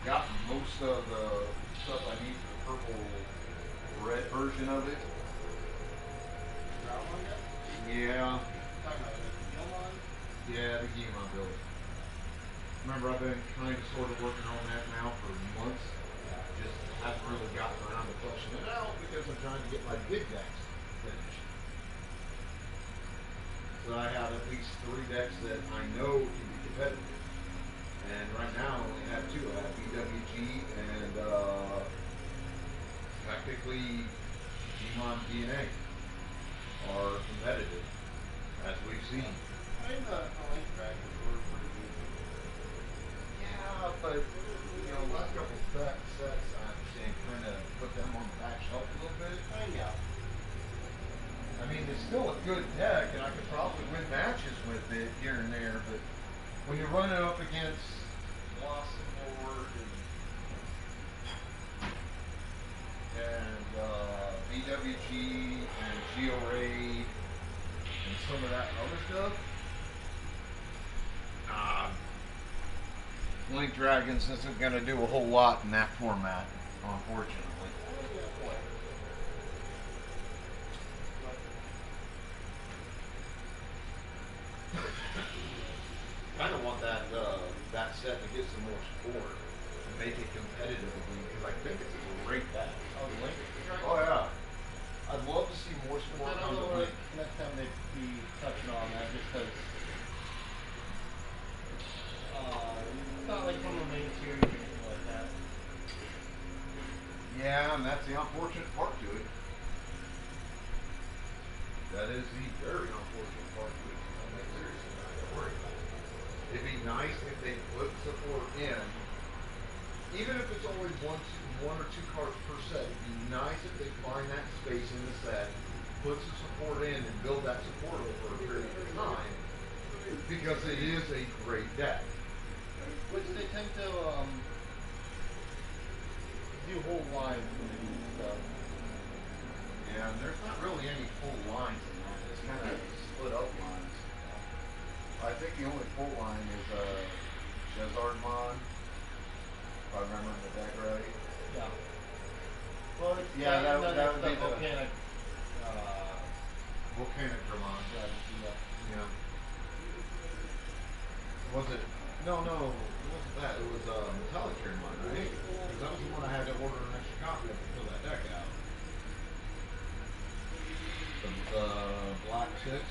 Got most of the stuff I need for the purple red version of it. Growlmon yet? Yeah. Talking about the Gilmon? Yeah, the Gimon build. Remember, I've been kind of sort of working on that now for months. Just haven't really gotten around to fleshing it out because I'm trying to get my big decks finished. So I have at least 3 decks that I know can be competitive. And right now I only have 2. I have BWG and technically Gmon DNA are competitive, as we've seen. I think the Elite Dragons were pretty good. Yeah, but last couple sets I understand kind of put them on the back shelf a little bit. Yeah. I mean, it's still a good deck, and I could probably win matches with it here and there, but when you're running up against Blossom Lord and PWG and GeoRaid and some of that other stuff. Link Dragons isn't going to do a whole lot in that format, unfortunately. Kind of want that set to get some more support and make it competitive again, because I think it's a great deck. Oh, the Link Dragon? Oh yeah, I'd love to see more support I on don't the know Link. next time they'd be touching on that, just because it's not like from the main series or anything like that. Yeah, and that's the unfortunate part to it. That is the very unfortunate part to it. I mean, seriously, I don't worry about it. It'd be nice if they put support in, even if it's only one or two cards per set. It'd be nice if they find that space in the set, put some support in, and build that support over a period of time, because it is a great deck. Which they tend to do whole lines when they do stuff. Yeah, and there's not really any full lines in that. It's kind of split up lines. I think the only full line is Shezardmon, if I remember the deck right. Yeah. Well, it's Yeah, that would be the the volcanic. Volcanic Dramon. Yeah. Yeah. Was it? No, it wasn't that. It was Metallic Dramon, right? Because that was the one I had to order an extra copy of to fill that deck out. The Black 6.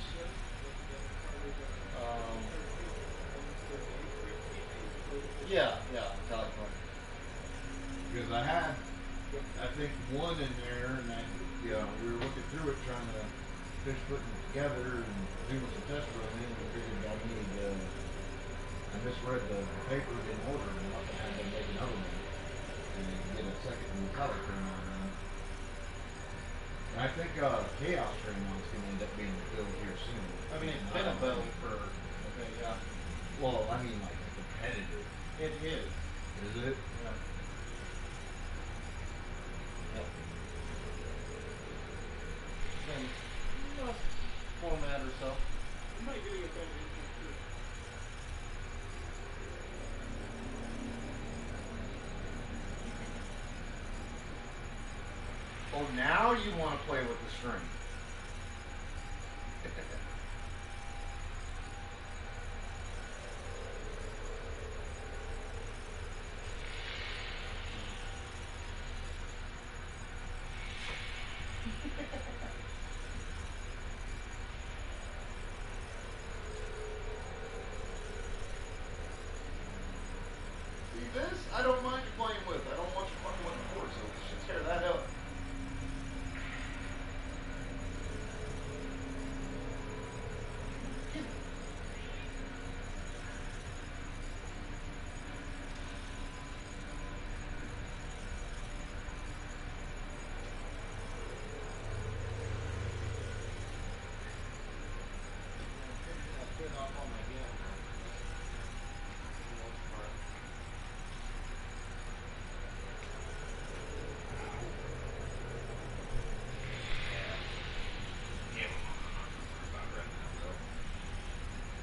Yeah, Metallic one. Because I had, I think, one in there, and we were looking through it, trying to finish putting it together and doing some test running, and figured I needed, I misread the papers in order, and I had to make another one, and get a second Metallic Draymond run. And I think Chaos Draymond's going to end up being built here soon. I mean, it's been a build for, okay, yeah. Well, I mean, like, competitive. It is. Is it? Yeah. And, format or so. You might getting a better too. Oh, now you want to play with the string. See this? I don't mind you playing with. I don't want you playing with the board, so you should tear that up.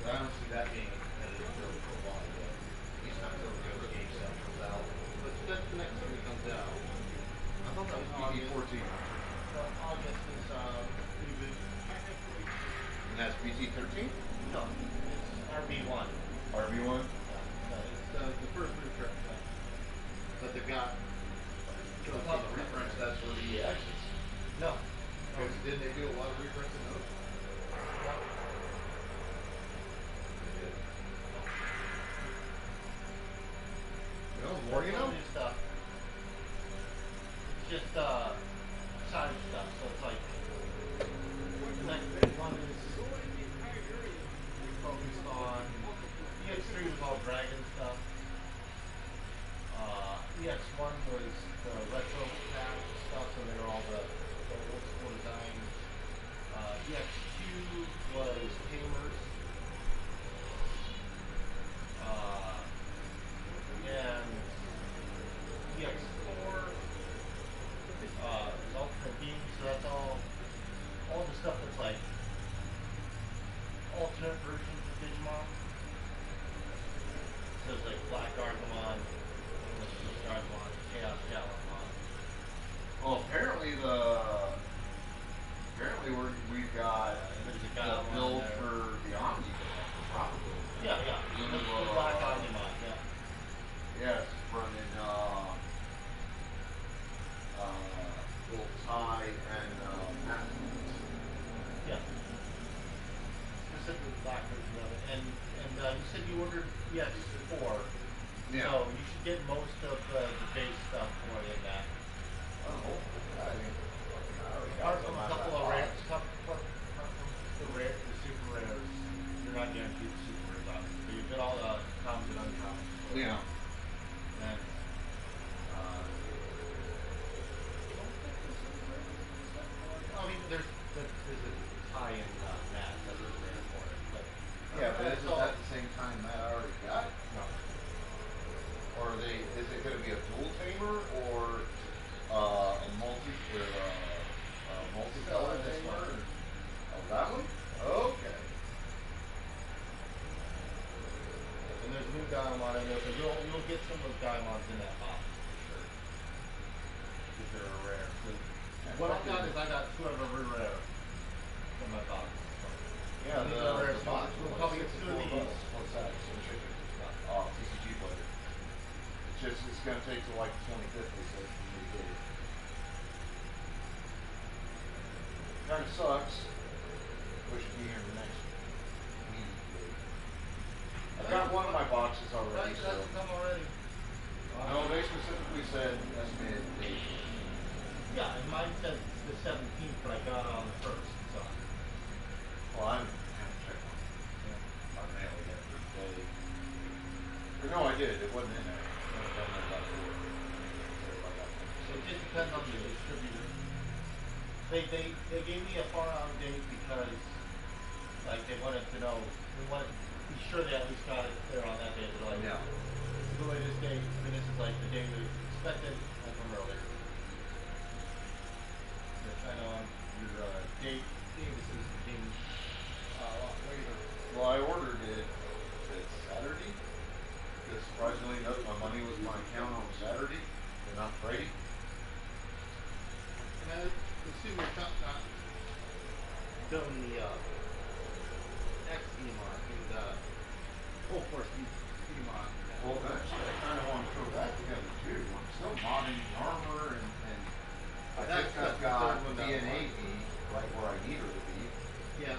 I don't see that being a competitive build for a while yet. At least not until the other game set comes out. But that's the next time it comes out. I thought that was BT-14. August is reboot. And that's BT-13? No, it's RB1. RB1? It's the first reprint. But they've got... I thought the reprints, that's for the EXs. No. Because didn't they do a lot of reprints in those? You know, more you know. New stuff. It's just side stuff, so it's like the next big one is focused on EX3 was all dragon stuff. EX1 was the retro pack stuff, so they were all the old school designs. EX2 was Tamers. And EX4 is Ultra Beam, so that's all stuff that's like alternate versions of Digimon. So it's like Black Argomon, English Argomon, Chaos Gallimon. Well, apparently we've got There's a the Gallimon build there. for the Omni probably. Yeah, yeah. The Black Argomon, yeah. Yes, running little Ty and Matt. Yeah. Specifically black version of it. And you said you ordered EX4. Yeah. So you should get most of the base stuff for it in that. Oh, I mean, Apart from a couple of rares, apart from the super rares, you're not guaranteed the super rares, obviously. But you get all the commons and uncommons. yeah. And, I mean, there's a tie-in match that was rare for it, but Yeah, but that's isn't all- that the same time Matt already got? No. Or is it going to be a dual tamer or a multi-color This tamer? one. Oh, that one? Okay. And there's new Diamond in there, but you'll get some of those Diamonds in that box for sure. Because they're rare. So what I got is I got two of every rare in my box. Yeah, These the are rare box. spots. We'll probably get two of these. What's that? Some chicken. Oh, TCG player. It's going to take till like 25th, they said, for me to get it. Kind of sucks. Wish it'd be here in the next week. I've got one of my boxes already, Right, so. that's come already. No, they specifically said estimated date. Yeah, and mine says the 17th, but I got it on the 1st, so. Well, I haven't checked my mail yet for today. Or no, I did. It wasn't in there. I haven't done that about it. So it just depends on the distributor. They gave me a far out date because, like, they wanted to know, they wanted to be sure they at least got it there on that day. They're like, Yeah. this is the latest date, and this is like the day we expected, like from earlier. Which I know your Dave Davis is the king a lot later. Well, I ordered it Saturday. Because surprisingly enough, my money was in my account on Saturday and not Friday. And I assume you're not building the X EMON, the full force EMON. Well, actually, I kind of want to throw that together too. I'm still modding the armor and I That's think I've the got third one down the DNA line. right where I need her to be. Yeah.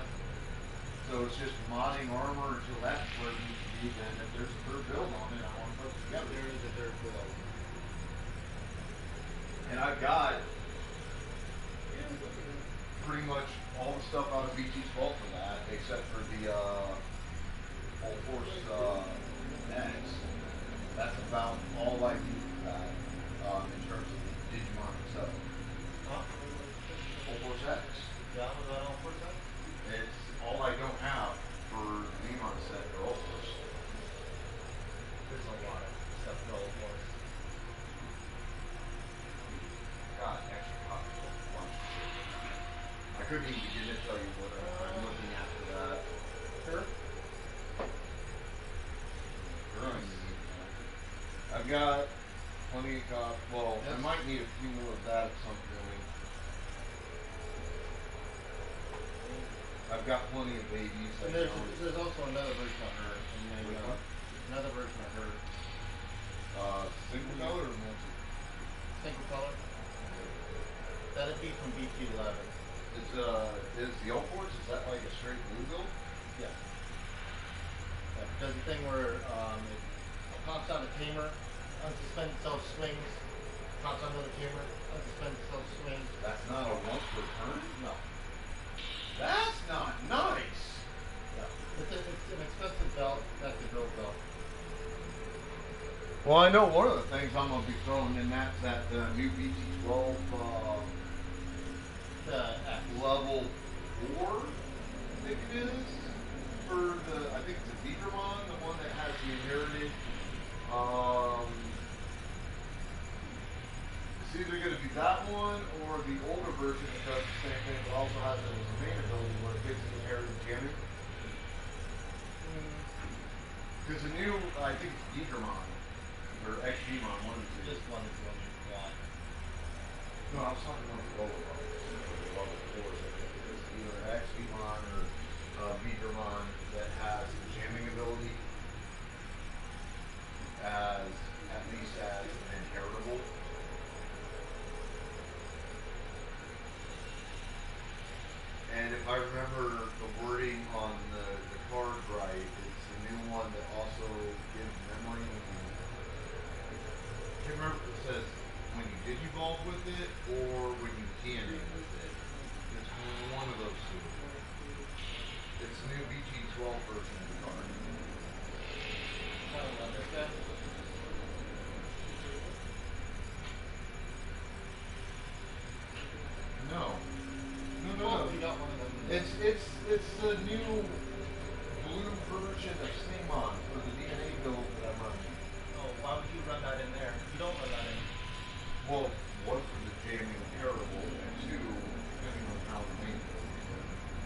So it's just modding armor until that's where it needs to be. Then if there's a third build on it, I want to put it together. There is a third build. And I've got pretty much all the stuff out of BT's vault for that, except for the Full Force X. That's about all I do for that in terms of the Digimon itself. Huh? Full Force X. Yeah, was that all for that? It's all I don't have for the Digimon set or All Force. There's a lot of stuff for all for. Got extra copies of a bunch of shit. I couldn't even begin to tell you what I'm looking at for that. Sure. I've got plenty of copies. Well, I Yes. might need a few more of that at some point. I've got plenty of babies. And there's also another version of her. And Which one? another version of her. Single color or multi? Single color. That'd be from BT11. Is the All Force, is that like a straight blue build? Yeah. Yeah, does the thing where it pops out a tamer, unsuspended self swings, pops out another tamer, unsuspended self swings. That's not a once per turn? No. That's not nice! Yeah. It's an expensive belt. That's a build belt. Well, I know one of the things I'm going to be throwing in that new BT12 level 4, I think it is, for I think it's a Beakermon, the one that has the inherited It's either going to be that one or the older version that does the same thing, but also has a main ability where it gets in the area of jamming. Because the new, I think it's Beakermon, or XGmon, one of the two. This one is the one you want. No, I was talking about the lower levels. The level 4s, I think it is. Either XGmon or Beakermon that has the jamming ability as, at least as an inheritable. And if I remember the wording on the card right, it's the new one that also gives memory. I can't remember if it says when you did evolve with it or when you DNA with it. It's one of those two. It's the new BG12 version of the card. I don't understand. No. Oh, you got one of them. It's the new blue version of Sneemon for the DNA build that I'm running. Oh, why would you run that in there? You don't run that in. Well, one for the jamming inheritable, and two, depending on how the main build is.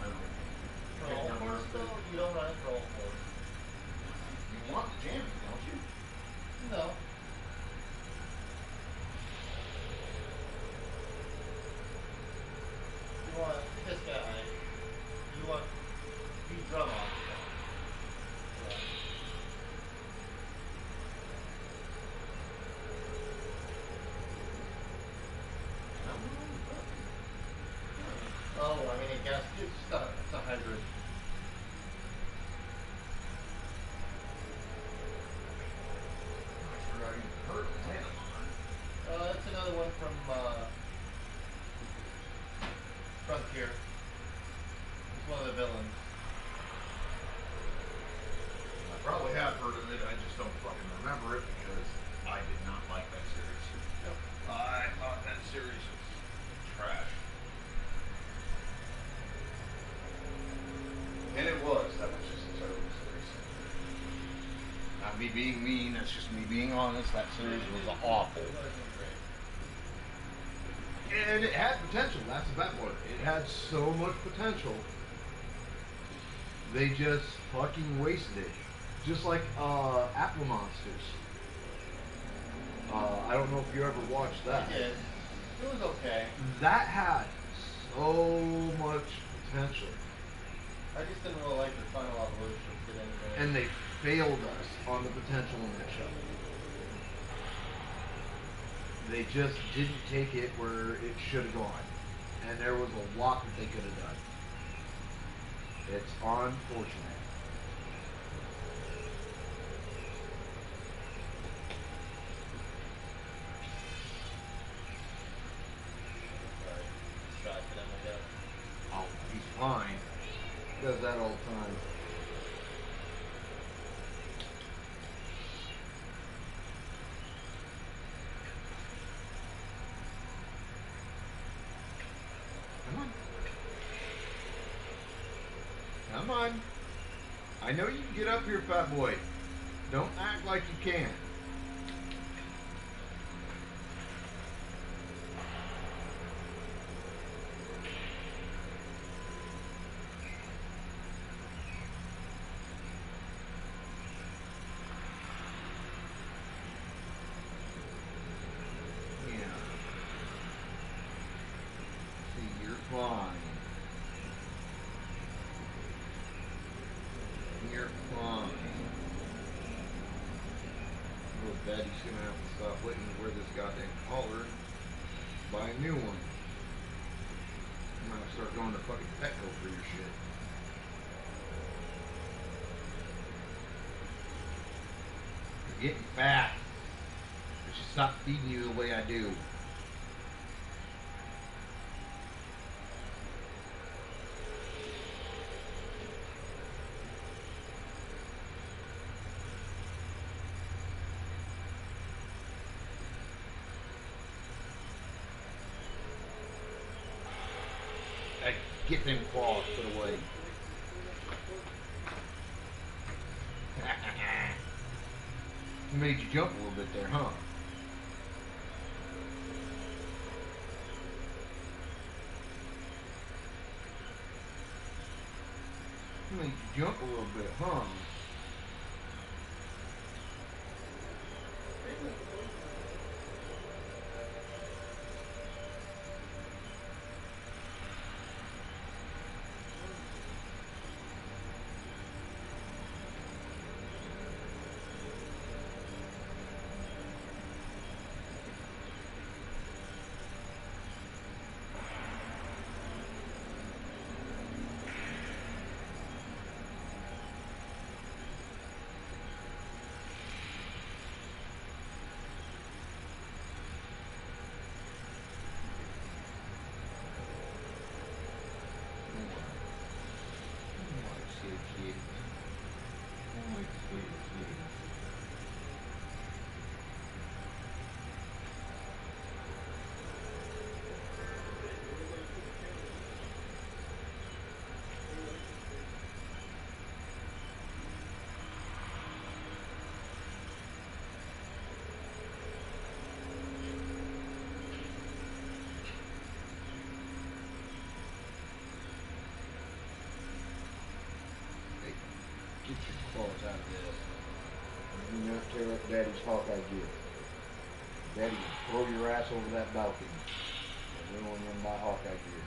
I don't For can't all remember fours if though? You don't run it for all fours. you want the jamming, don't you? No. You want this guy. You want you drum on. Oh, I mean, I guess it's a hybrid. I forgot you heard Andromada. That's another one from Frontier. It's one of the villains. I probably have heard of it, I just don't fucking remember it because I did not like that series. Yep. I thought that series was trash. And it was. That was just a terrible series. Not me being mean, that's just me being honest. That series was awful. It wasn't great. And it had potential. That's the bad part. It had so much potential. They just fucking wasted it. Just like Apple Monsters. I don't know if you ever watched that. I did. It was okay. That had so much potential. I just didn't really like the final evolution. And they failed us on the potential in that show. They just didn't take it where it should have gone. And there was a lot that they could have done. It's unfortunate. Sorry. Distracted him, I guess. Oh, he's fine. He does that all the time. Come on. Come on. I know you can get up here, fat boy. Don't act like you can't. Yeah. See, you're fine. You're fine. Oh, Daddy's gonna have to stop letting you wear this goddamn collar. Buy a new one. I'm gonna start going to fucking Petco for your shit. You're getting fat. I should stop feeding you the way I do. Hey, get them claws put away. Made you jump a little bit there, huh? makes you jump a little bit, huh? Get your claws out of this. Do not tear up Daddy's Hawkeye gear. Daddy will throw your ass over that balcony and ruin my Hawkeye gear.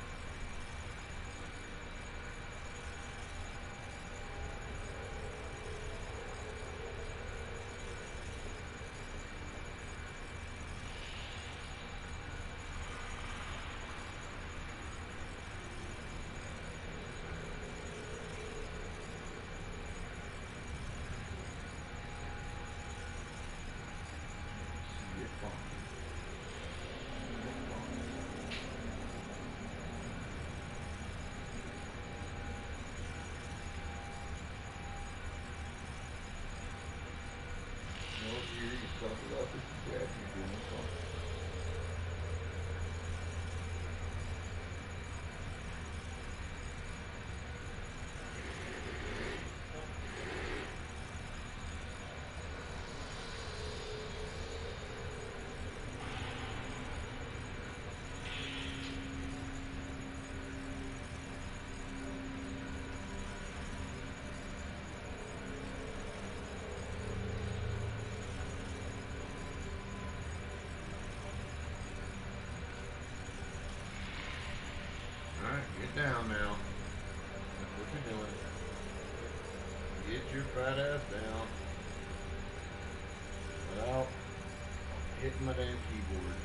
Get down now. That's what you're doing. Get your fat ass down. Without hitting my damn keyboard.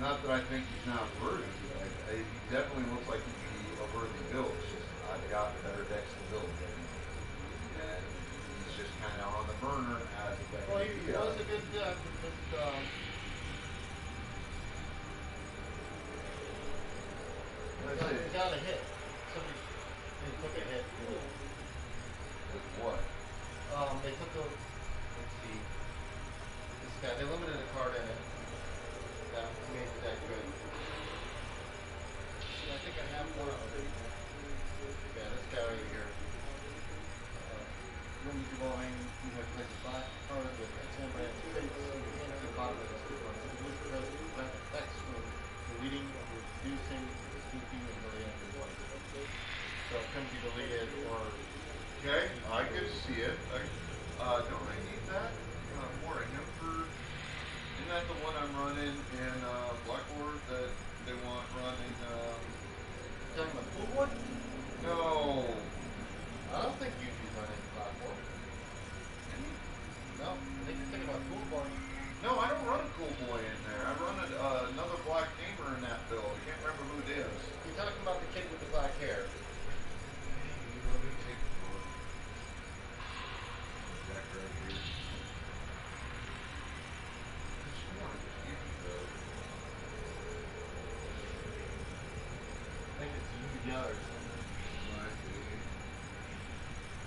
not that I think he's not worthy. He definitely looks like he'd be a worthy build. It's just I've got better decks to build than him. And he's just kind of on the burner as a deck. Well, he was a good deck, but he got a hit. Somebody they took a hit. With what? They took a. Let's see. This guy. They limited a card in it. That made the deck good. Yeah, I think I have one of them. Yeah, this guy right here. When you divine, you have place a black card with X1 brand face. You can't see the bottom of this card. So the blue card prevent effects from deleting, reducing, sweeping, and deleting your one. So it can be deleted or. Okay, I can see it. Don't I need that? More him for. Isn't that the one I'm running in Blackboard that they want running? Talking about the blue one? No. I don't think you'd be running platform. No, I think you're thinking about Cool Boy. No, I don't run a Cool Boy in there. I run another black gamer in that build. I can't remember who it is. You're talking about the kid with the black hair. Let me take a look. Back right here. This one is you, though. I think it's you together or something. Might be.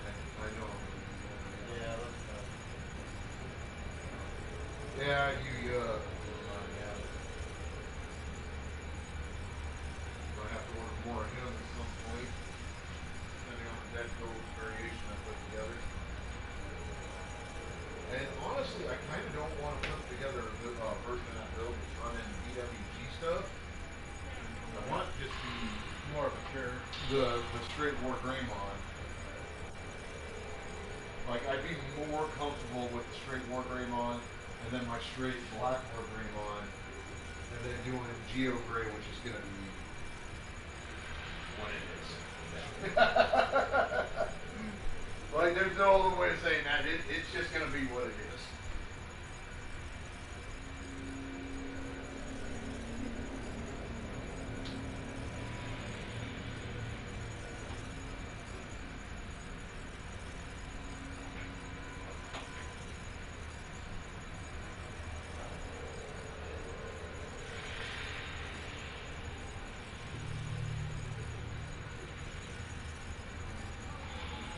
I know. Yeah, that's tough. Yeah, you, Yeah. might have to order more of him at some point, depending on the deck build variation I put together. And honestly, I kind of don't want to put together a version of that build that's running BWG stuff. I want it just be More of a pure. the straight War Greymon. Like, I'd be more comfortable with the straight War Greymon, and then my straight black War Greymon, and then doing Geo Grey, which is going to be what it is. Like, there's no other way of saying that. It's just going to be what it is.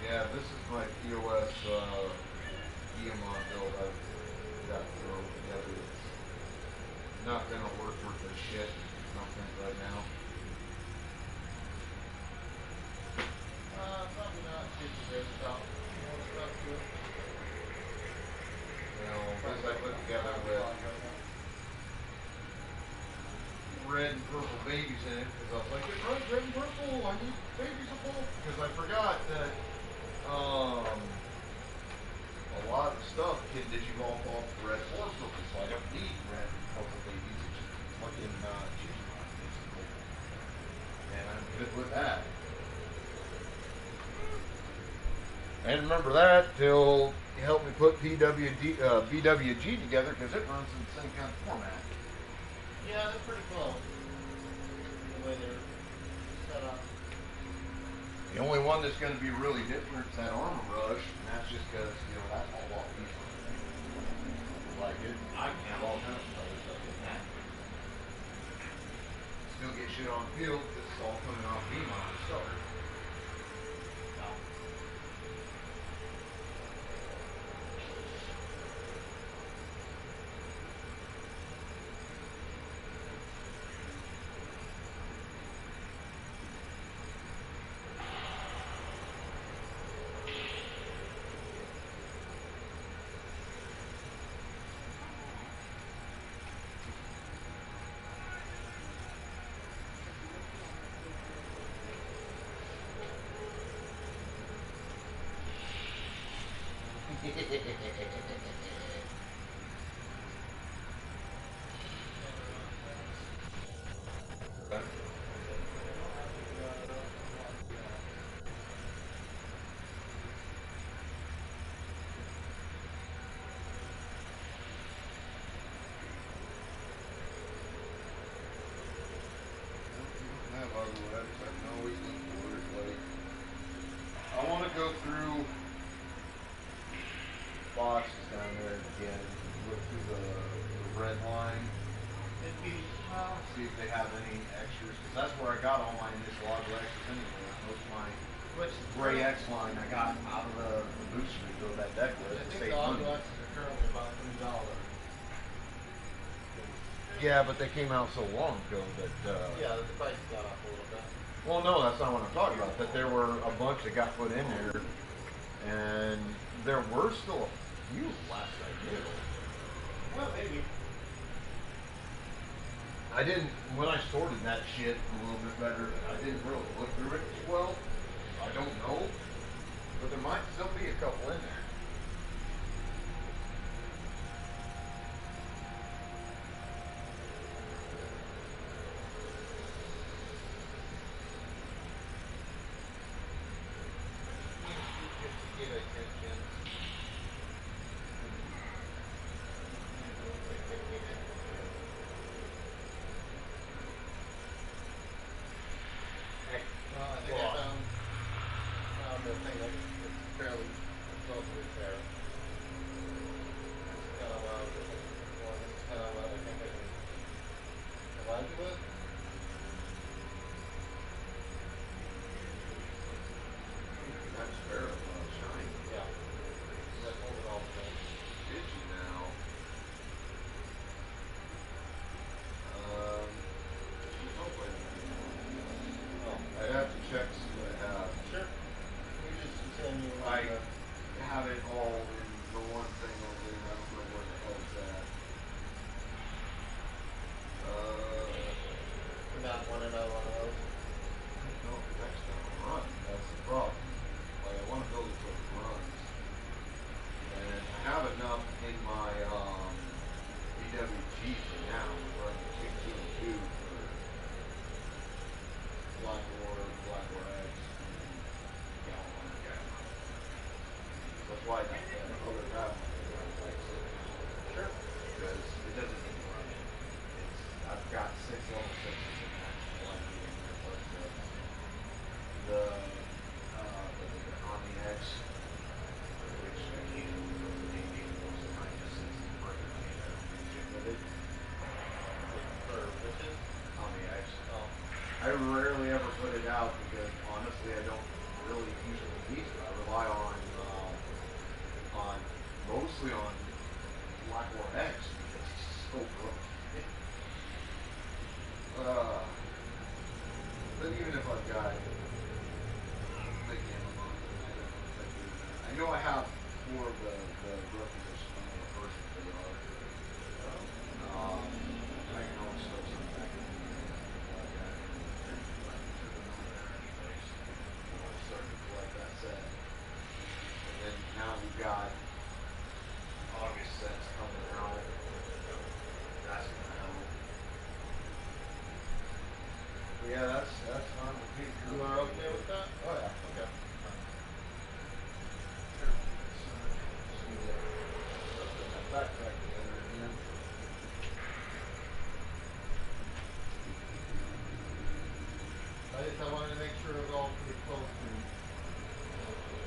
Yeah, this is my POS Guillemot build I've got thrown together. It's not going to work worth a shit, I don't think, right now. Probably not super great stuff. More stuff to it. You know, this I put together with red and purple babies in it, because I was like, it runs red and purple, I need babies of both. Because I forgot that a lot of stuff can digivolve off red or purple, so I don't need red and purple babies. It's just fucking Digimon, basically. And I'm good with that. And remember that till you help me put BWG together, because it runs in the same kind of format. Yeah, they're pretty close. The way they're set up. The only one that's going to be really different is that Armor Rush, and that's just because, you know, that's all off these. Like it, I can have all kinds of other stuff in that. Still get shit on field, because it's all coming off Beamon to start. Gray X line I got out of the booster to build that deck with. I to think save the money. Omnibuses are currently about $3. Yeah, but they came out so long ago that. Yeah, the price got up a little bit. Well, no, that's not what I'm talking about. That there were a bunch that got put in there, and there were still a few last I knew. Well, maybe. I didn't, when I sorted that shit a little bit better, I didn't really look through it as well. I don't know. But there might still be a couple in there. Well, I think I found the thing that is fairly close to repair. It's kind of loud. Well, it's kind of loud. I think I can provide you with. That's fair. Shiny. Yeah. That's hold it all together. Did you now? Oh, I'd have to check to see what I have. sure. We just send you I like have it all in the one thing over there. I don't know where the hell it's at. not one another one of those. No, that's gonna run. That's the problem. Like, I want to build it so it runs. And I have enough in my BWG for now. We're at 2 and 2 for Black War X. Yeah. That's why that other route likes it. Sure. Because it doesn't need to run. I've got 6 level 6s in that. The Omni X, which I can't maybe most of the time just sits in the market. I don't do shit with it. For witches? Omni X. Oh. I rarely ever put it out because honestly I don't really usually use it. I rely on mostly on Black War X because it's so good. But even if I've got I know I have 4 of the rookies on the first they are. I can always throw some back in start to collect that set. And then now we've got August sets coming out. That's gonna help. But yeah, that's fine with me. You are okay with that? Oh yeah. Okay. Backpack together again. I wanted to make sure it was all pretty close to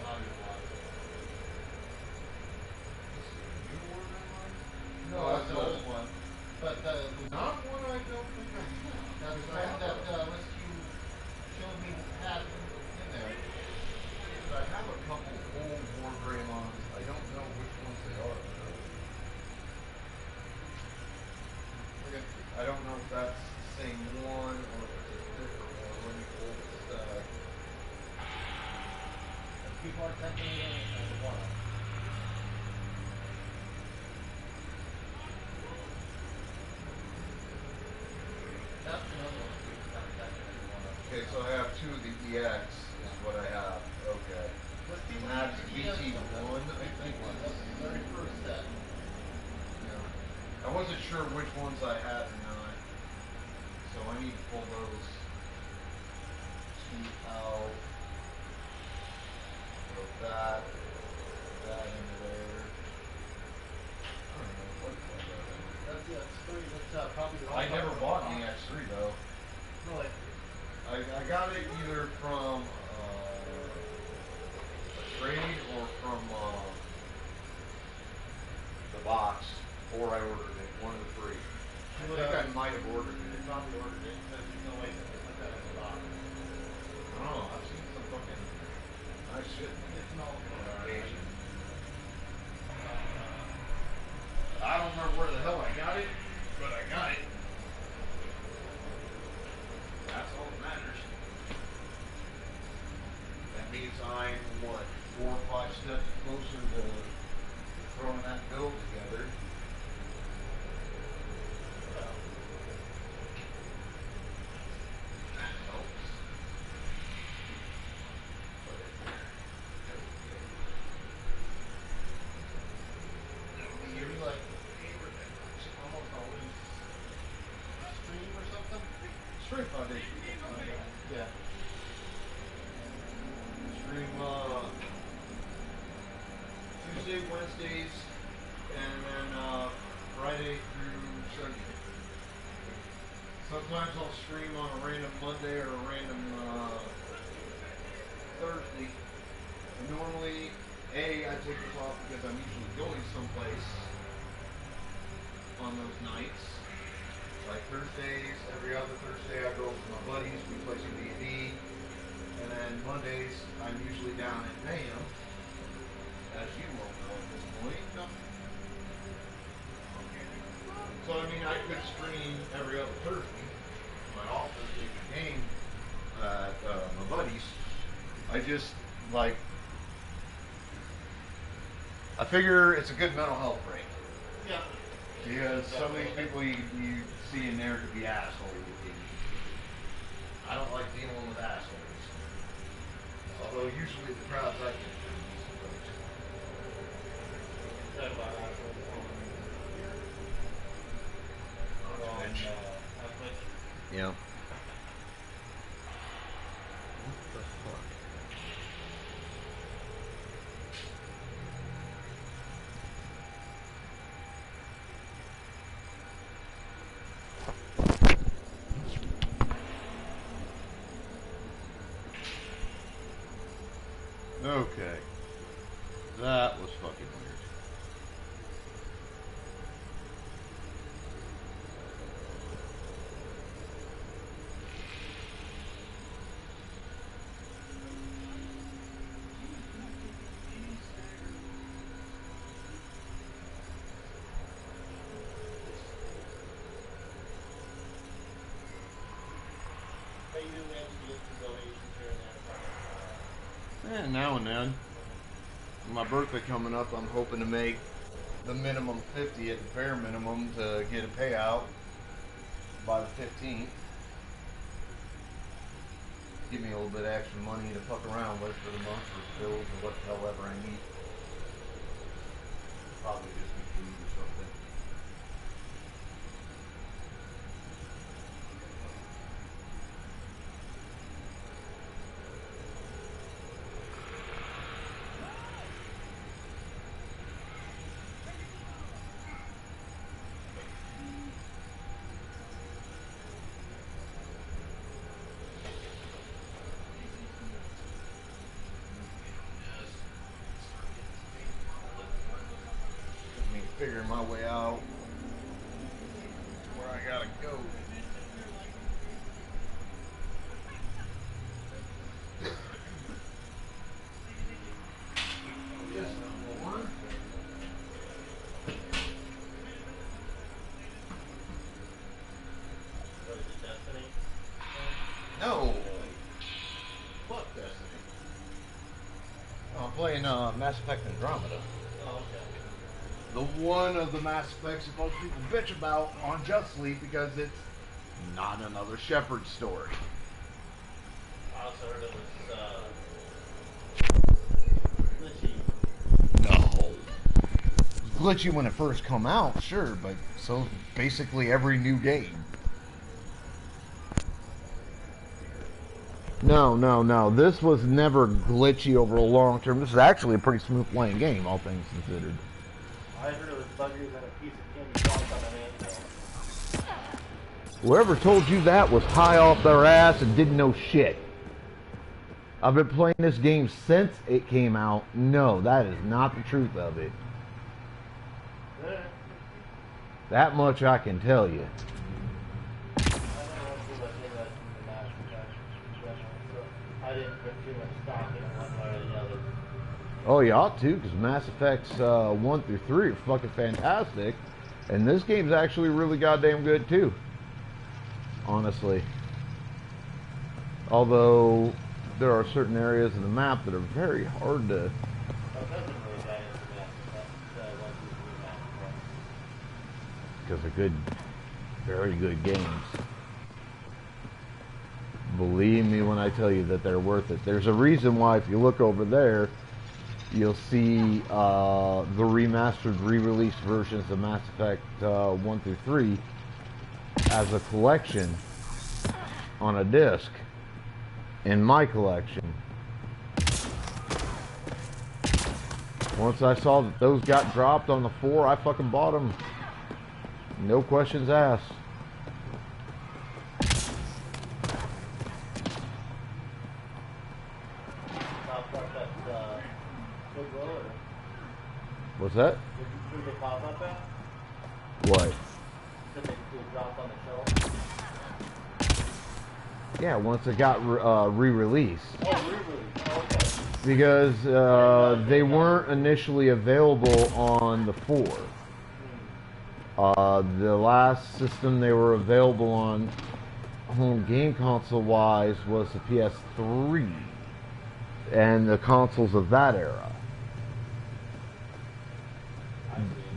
audio wise. No, that's the old one. But the Not one I don't think I have. that's the one that Rescue showed me had in there. I have a couple old War Greymons. I don't know which ones they are. I don't know if that's the same one or if it's a different one. Let me pull this. People are taking it as a one. That's another one. People are taking it as one. Okay, so I have 2 of the EX is what I have. Okay. Let's see And what that's the EX BT1, was. I think. That's the very first set. I wasn't sure which ones I had or not. So I need to pull those 2 out. Put that into there. I don't know what the fuck that is. That's the X3. That's probably the I never bought the X3 though. Really? I got it either from a trade or from the box, or I ordered it. One of the 3. I think I might have ordered it. Probably ordered it. There's no way to put that in the box. I means I'm, what, 4 or 5 steps closer to throwing that build together. Well, that helps. Put it there. You're like favorite, almost always stream or something? Stream Foundation. Yeah. Stream Tuesday, Wednesdays, and then Friday through Sunday. Sometimes I'll stream on a random Monday or a random Thursday. And normally, I take this off because I'm usually going someplace on those nights. Like Thursdays, every other Thursday I go with my buddies, we play some D&D. And then Mondays, I'm usually down at Mayhem, as you will know at this point. So I mean, I could stream every other Thursday. My office take a game at my buddies. I just, like, I figure it's a good mental health break. Yeah. Because some of these people you see in there could be assholes. I don't like dealing with assholes. Although usually the crowds I get are decent folks. Yeah. What the fuck? Okay. That was fucking weird. Yeah, now and then. My birthday coming up, I'm hoping to make the minimum 50 at the bare minimum to get a payout by the 15th. Give me a little bit of extra money to fuck around with for the month for bills or what the hell ever I need. Probably just be food or something. Figuring my way out where I gotta go. Yes, more. What is it, Destiny? No. Fuck Destiny. I'm playing Mass Effect Andromada. The one of the Mass Effects that most people bitch about on Just Sleep because it's not another Shepard story. I also heard it was glitchy. No. It was glitchy when it first come out, sure, but so basically every new game. No. This was never glitchy over a long term. This is actually a pretty smooth playing game, all things considered. I heard it was buggier than a piece of candy dropped on an anvil. Whoever told you that was high off their ass and didn't know shit. I've been playing this game since it came out. No, that is not the truth of it. Yeah. That much I can tell you. I didn't put too much stock in one way or the other. Oh, you ought to, because Mass Effects 1 through 3 are fucking fantastic. And this game's actually really goddamn good, too. Honestly. Although, there are certain areas of the map that are very hard to. Because they're good, very good games. Believe me when I tell you that they're worth it. There's a reason why, if you look over there, you'll see the remastered, re-released versions of Mass Effect 1 through 3 as a collection on a disc in my collection. Once I saw that those got dropped on the 4, I fucking bought them. No questions asked. What's that? Did they pop up at? What? Did they drop on the shelf? Yeah, once it got re-released. Oh, re-released. Oh, okay. Because they weren't initially available on the 4. The last system they were available on home game console wise was the PS3 and the consoles of that era.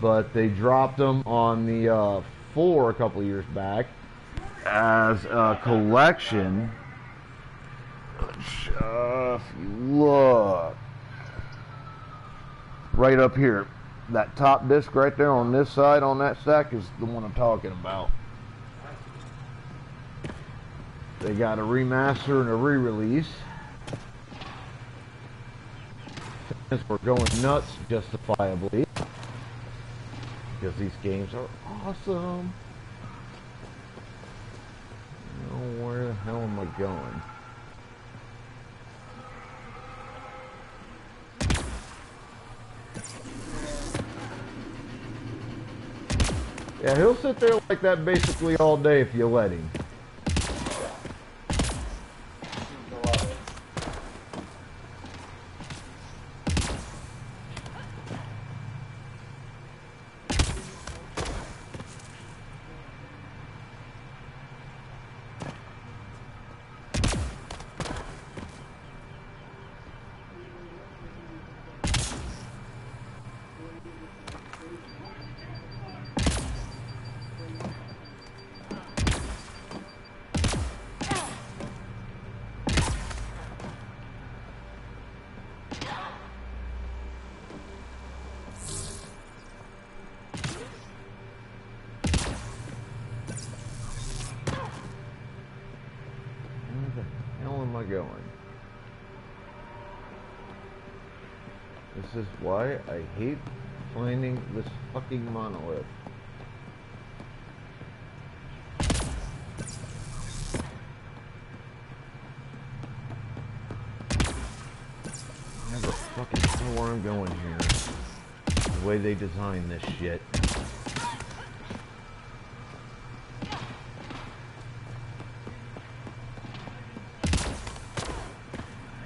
But they dropped them on the 4 a couple of years back as a collection. If you look right up here, that top disc right there on this side on that stack is the one I'm talking about. They got a remaster and a re-release. Fans were going nuts, justifiably, because these games are awesome. Oh, where the hell am I going? Yeah, he'll sit there like that basically all day if you let him. Going. This is why I hate finding this fucking monolith. I never fucking know where I'm going here. The way they designed this shit.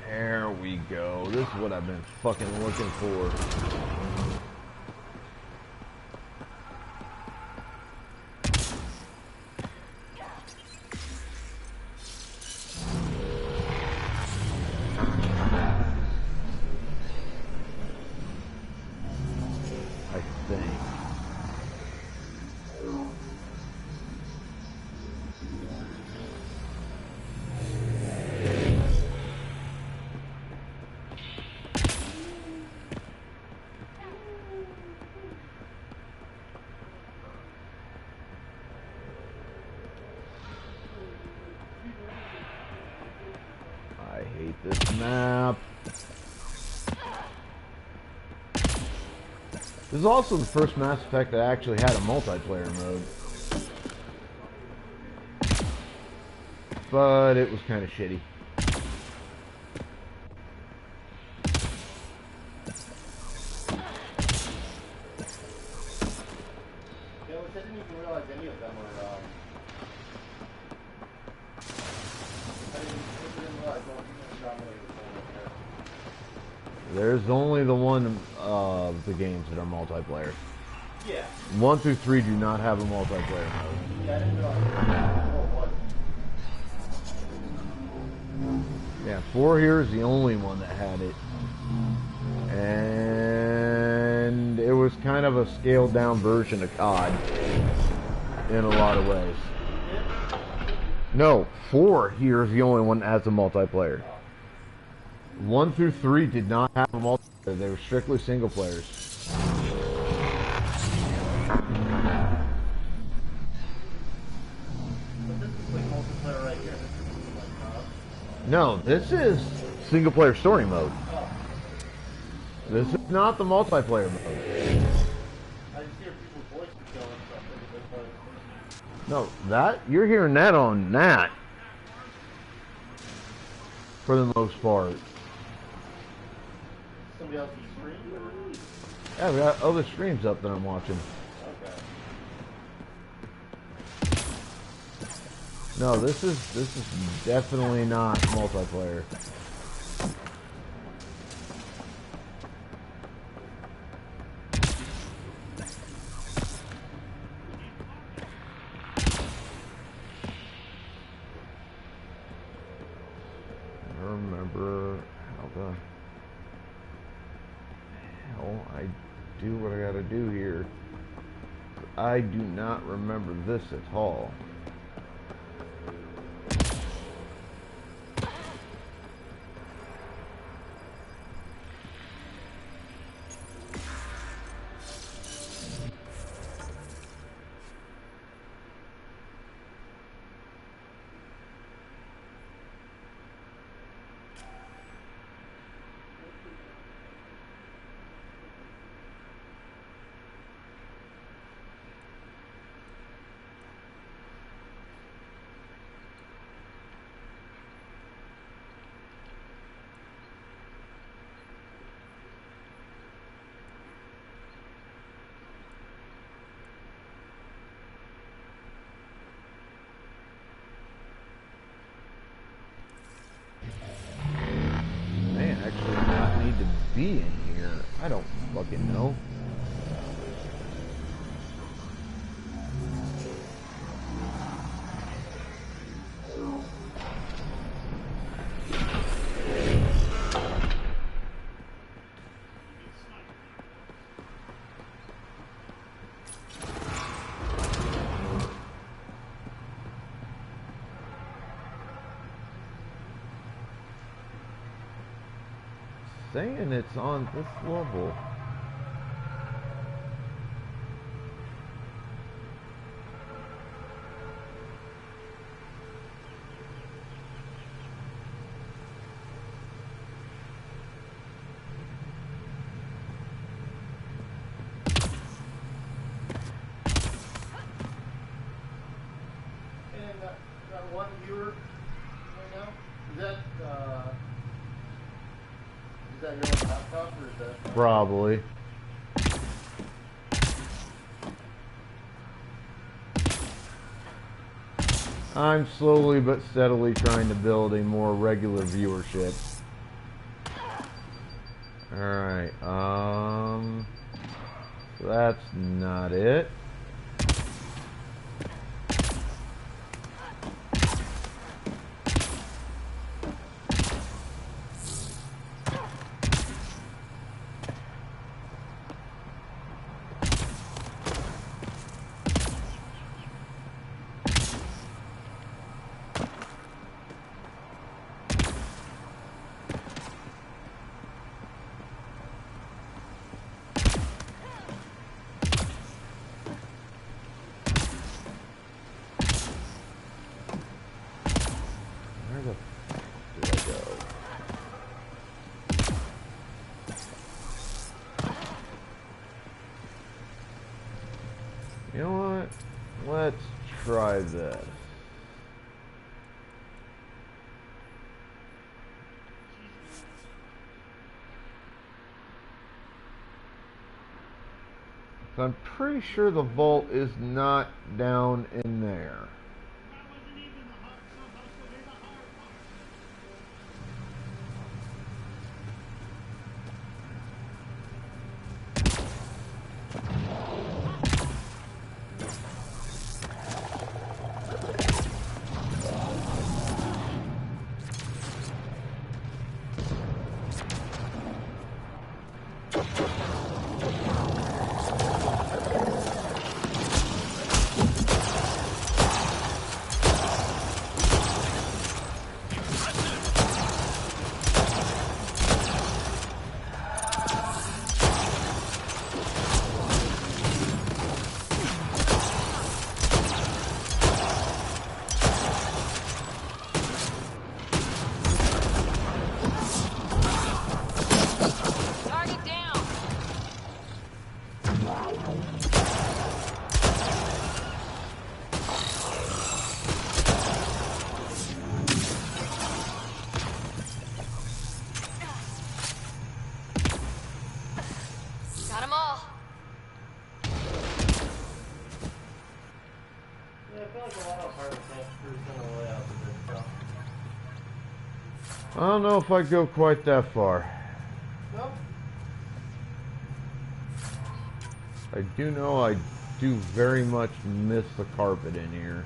There we go. This is what I've been fucking looking for. I think. I hate this map. This is also the first Mass Effect that actually had a multiplayer mode. But it was kind of shitty. Yeah, which I didn't even realize any of them were, I didn't realize Andromada was there. There's only the one of the games that are multiplayer. Yeah. 1 through 3 do not have a multiplayer mode. Yeah, I didn't realize. Oh, what? Yeah, 4 here is the only one that had it. And it was kind of a scaled down version of COD in a lot of ways. No, 4 here is the only one that has a multiplayer. 1 through 3 did not have a multiplayer. They were strictly single players. But this is like multiplayer right here. This is like No, this is single player story mode. This is not the multiplayer mode. I just hear people's voices going and stuff. No, that you're hearing that on that for the most part. Somebody else's screen? Yeah, we got other streams up that I'm watching. Okay. No, this is definitely not multiplayer. I remember how the hell I do what I gotta do here. I do not remember this at all. Be in here? I don't fucking know. Saying it's on this level. And that one viewer right now, is that your own laptop or is that? Probably. I'm slowly but steadily trying to build a more regular viewership. Alright, so that's not it. You know what? Let's try this. So I'm pretty sure the vault is not down in there. I don't know if I go quite that far. No? I do know I do very much miss the carpet in here.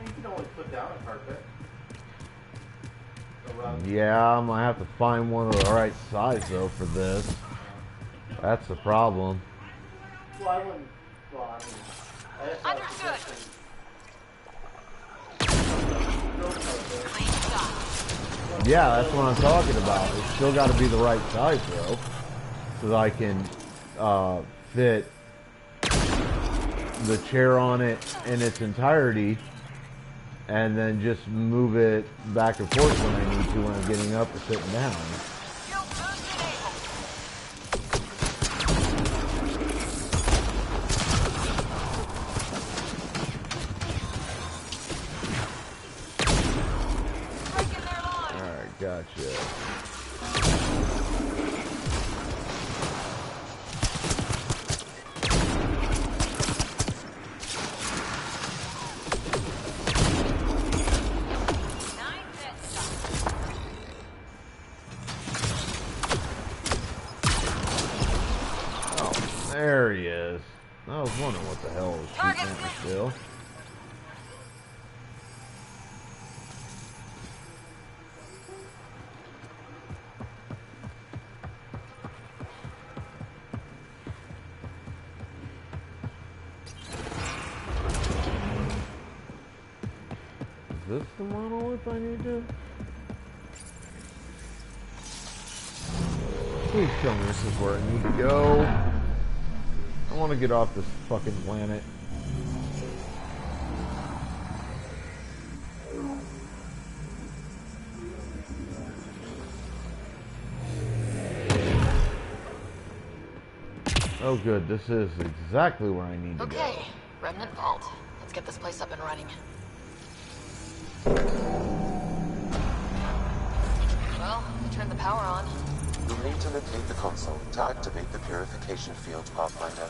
You can always put down a carpet. Yeah, I'm gonna have to find one of the right size though for this. That's the problem. Well, I wouldn't. Well, I mean, Understood. Yeah, that's what I'm talking about. It's still got to be the right size though, so that I can fit the chair on it in its entirety, and then just move it back and forth when I need to when I'm getting up or sitting down. Alright, gotcha. There he is. I was wondering what the hell was shooting at me still. Is this the monolith I need to? Please tell me this is where I need to go. I want to get off this fucking planet. Oh good, this is exactly where I need to go. Okay, Remnant Vault. Let's get this place up and running. Well, we turned the power on. You'll need to locate the console to activate the purification field, Pathfinder.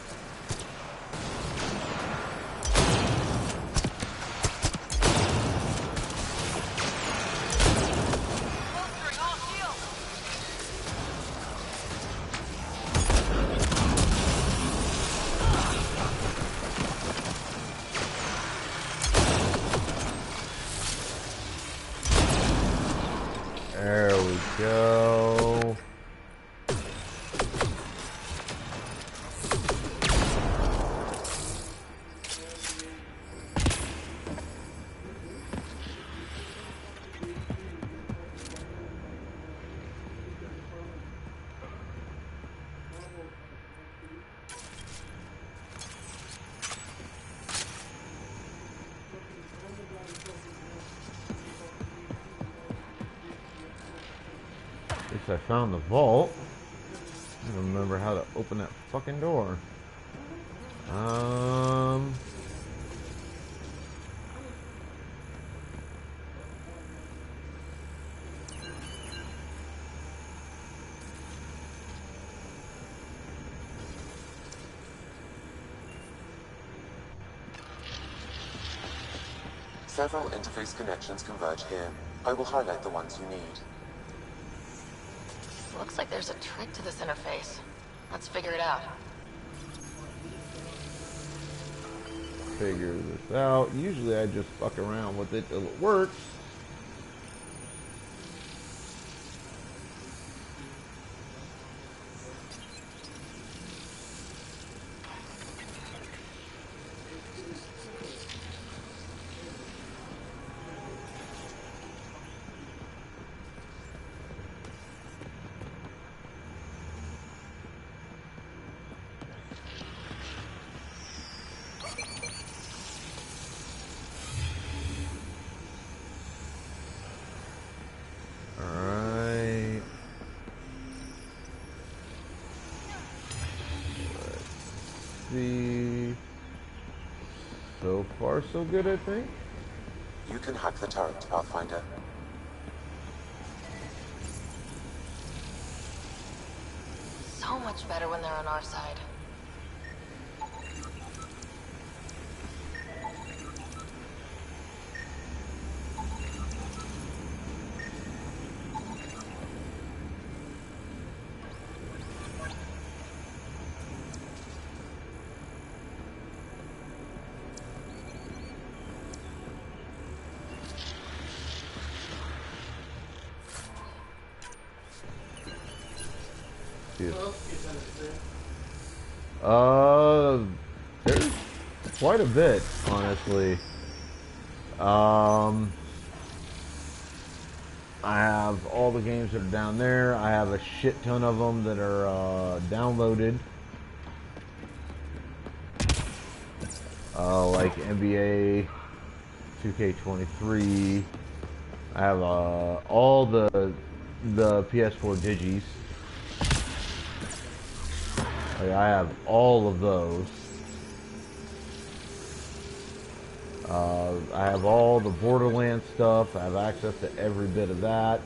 There we go. At least I found the vault. I don't remember how to open that fucking door. Several interface connections converge here. I will highlight the ones you need. Looks like there's a trick to this interface. Let's figure it out. Figure this out. Usually I just fuck around with it till it works. Alright. Let's see. So far, so good, I think. You can hack the turret, Pathfinder. So much better when they're on our side. Yes. What else do you send it to? There's quite a bit, honestly. I have all the games that are down there. I have a shit ton of them that are downloaded. Like NBA 2K23. I have all the PS4 digis. Like, I have all of those. I have all the Borderlands stuff. I have access to every bit of that.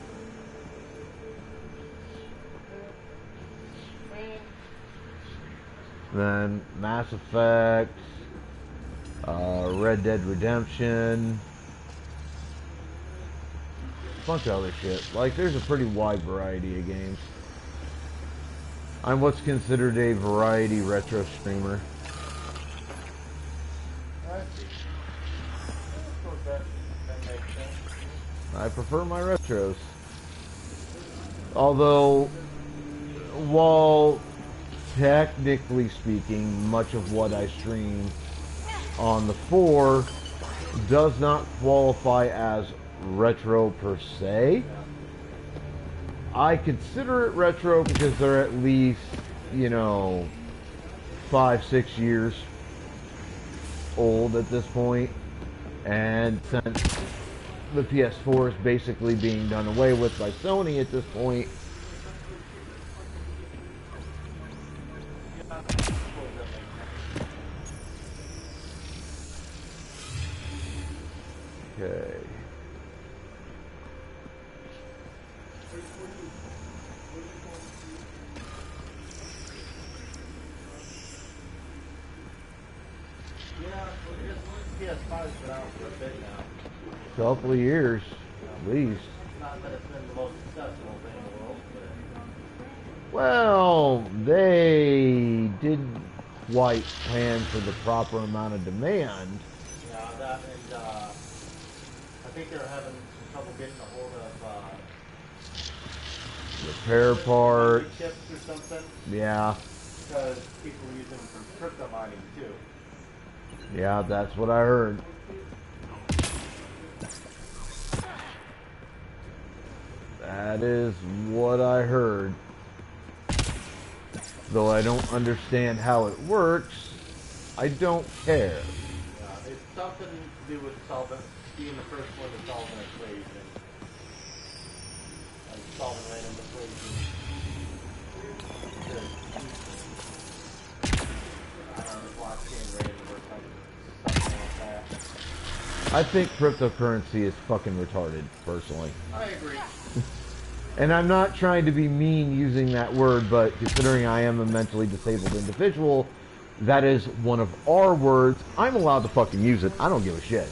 Then Mass Effect, Red Dead Redemption, a bunch of other shit. Like, there's a pretty wide variety of games. I'm what's considered a variety retro streamer. I prefer my retros. Although, while technically speaking, much of what I stream on the 4 does not qualify as retro per se, I consider it retro because they're at least, you know, 5-6 years old at this point. And since the PS4 is basically being done away with by Sony at this point, okay. PS5's been out for a bit now. Couple of years, at least. Not that it's been the most successful thing in the world, but... Well, they didn't quite plan for the proper amount of demand. Yeah, that and I think they're having some trouble getting a hold of Repair parts. chips or something. Yeah. Because people are using them for crypto mining too. Yeah, that's what I heard. That is what I heard. Though I don't understand how it works, I don't care. Yeah, it's something to do with being the first one to solve an equation. Like solving random equations. I don't know, blockchain random or something like that. I think cryptocurrency is fucking retarded, personally. I agree. And I'm not trying to be mean using that word, but considering I am a mentally disabled individual, that is one of our words. I'm allowed to fucking use it. I don't give a shit.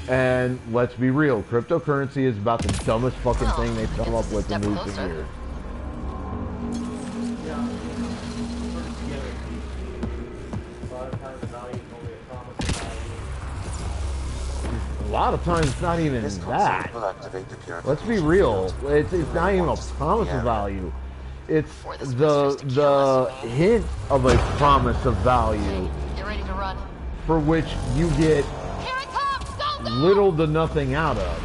And let's be real, cryptocurrency is about the dumbest fucking thing they've come up with in recent years. Yeah. A lot of times the value is only a promise of value. A lot of times it's not even This that. console will activate the purification Let's be real. field. It's not even a promise of value. It's Or this monster's to kill us. hint of a promise of value Get ready to run. for which you get Here it comes! Go, go! little to nothing out of.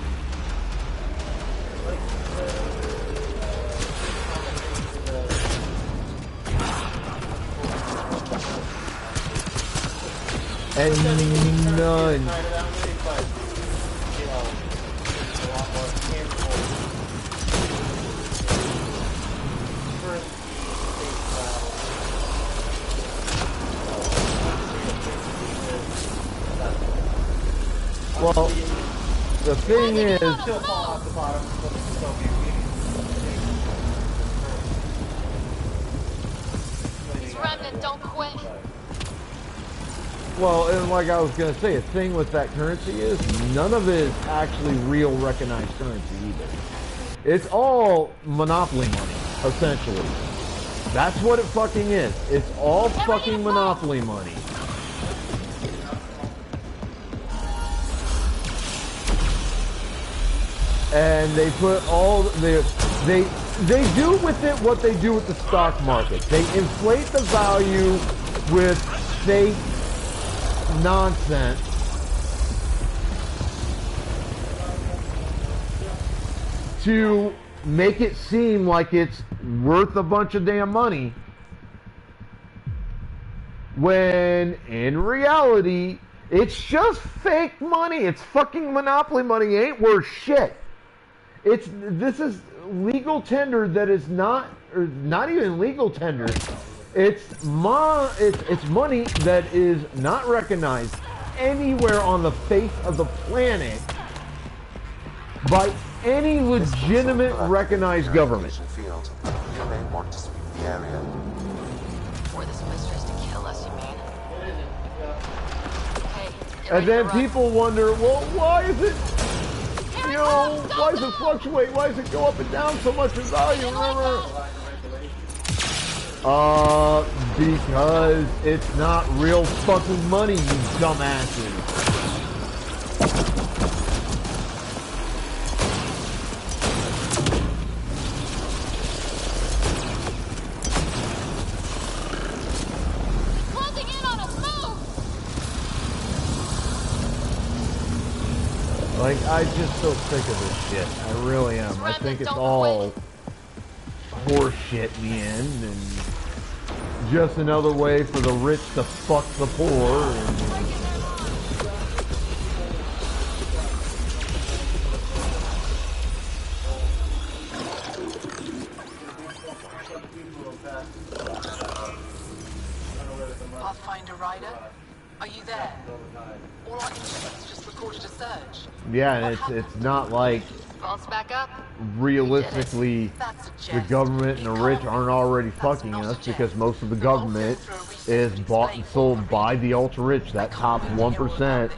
And none. Well, the thing is, Still fall off the bottom, but it's still These remnant don't quit. well, and like I was going to say, a thing with that currency is none of it is actually real recognized currency either. It's all monopoly money, essentially. That's what it fucking is. It's all fucking monopoly money. And they put all they They do with it what they do with the stock market. They inflate the value with fake nonsense to make it seem like it's worth a bunch of damn money, when in reality it's just fake money. It's fucking monopoly money. It ain't worth shit. This is legal tender that is not, or not even legal tender. It's money that is not recognized anywhere on the face of the planet by any legitimate recognized government. Field. You may want to sweep the area. For this mistress to kill us, you mean? Hey, get And ready then to run. people wonder, well, why is it, you know, why does it fluctuate? Why does it go up and down so much in value? Remember? Because it's not real fucking money, you dumbasses. Closing in on us, move! Like, I'm just so sick of this shit. I really am. I think it's all horse shit in the end, and just another way for the rich to fuck the poor. And Pathfinder Rider, are you there? All our instruments just recorded a surge. yeah, and it's not like Pulse back up. realistically the government and the rich aren't already fucking us, because most of the government is bought and sold by the ultra rich, that top 1%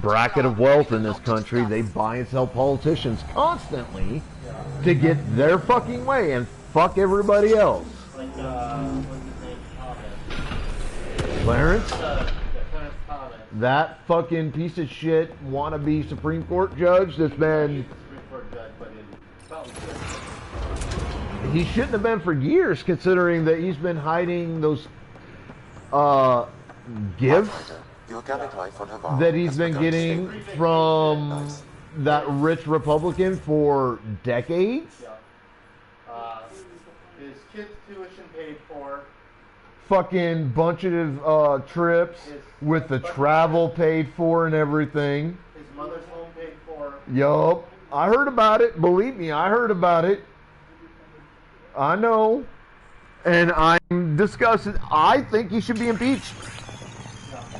bracket of wealth in this country. They buy and sell politicians constantly to get their fucking way and fuck everybody else. Like, what's his name? Thomas. Clarence? Clarence Thomas. That fucking piece of shit wannabe Supreme Court judge that's been... Supreme Court judge, but in South He shouldn't have been for years, considering that he's been hiding those gifts The organic life on Havana that he's has been begun to getting stay- from Nice. that rich Republican for decades. Yeah. His kids' tuition paid for. Fucking bunch of trips with the travel paid for and everything. His mother's home paid for. Yup. I heard about it. Believe me, I heard about it. I know. And I'm discussing. I think he should be impeached.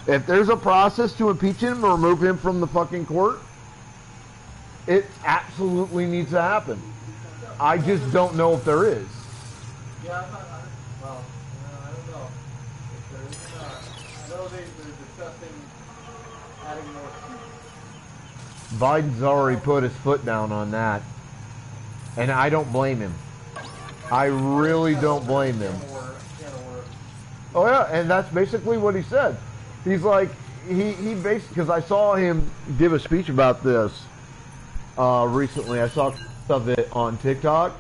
If there's a process to impeach him or remove him from the fucking court, it absolutely needs to happen. I just don't know if there is. Yeah, I'm not, well, I don't know if there is or not. I know they're discussing adding more seats. Biden's already put his foot down on that. And I don't blame him. I really don't blame him. Oh yeah, and that's basically what he said. He's like, he basically, because I saw him give a speech about this recently. I saw of it on TikTok.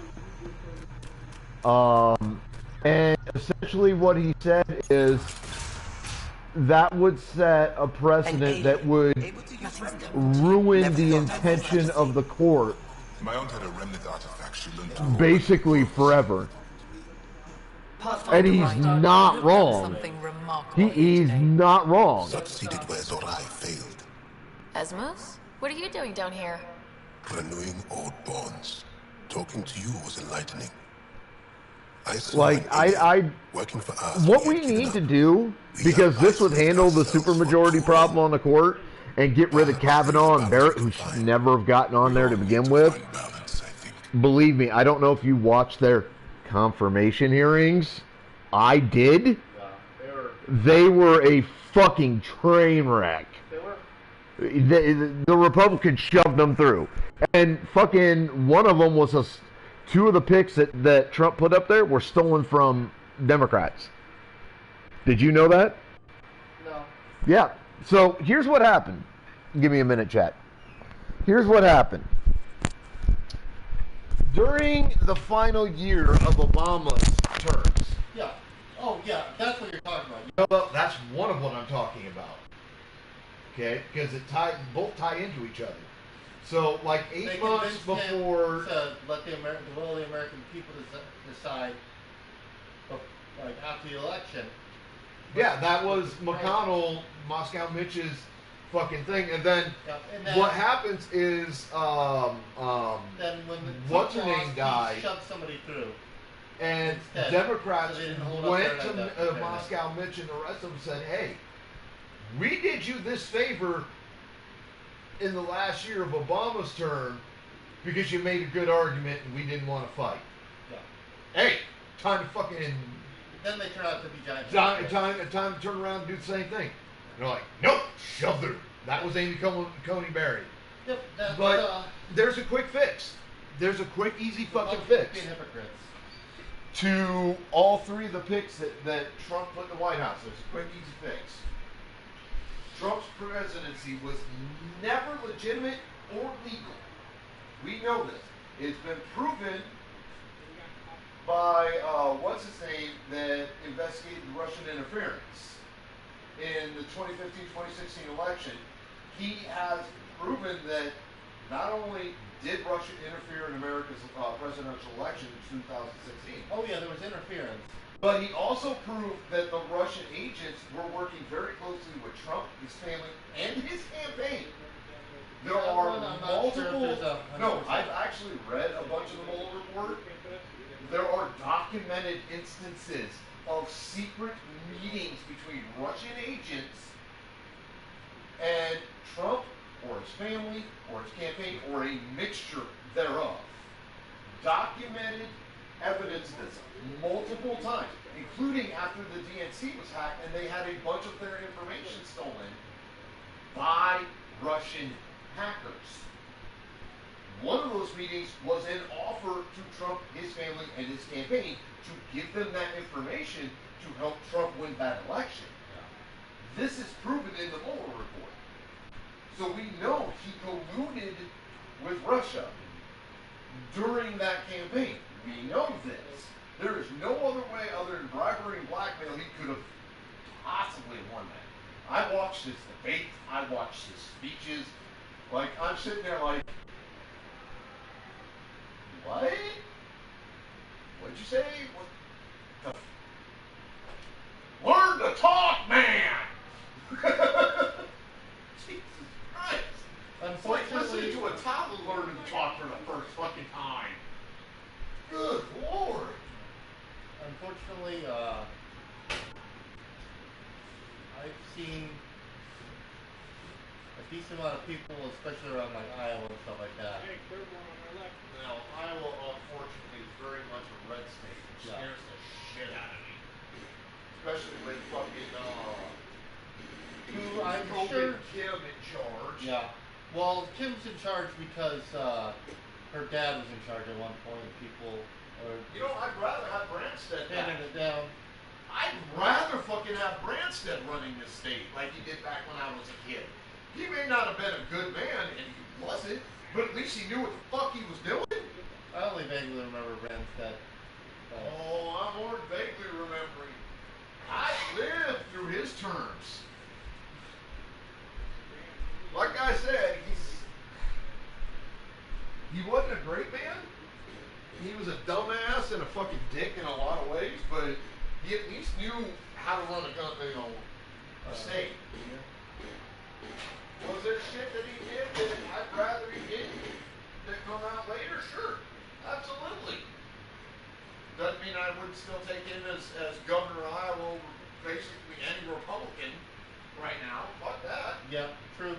And essentially what he said is that would set a precedent that would ruin the intention of the court My aunt had a remnant artifact she learned to basically forever. And he's not wrong. He's not wrong. Succeeded where Zorai failed. Esmus? What are you doing down here? Renewing old bonds. Talking to you was enlightening. I saw Like, an working for us. what we need to do, because this would handle the supermajority problem on the court and get rid of Kavanaugh and Barrett, who should never have gotten on there to begin with. Believe me, I don't know if you watched their confirmation hearings. I did. They were a fucking train wreck. The Republicans shoved them through. And fucking one of them was two of the picks that Trump put up there were stolen from Democrats. Did you know that? No. Yeah. So here's what happened. Give me a minute, chat. Here's what happened. During the final year of Obama's terms. Yeah. Oh, yeah, that's what you're talking about. Well, that's one of what I'm talking about. Okay, because both tie into each other. So, like They 8 months convinced him before, to let the will of the American people decide, like after the election. yeah, that was McConnell, Moscow Mitch's fucking thing, and then Yeah, and then, what happens is, then when the what's her Trump name lost, died, he shoved somebody through. and instead, Democrats so they didn't hold up went their end of to the fairness. Moscow Mitch and the rest of them said, "Hey, we did you this favor in the last year of Obama's term because you made a good argument and we didn't want to fight. Yeah. Hey, time to fucking Then they turn out to be giant. time to turn around and do the same thing." And they're like, "Nope, shove through." That was Amy Coney Barrett. Yep, that's, But there's a quick fix. There's a quick, easy fucking fix being hypocrites. to all three of the picks that Trump put in the White House. There's a quick, easy fix. Trump's presidency was never legitimate or legal. We know this. It's been proven by, what's his name, that investigated Russian interference in the 2015-2016 election. He has proven that not only did Russia interfere in America's presidential election in 2016, Oh yeah, there was interference. but he also proved that the Russian agents were working very closely with Trump, his family, and his campaign. There are I'm not multiple. sure if there's a No, 100%. I've actually read a bunch of the Mueller report. There are documented instances of secret meetings between Russian agents and Trump, or his family, or his campaign, or a mixture thereof. Documented evidence this multiple times, including after the DNC was hacked and they had a bunch of their information stolen by Russian hackers. One of those meetings was an offer to Trump, his family, and his campaign to give them that information to help Trump win that election. This is proven in the Mueller report. So we know he colluded with Russia during that campaign. We know this. There is no other way other than bribery and blackmail he could have possibly won that. I watched his debates. I watched his speeches. Like, I'm sitting there like, what? What'd you say? What the... Learn to talk, man! Jesus Christ. It's like listening to a toddler learning to talk for the first fucking time. Good Lord. Unfortunately, I've seen a decent amount of people, especially around like Iowa and stuff like that. Now, Iowa, unfortunately, is very much a red state, which scares the shit out of me. Especially with fucking, Who I'm Kobe sure. Kim in charge. Yeah. Well, Kim's in charge because her dad was in charge at one point. People are You know, I'd rather have Branstad back. handing it down. I'd rather fucking have Branstad running this state like he did back when I was a kid. He may not have been a good man, and he wasn't, but at least he knew what the fuck he was doing. I only vaguely remember Branstad. Oh, I'm more vaguely remembering. I lived through his terms. Like I said, he wasn't a great man. He was a dumbass and a fucking dick in a lot of ways, but he at least knew how to run a state. Was there shit that he did that I'd rather he didn't that come out later? Sure. Absolutely. Doesn't mean I wouldn't still take him as governor of Iowa, basically any Republican right now. Fuck that. Yeah, true.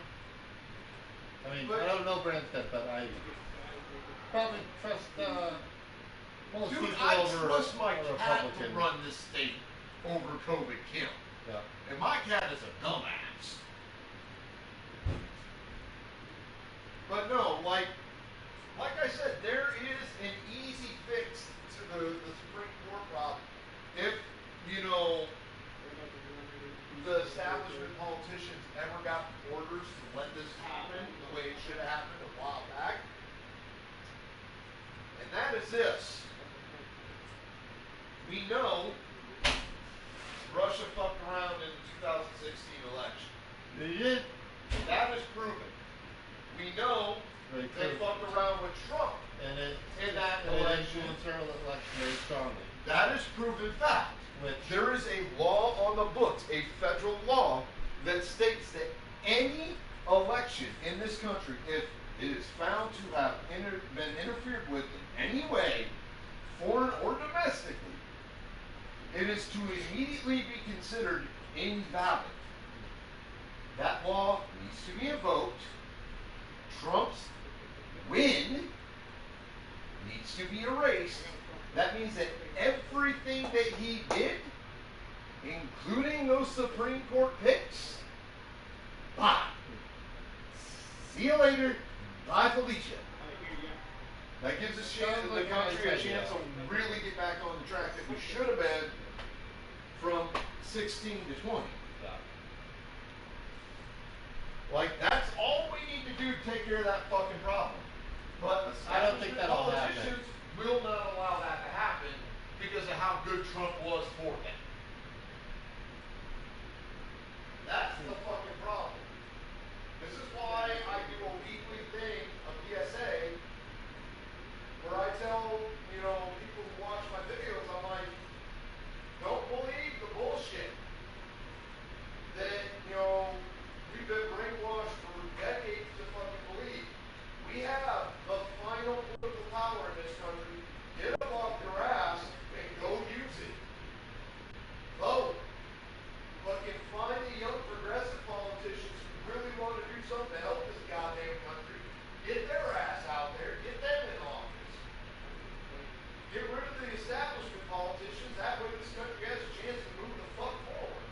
I mean, I don't know Branstad, but I probably trust most Dude, people I over trust my a cat Republican. to run this state over Kobe Kim. Yeah. And my cat is a dumbass. But no, like I said, there is an easy fix to the Supreme Court problem. If, the establishment politicians ever got orders to let this happen the way it should have happened a while back, and that that is this. We know Russia fucked around in the 2016 election. They did. That is proven. We know they fucked around with Trump And it in that and election. it influenced our election very strongly. That is proven fact. Which There is a law on the books, a federal law, that states that any election in this country, if it is found to have been interfered with in any way, foreign or domestically, it is to immediately be considered invalid. That law needs to be invoked. Trump's win needs to be erased. That means that everything that he did, including those Supreme Court picks, bye. See you later. Bye, Felicia. That gives us the country a chance to really get back on the track that we should have been from 16 to 20. Like, that's all we need to do to take care of that fucking problem. But I don't think that'll happen. politicians will not allow that to happen because of how good Trump was for them. That's the fucking problem. This is why I do a weekly thing, a PSA, where I tell, people who watch my videos, I'm like, don't believe the bullshit that, we've been brainwashed for decades to fucking believe. We have the final political power in this country. Get up off your ass and go use it. Vote. Fucking find the young progressive politicians who really want to do something to help this goddamn country. Get their ass out there. Get them in office. Get rid of the establishment politicians. That way this country has a chance to move the fuck forward.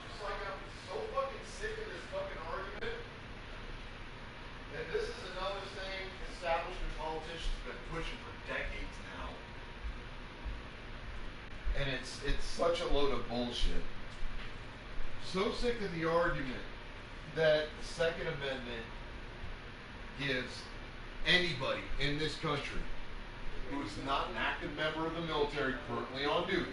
Just like I'm so fucking sick of this fucking argument. And this is another thing establishment politicians have been pushing for decades now. And it's such a load of bullshit. So sick of the argument that the Second Amendment gives anybody in this country who is not an active member of the military currently on duty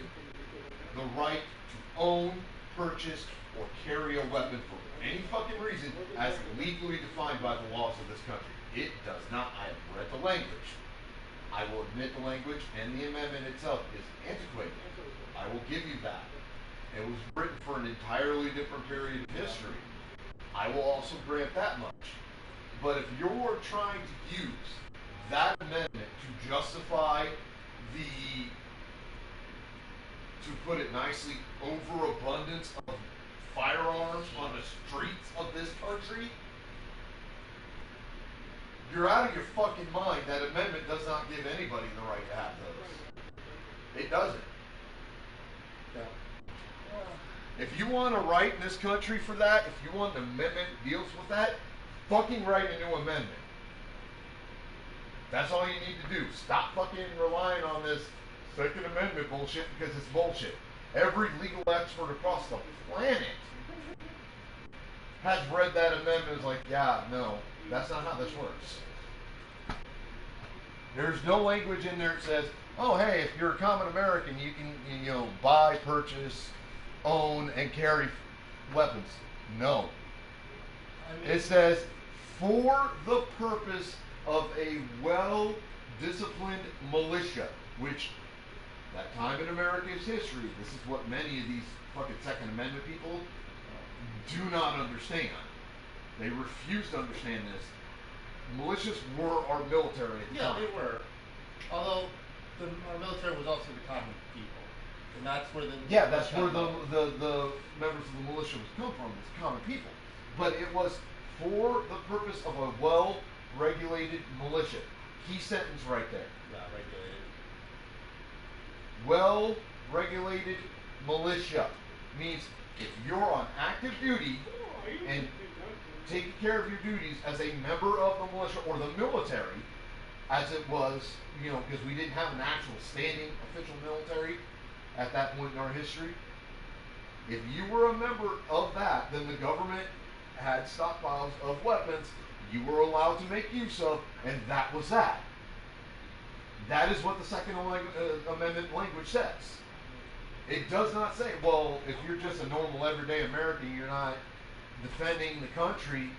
the right to own, purchase, or carry a weapon for any fucking reason as legally defined by the laws of this country. It does not. I have read the language. I will admit the language and the amendment itself is antiquated. I will give you that. It was written for an entirely different period of history. I will also grant that much. But if you're trying to use that amendment to justify the, to put it nicely, overabundance of firearms on the streets of this country, you're out of your fucking mind. That amendment does not give anybody the right to have those. It doesn't. If you want a right in this country for that, if you want an amendment that deals with that, fucking write a new amendment. That's all you need to do. Stop fucking relying on this Second Amendment bullshit because it's bullshit. Every legal expert across the planet has read that amendment and is like, yeah, no, that's not how this works. There's no language in there that says, oh, hey, if you're a common American, you can, buy, purchase, own, and carry weapons. No. It says, for the purpose of a well-disciplined militia, which, that time in America's history, this is what many of these fucking Second Amendment people do not understand. They refuse to understand this. Militias were our military at the time. Yeah, they were. Although, our military was also the common people. And that's where the... Yeah, that's where the members of the militia was come from, it's common people. But it was for the purpose of a well-regulated militia. Key sentence right there. Yeah, regulated. Well-regulated militia means if you're on active duty and taking care of your duties as a member of the militia or the military, as it was, because we didn't have an actual standing official military at that point in our history. If you were a member of that, then the government had stockpiles of weapons you were allowed to make use of, and that was that. That is what the Second Amendment language says. It does not say, well, if you're just a normal everyday American, you're not defending the country,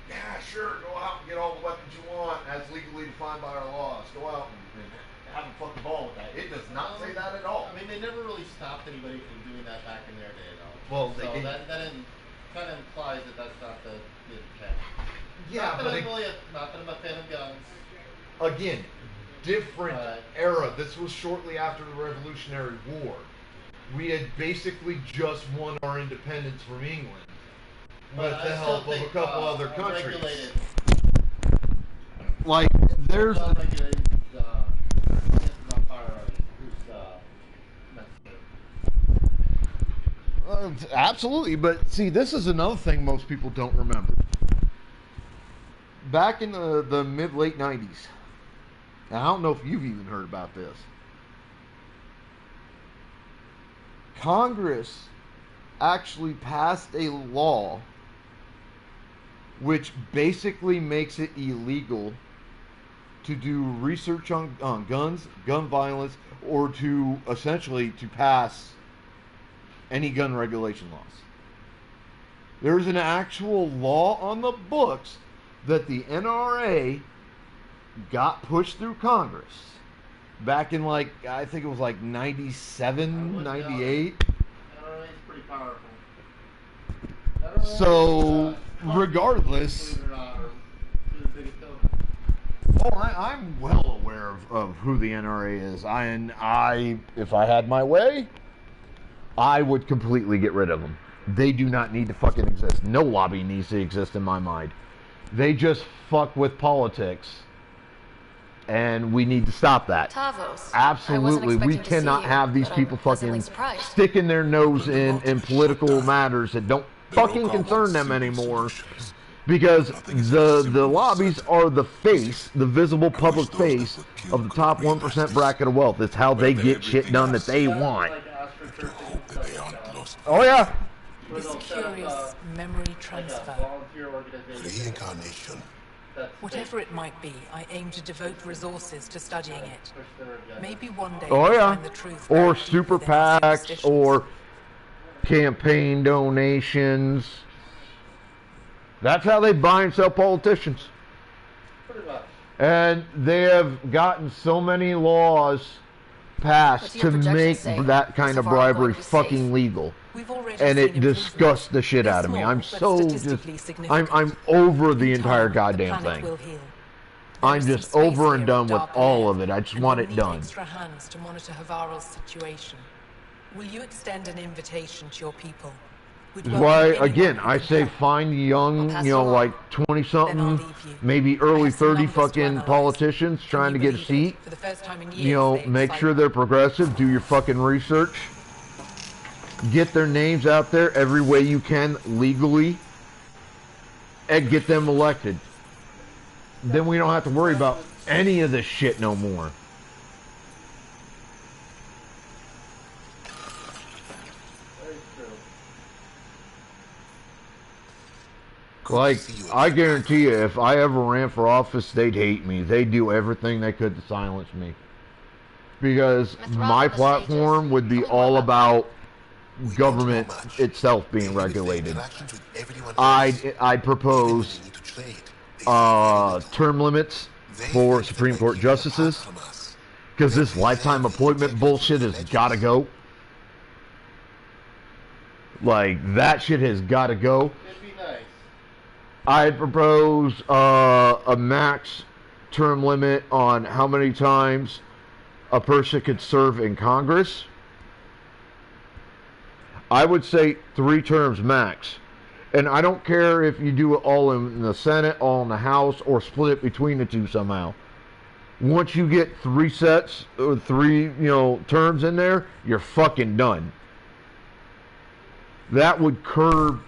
yeah, sure, go out and get all the weapons you want as legally defined by our laws. Go out and have a fucking ball with that. It does not say that at all. I mean, they never really stopped anybody from doing that back in their day, though. Well, so that kind of implies that that's not the intent. Yeah, not that I'm a fan of guns. Again, different era. This was shortly after the Revolutionary War. We had basically just won our independence from England with the help of a couple other countries. Like, there's... absolutely, but see, this is another thing most people don't remember. Back in the mid-late 90s, and I don't know if you've even heard about this, Congress actually passed a law which basically makes it illegal to do research on guns, gun violence, or to essentially to pass any gun regulation laws. There's an actual law on the books that the NRA got pushed through Congress back in, like, I think it was like 97, 98. NRA is pretty powerful. So, regardless... Oh, I'm well aware of who the NRA is. If I had my way, I would completely get rid of them. They do not need to fucking exist. No lobby needs to exist in my mind. They just fuck with politics, and we need to stop that. Tavos. Absolutely, we cannot have these people fucking sticking their nose in political matters that don't fucking concern them anymore. Because the lobbies are the face, the visible public face of the top 1% bracket of wealth. It's how they get shit done that they want. Oh yeah. This curious memory transfer. Reincarnation. Whatever it might be, I aim to devote resources to studying it. Maybe one day Oh I'll yeah. find the truth. Or super PACs, or campaign donations. That's how they buy and sell politicians. And they have gotten so many laws passed to make that kind of bribery fucking legal. And it disgusts the shit out of me. I'm so just... I'm over the entire goddamn thing. I'm just over and done with all of it. I just want it done. Extra hands to monitor Havarl's situation. Will you extend an invitation to your people? Which is why, again, I say find young, like 20-something, maybe early 30 fucking politicians trying to get a seat. Make sure they're progressive. Do your fucking research. Get their names out there every way you can legally, and get them elected. Then we don't have to worry about any of this shit no more. Like, I guarantee you, if I ever ran for office, they'd hate me. They'd do everything they could to silence me. Because my platform would be all about government itself being regulated. I'd propose term limits for Supreme Court justices. Because this lifetime appointment bullshit has got to go. Like, that shit has got to go. I'd propose a max term limit on how many times a person could serve in Congress. I would say 3 terms max. And I don't care if you do it all in the Senate, all in the House, or split it between the two somehow. Once you get 3 sets, or 3, terms in there, you're fucking done. That would curb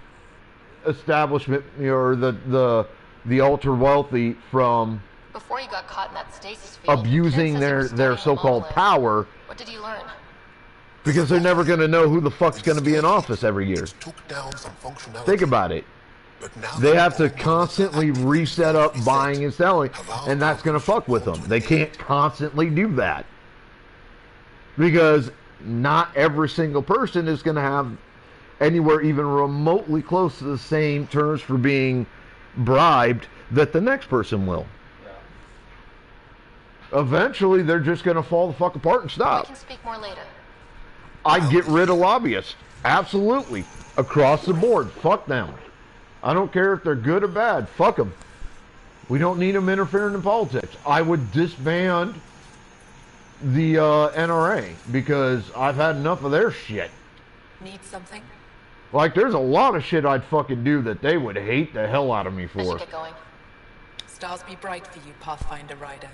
establishment, or the ultra wealthy from Before you got caught in that stasis field, abusing Ken says you were their studying so-called Lowland. power, What did you learn? because they're never going to know who the fuck's going to be in office every year. It took down some functionality. Think about it. But now They have to all monoliths are constantly active, reset up reset. buying and selling, Have and that's going to fuck with them. to They can't constantly do that. Because not every single person is going to have anywhere even remotely close to the same terms for being bribed that the next person will. Eventually, they're just going to fall the fuck apart and We stop. can speak more later. I'd get rid of lobbyists. Absolutely. Across the board. Fuck them. I don't care if they're good or bad. Fuck them. We don't need them interfering in politics. I would disband the NRA because I've had enough of their shit. Need something? Like, there's a lot of shit I'd fucking do that they would hate the hell out of me I for. should get going. Stars be bright for you, Pathfinder Rider.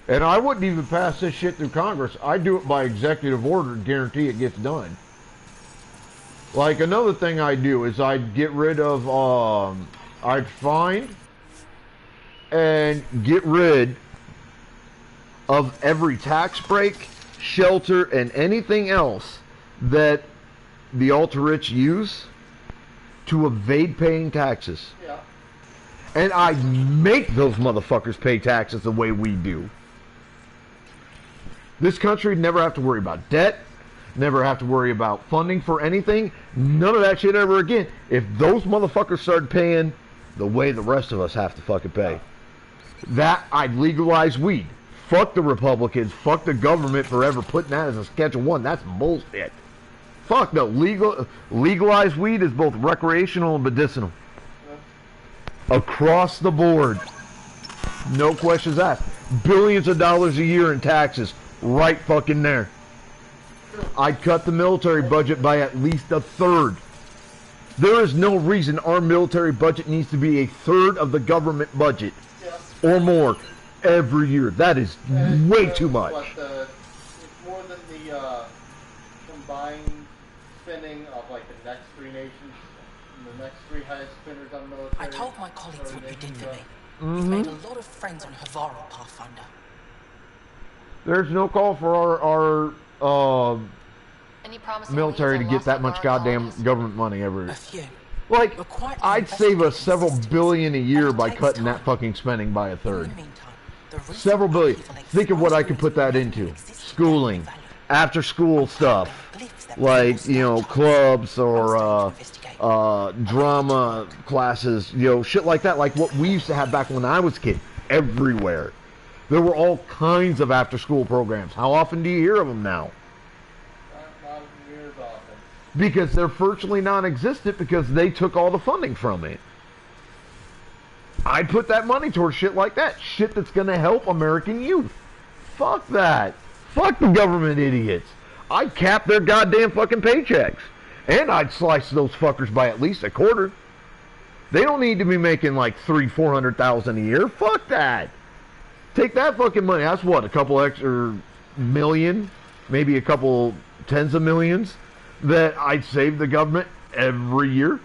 And I wouldn't even pass this shit through Congress. I'd do it by executive order and guarantee it gets done. Like, another thing I'd do is I'd get rid of, I'd find and get rid of every tax break, shelter, and anything else that the ultra-rich use to evade paying taxes. Yeah. And I'd make those motherfuckers pay taxes the way we do. This country never have to worry about debt, never have to worry about funding for anything, none of that shit ever again. If those motherfuckers started paying the way the rest of us have to fucking pay, that I'd legalize weed. Fuck the Republicans, fuck the government for ever putting that as a Schedule 1. That's bullshit. Fuck no, legalized weed is both recreational and medicinal. Across the board. No questions asked. Billions of dollars a year in taxes. Right fucking there. I'd cut the military budget by at least a third. There is no reason our military budget needs to be a third of the government budget. Or more. Every year. That is way too much. It's more than the combined spending of like the next three nations, the next three highest spenders on military. I told my colleagues what you did for me. Mm-hmm. You've made a lot of friends on Havaro, Pathfinder. There's no call for our Any promising military to leads on get Lost that much Aurora goddamn colonies? government money every A year. few. Like, We're quietly I'd save us investigating several systems. billion a year And it by takes cutting time. that fucking spending by a In third. the meantime, the recent Several billion. upheaval Think of what I exposed could put that ruins into. existing Schooling. value. After school stuff. Glyphs that Like, people you know, start clubs I'm or starting to investigate. drama classes, you know, shit like that. Like what we used to have back when I was a kid. Everywhere. There were all kinds of after school programs. How often do you hear of them now? Not years often. Because they're virtually non-existent because they took all the funding from it. I'd put that money towards shit like that. Shit that's going to help American youth. Fuck that. Fuck the government idiots. I'd cap their goddamn fucking paychecks. And I'd slice those fuckers by at least a quarter. They don't need to be making like $300,000-400,000 a year. Fuck that. Take that fucking money. That's what, a couple extra million? Maybe a couple tens of millions that I'd save the government every year.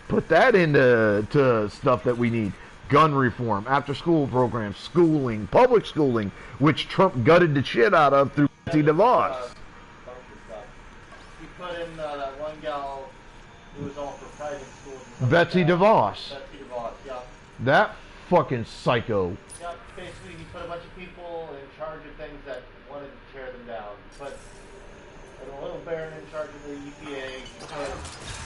Put that into stuff that we need. Gun reform, after school programs, schooling, public schooling, which Trump gutted the shit out of through Betsy DeVos. He put in that one gal who was all for private schools. and stuff Betsy like that. DeVos. Betsy DeVos, yeah. That fucking psycho. Yeah, basically he put a bunch of people in charge of things that wanted to tear them down. Put a little baron in charge of the EPA.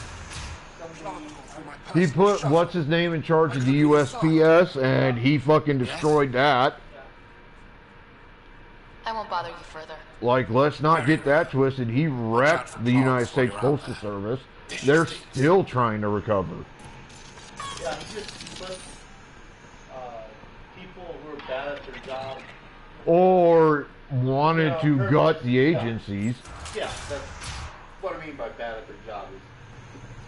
He put what's his name in charge of the USPS, and he fucking destroyed that. I won't bother you further. Like, let's not get that twisted. He wrecked the United States Postal Service. They're still trying to recover. Yeah, he just put people who are bad at their job. Or wanted to Yeah, gut the yeah. agencies. Yeah, that's what I mean by bad at their job. Is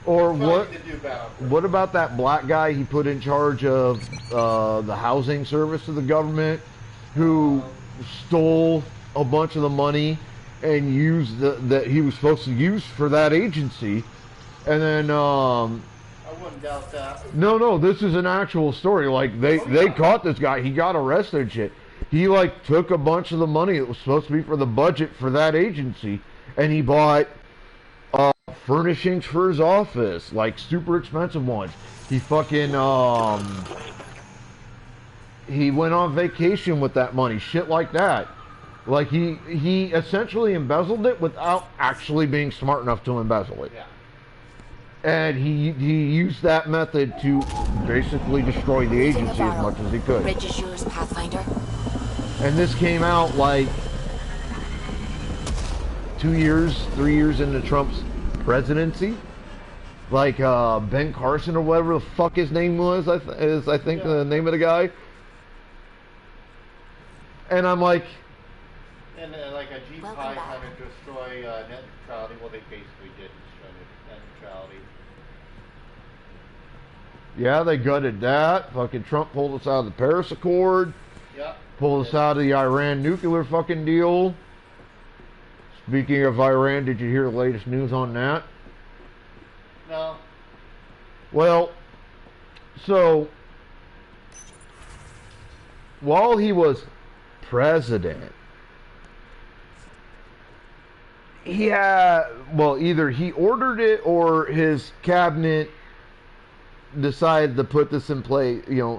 Or trying what? to do bad on purpose. What about that black guy he put in charge of the housing service of the government, who stole a bunch of the money and used that he was supposed to use for that agency, and then I wouldn't doubt that. No, this is an actual story. Like, they caught this guy. He got arrested and shit. He, like, took a bunch of the money that was supposed to be for the budget for that agency, and he bought furnishings for his office, like, super expensive ones. He fucking, he went on vacation with that money, shit like that. Like, he essentially embezzled it without actually being smart enough to embezzle it. Yeah. And he used that method to basically destroy the agency as much as he could. Bridge is yours, Pathfinder. And this came out like 2 years, 3 years into Trump's presidency. Like Ben Carson or whatever the fuck his name was, I think the name of the guy. And I'm like... And like a G Pie trying to destroy net neutrality. Well, they basically did destroy net neutrality. Yeah, they gutted that. Fucking Trump pulled us out of the Paris Accord. Yep. Pulled us out of the Iran nuclear fucking deal. Speaking of Iran, did you hear the latest news on that? No. Well, so while he was president, he had, well, either he ordered it or his cabinet decided to put this in play,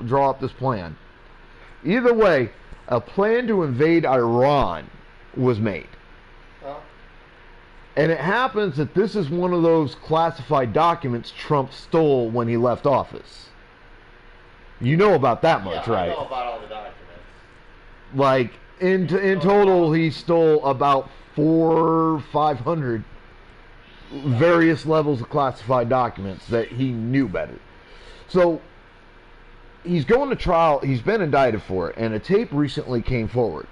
draw up this plan. Either way, a plan to invade Iran was made. And it happens that this is one of those classified documents Trump stole when he left office. You know about that much, right? I know about all the documents. Like, in total, he stole about 400-500 various levels of classified documents that he knew better. So, he's going to trial. He's been indicted for it, and a tape recently came forward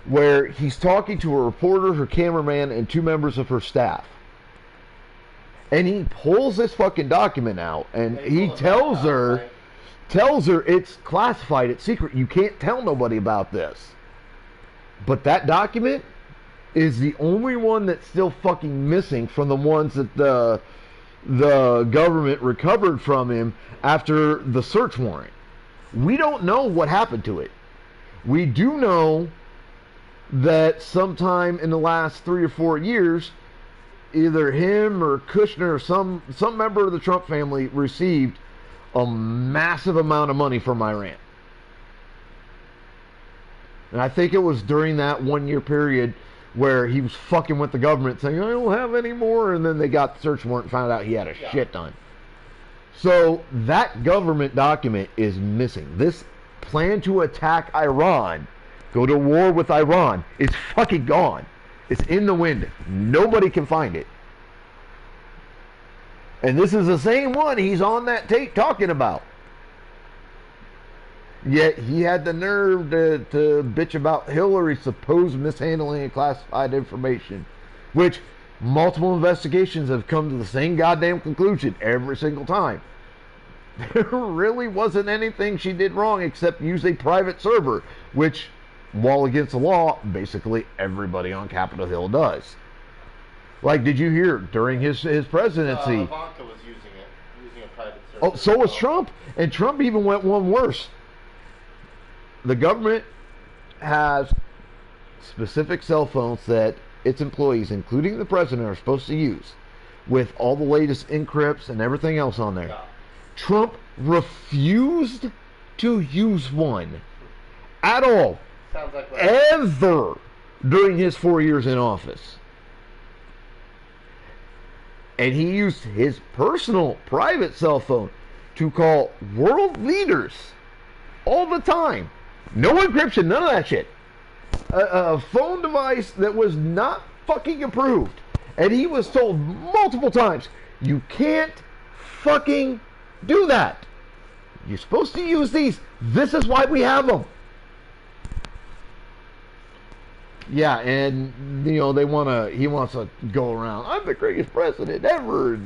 where he's talking to a reporter, her cameraman, and 2 members of her staff. And he pulls this fucking document out, and he tells her it's classified, it's secret, you can't tell nobody about this. But that document is the only one that's still fucking missing from the ones that the government recovered from him after the search warrant. We don't know what happened to it. We do know that sometime in the last 3 or 4 years, either him or Kushner or some member of the Trump family received a massive amount of money from Iran. And I think it was during that 1 year period where he was fucking with the government saying, I don't have any more, and then they got the search warrant and found out he had a shit ton. So that government document is missing. This plan to attack Iran, go to war with Iran, it's fucking gone. It's in the wind. Nobody can find it. And this is the same one he's on that tape talking about. Yet he had the nerve to bitch about Hillary's supposed mishandling of classified information, which multiple investigations have come to the same goddamn conclusion every single time. There really wasn't anything she did wrong except use a private server, which, while against the law, basically everybody on Capitol Hill does. Like, did you hear during his presidency? Ivanka was using a private server. Oh, so was Trump. And Trump even went one worse. The government has specific cell phones that its employees, including the president, are supposed to use, with all the latest encrypts and everything else on there. Yeah. Trump refused to use one at all, ever, during his 4 years in office. And he used his personal private cell phone to call world leaders all the time. No encryption, none of that shit. A phone device that was not fucking approved. And he was told multiple times, you can't fucking do that. You're supposed to use these. This is why we have them. Yeah, and he wants to go around, I'm the greatest president ever.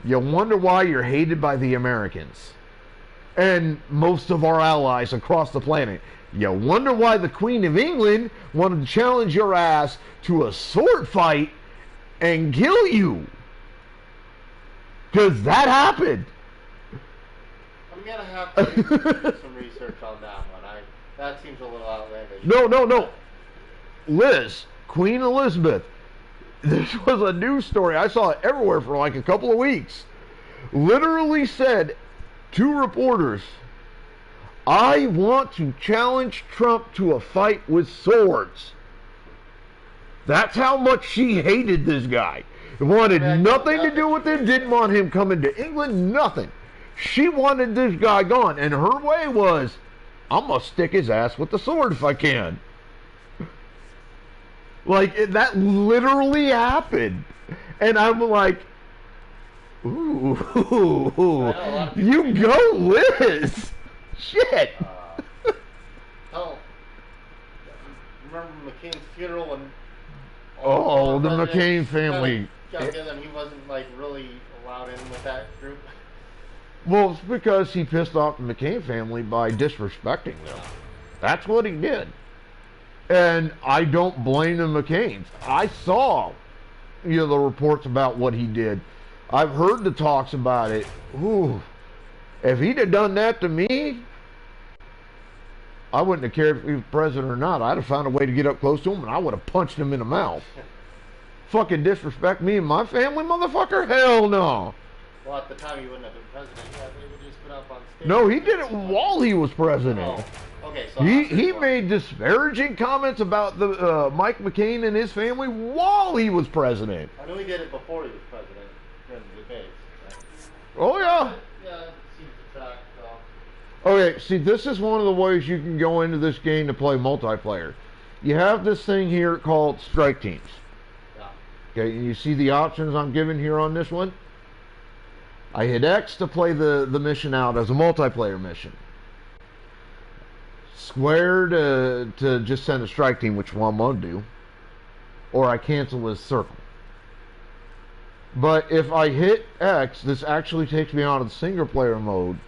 You wonder why you're hated by the Americans and most of our allies across the planet. You wonder why the Queen of England wanted to challenge your ass to a sword fight and kill you Because that happened. I'm gonna have to do some research on that one. That seems a little outlandish. No. Liz, Queen Elizabeth. This was a news story. I saw it everywhere for like a couple of weeks. Literally said to reporters, I want to challenge Trump to a fight with swords. That's how much she hated this guy. Wanted nothing to do with him, didn't want him coming to England, nothing. She wanted this guy gone, and her way was, I'm going to stick his ass with the sword if I can. Like, that literally happened. And I'm like, ooh, you go, Liz. Shit. Remember McCain's funeral and oh, the McCain family. Got together and he wasn't like really allowed in with that group. Well, it's because he pissed off the McCain family by disrespecting them. That's what he did. And I don't blame the McCains. I saw, the reports about what he did. I've heard the talks about it. Ooh, if he'd have done that to me, I wouldn't have cared if he was president or not. I'd have found a way to get up close to him, and I would have punched him in the mouth. Fucking disrespect me and my family, motherfucker? Hell no. Well, at the time he wouldn't have been president. Yeah, they would just put up on stage. No, he did it while he was president. Oh, okay, so he made disparaging comments about the Mike McCain and his family while he was president. I knew he did it before he was president during the debates. Oh yeah. Yeah, it seems to track though. Okay, see, this is one of the ways you can go into this game to play multiplayer. You have this thing here called strike teams. Yeah. Okay, and you see the options I'm giving here on this one? I hit X to play the mission out as a multiplayer mission. Square to just send a strike team, which one I'm going to do. Or I cancel with circle. But if I hit X, this actually takes me out of the single player mode.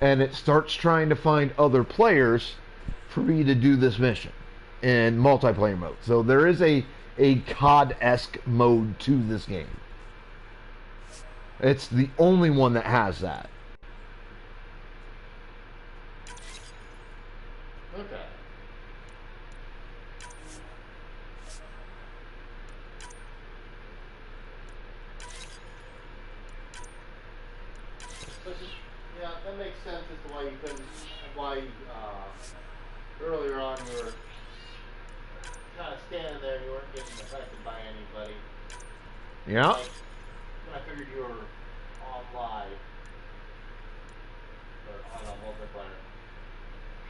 And it starts trying to find other players for me to do this mission in multiplayer mode. So there is a COD-esque mode to this game. It's the only one that has that. Okay. Yeah, that makes sense as to why you couldn't, earlier on you were kind of standing there and you weren't getting affected by anybody. Yeah. Like, I figured you were on live. Or on a multiplayer.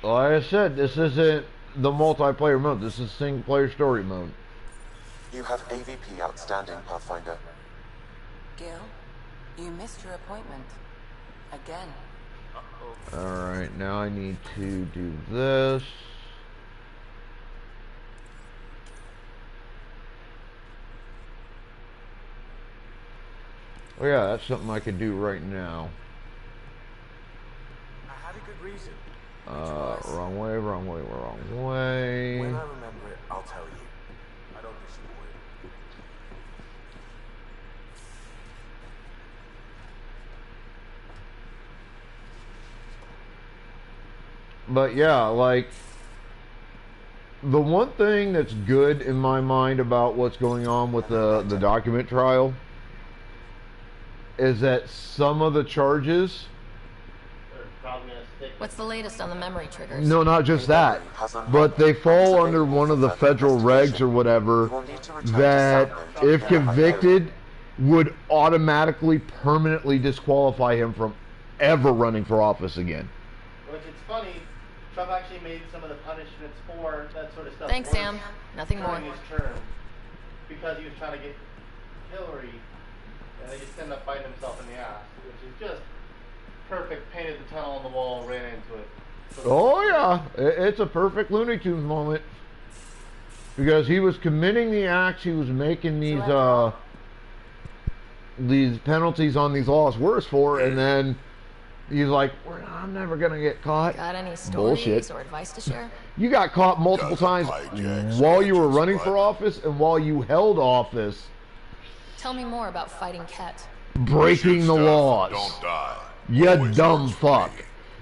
Like I said, this isn't the multiplayer mode. This is single player story mode. You have AVP outstanding, Pathfinder. Gil, you missed your appointment. Again. Alright, now I need to do this. Oh yeah, that's something I can do right now. I had a good reason. Wrong way. When I remember it, I'll tell you. I don't disappoint. But yeah, like, the one thing that's good in my mind about what's going on with the document trial is that some of the charges... What's the latest on the memory triggers? No, not just that, but they fall under one of the federal regs or whatever that, if convicted, would automatically permanently disqualify him from ever running for office again. Which it's funny, Trump actually made some of the punishments for that sort of stuff. Thanks, Sam. Nothing more. During his term, because he was trying to get Hillary, and they just ended up biting himself in the ass, which is just perfect. Painted the tunnel on the wall, ran into it. Oh yeah, it's a perfect Looney Tunes moment, because he was committing the acts, he was making these penalties on these laws worse for, and then he's like, I'm never gonna get caught. Got any stories Bullshit. or advice to share? You got caught multiple times while you were running for office and while you held office. Tell me more about fighting Ket. breaking the Shoot stuff, laws. Don't die. You Always dumb works for fuck.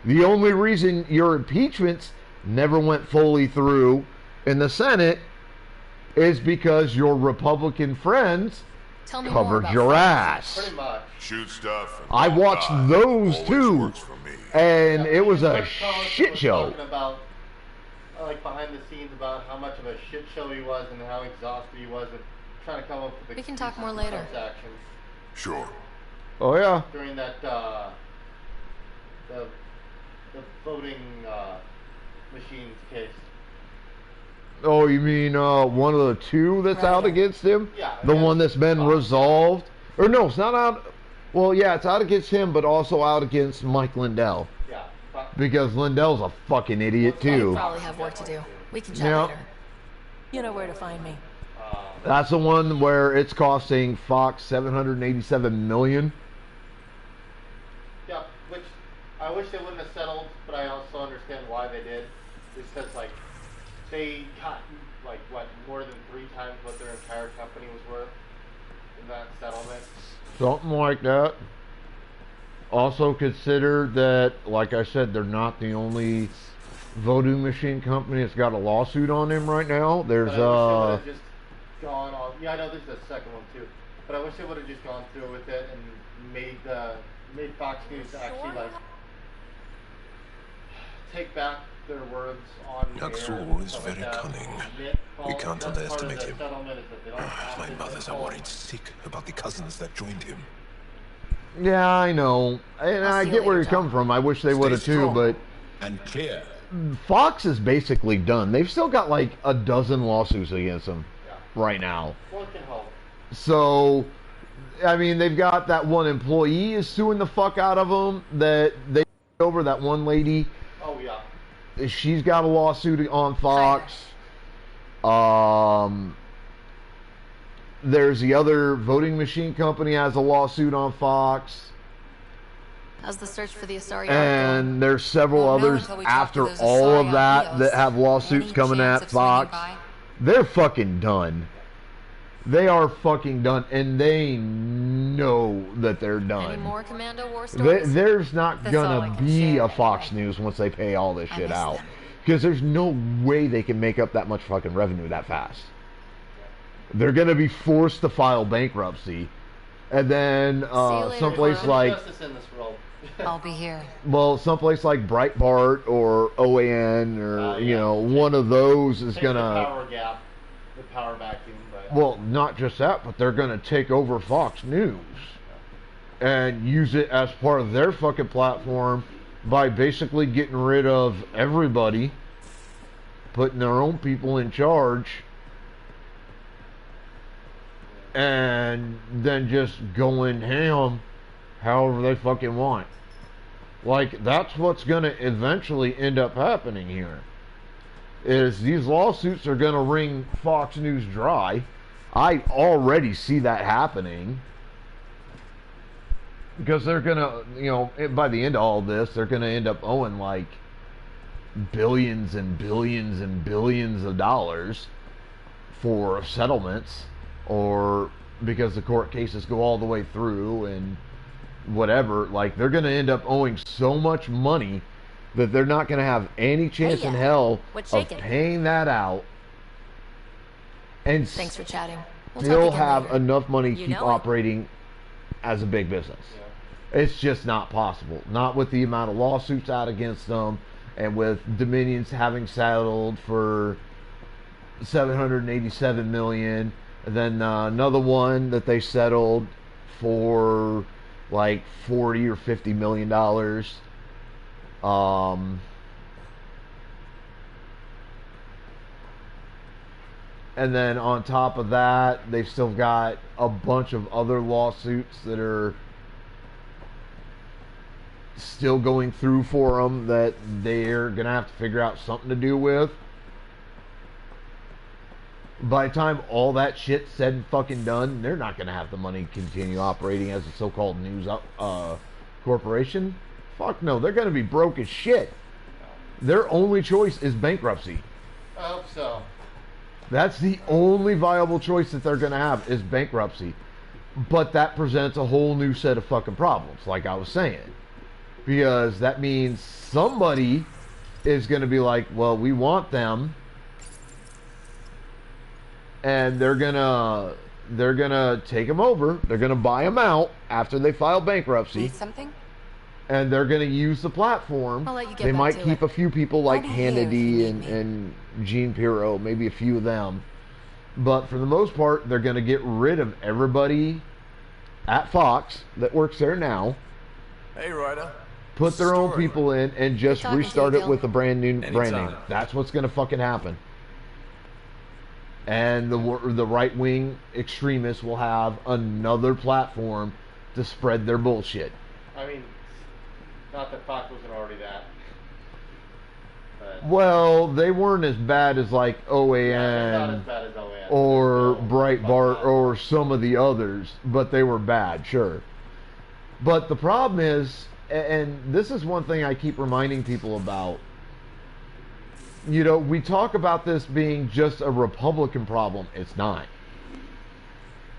me. The only reason your impeachments never went fully through in the Senate is because your Republican friends Tell me more covered about your Fox. ass. Pretty much. Shoot stuff. And I don't watched die. those Always too, works for me. and Yeah, it was a Rick Collins shit was show. Talking about, like behind the scenes, about how much of a shit show he was and how exhausted he was with trying to come up with. We can talk more excuses for later. Trump's actions Sure. Oh yeah. during that the voting machines case. Oh, you mean one of the two that's Right. out against him? Yeah, The against one that's been Fox. resolved? Or no, it's not out. Well, yeah, it's out against him, but also out against Mike Lindell. Yeah. But Because Lindell's a fucking idiot We too. probably have work to do. We can chat Yeah. later. You know where to find me. That's the one where it's costing Fox $787 million. yeah, which I wish they wouldn't have settled, but I also understand why they did. It's because like they got like what more than 3 times what their entire company was worth in that settlement. Something like that. Also consider that, like I said, they're not the only voting machine company that's got a lawsuit on them right now. There's But I wish they would have just gone on. Yeah, I know there's a second one too, but I wish they would have just gone through with it and made Fox News actually like take back their words on That air Saul and is stuff like very that. cunning. Admit We fault. can't That's part of underestimate the him. settlement is that they don't have My to mothers are admit worried fault. sick about the cousins that joined him. Yeah, I know, and I'll I see you get where later, you come John. from. I wish they would have Stay too, strong but and clear. Fox is basically done. They've still got like a dozen lawsuits against them Yeah. right now. One can hope. So, I mean, they've got that one employee is suing the fuck out of them that they over that one lady. Oh yeah. She's got a lawsuit on Fox. There's the other voting machine company has a lawsuit on Fox. How's the search for the Asari And there's several Won't know others until we talk after to those all of Asari that IPOs. that have lawsuits Any coming chance at of swinging Fox. by? They're fucking done. They are fucking done, and they know that they're Any done. more Commando War stories? There's not That's all I gonna can be share a Fox anyway. News once they pay all this I shit miss out. them. Because there's no way they can make up that much fucking revenue that fast. They're gonna be forced to file bankruptcy. And then later, someplace Cora. like, Justice in this world. I'll be here. well, someplace like Breitbart or OAN or, you Yeah. know, one of those is Take the gonna, power gap, the power vacuum, but well, not just that, but they're gonna take over Fox News and use it as part of their fucking platform by basically getting rid of everybody, putting their own people in charge, and then just going ham however they fucking want. Like, that's what's gonna eventually end up happening here. Is these lawsuits are gonna wring Fox News dry. I already see that happening. Because they're gonna, you know, by the end of all this, they're gonna end up owing like billions and billions and billions of dollars for settlements, or because the court cases go all the way through and whatever. Like, they're gonna end up owing so much money that they're not gonna have any chance in hell What's of shaking? paying that out and Thanks for chatting. We'll still talk again have later. enough money to You keep know it. operating as a big business. It's just not possible. Not with the amount of lawsuits out against them, and with Dominion's having settled for $787 million, and then another one that they settled for like $40 or $50 million. And then on top of that, they've still got a bunch of other lawsuits that are still going through for them that they're going to have to figure out something to do with. By the time all that shit's said and fucking done, they're not going to have the money to continue operating as a so-called news corporation. Fuck no, they're going to be broke as shit. Their only choice is bankruptcy. I hope so. That's the only viable choice that they're going to have is bankruptcy. But that presents a whole new set of fucking problems, like I was saying. Because that means somebody is going to be like, well, we want them, and they're gonna take them over. They're gonna buy them out after they file bankruptcy, Need something? and they're gonna use the platform. I'll let you get They back might to keep it. a few people like I'll be here if you Hannity need and, me. and Gene Pirro, maybe a few of them. But for the most part, they're gonna get rid of everybody at Fox that works there now. Hey, Ryder. Put their own Story. people in and just Talking to restart you, it with a brand new brand Anytime. name. That's what's going to fucking happen. And the right wing extremists will have another platform to spread their bullshit. I mean, not that Fox wasn't already that. But Well, they weren't as bad as like OAN they're not as bad as OAN. or Still Breitbart fucking or some of the others, but they were bad, sure. But the problem is, and this is one thing I keep reminding people about, you know, we talk about this being just a Republican problem. It's not.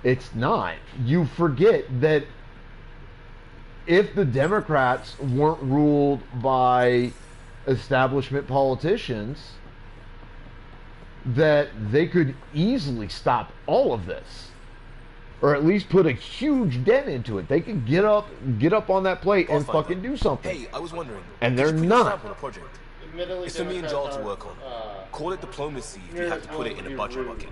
It's not. You forget that if the Democrats weren't ruled by establishment politicians, that they could easily stop all of this, or at least put a huge dent into it. They could get up on that plate and Pathfinder. fucking do something. Hey, I was wondering. And could they're you put not. your stamp on a project? Admittedly, It's for me and Joel to work on. Call it diplomacy if you have to put it in a budget bucket.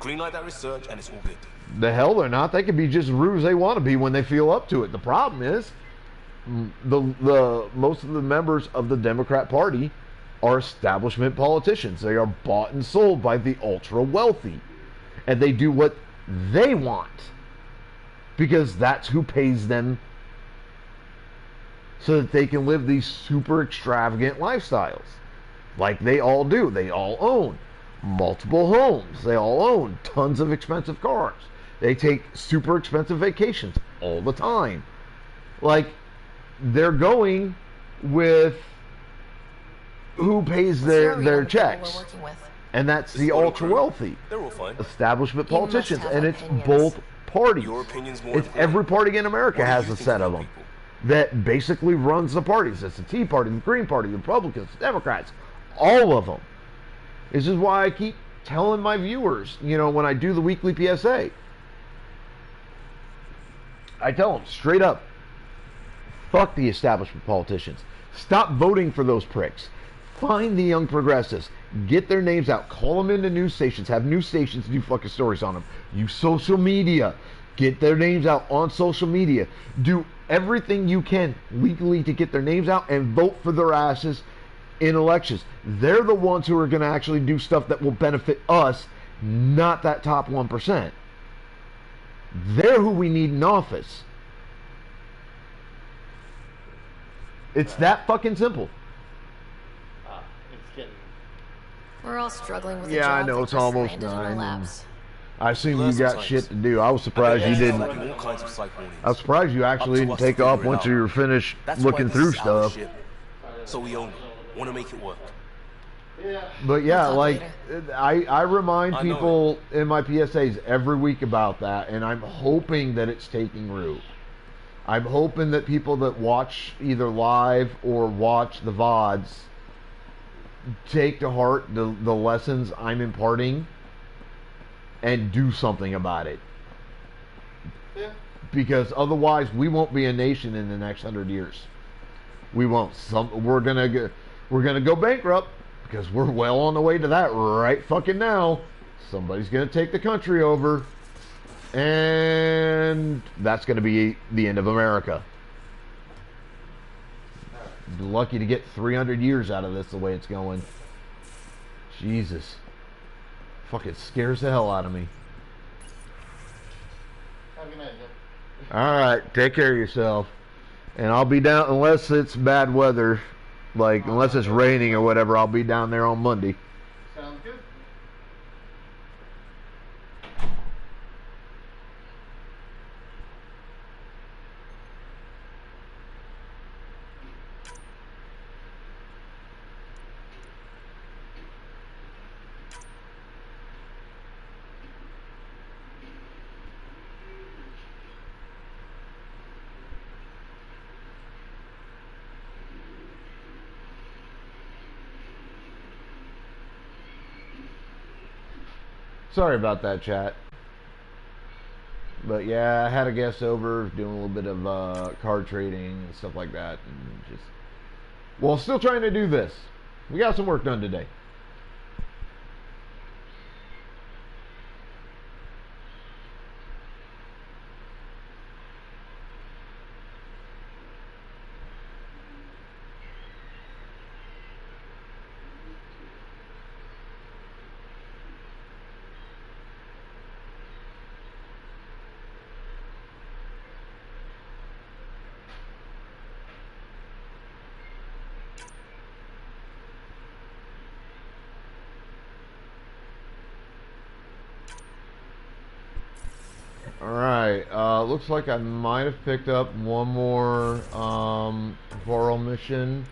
Greenlight that research and it's all good. The hell they're not. They could be just rude as they want to be when they feel up to it. The problem is, the most of the members of the Democrat Party are establishment politicians. They are bought and sold by the ultra wealthy, and they do what they want because that's who pays them, so that they can live these super extravagant lifestyles, like they all do. They all own multiple homes. They all own tons of expensive cars. They take super expensive vacations all the time. Like, they're going with who pays their checks, We're working with. and that's This the is what ultra I'm trying. wealthy They're all fine. establishment You must politicians, have and it's opinions. both parties. Your opinion's more It's important. every party in America What do has you a think set of about them people? that basically runs the parties. It's the Tea Party, the Green Party, the Republicans, the Democrats, all of them. This is why I keep telling my viewers, you know, when I do the weekly PSA, I tell them straight up, fuck the establishment politicians. Stop voting for those pricks. Find the young progressives. Get their names out. Call them into news stations. Have news stations do fucking stories on them. Use social media. Get their names out on social media. Do everything you can legally to get their names out and vote for their asses in elections. They're the ones who are going to actually do stuff that will benefit us, not that top 1%. They're who we need in office. It's that fucking simple. It's getting. We're all struggling with Yeah, a I job know, that it's just almost landed in our 9, laps. I assume Learn you got sometimes. shit to do. I was surprised you Yeah, didn't. like in all kinds of psych warnings. I was surprised you actually Up to didn't us to take off figure it once out. you were finished That's looking why through this is our stuff. ship. So we own it. Want to make it work. Yeah. But yeah, We'll talk like I remind I know people in my PSAs every week about that, and I'm hoping that it's taking root. I'm hoping that people that watch either live or watch the VODs take to heart the lessons I'm imparting and do something about it. Yeah. Because otherwise, we won't be a nation in the next 100 years. We won't. We're gonna go bankrupt because we're well on the way to that right fucking now. Somebody's gonna take the country over, and that's gonna be the end of America. Be lucky to get 300 years out of this the way it's going. Jesus. Fucking scares the hell out of me. Have a good night, Jeff. Alright, take care of yourself. And I'll be down, unless it's bad weather, like, unless it's raining or whatever, I'll be down there on Monday. Sounds good. Sorry about that, chat. But yeah, I had a guest over doing a little bit of card trading and stuff like that, and just well, still trying to do this. We got some work done today. Alright, looks like I might have picked up one more Varl mission.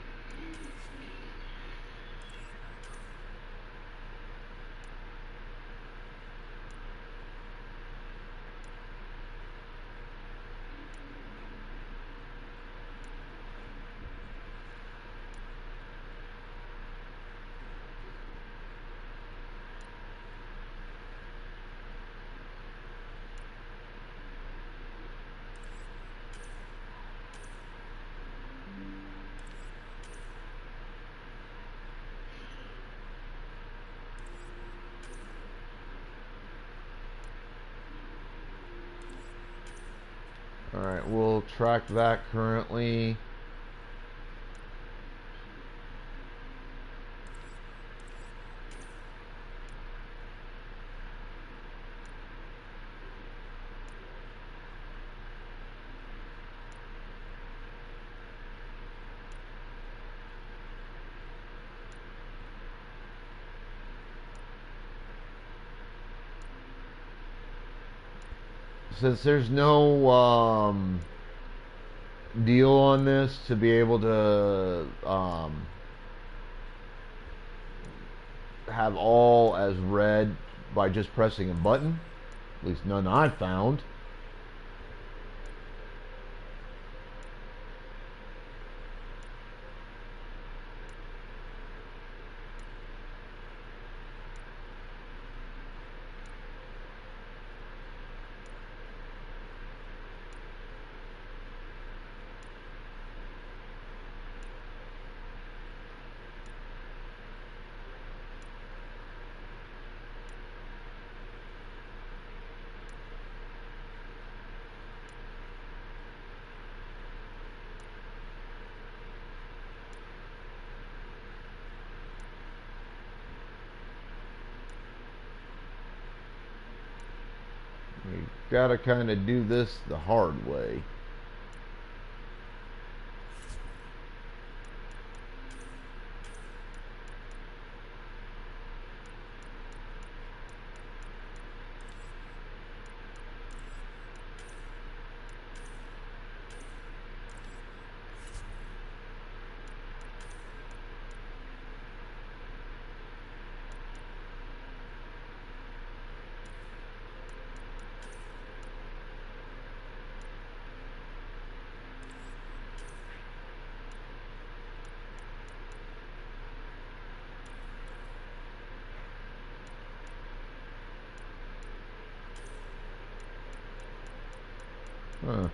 Alright, we'll track that currently. Since there's no deal on this to be able to have all as read by just pressing a button, at least none I've found. You gotta kind of do this the hard way. Huh.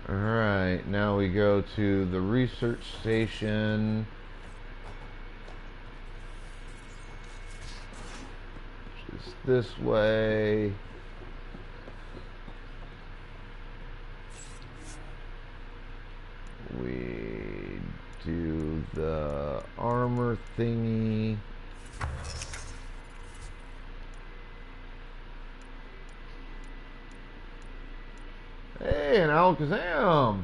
Alright, now we go to the research station. Which is this way. We do the armor thingy. Alakazam.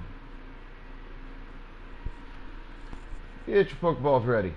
Get your Pokeballs ready.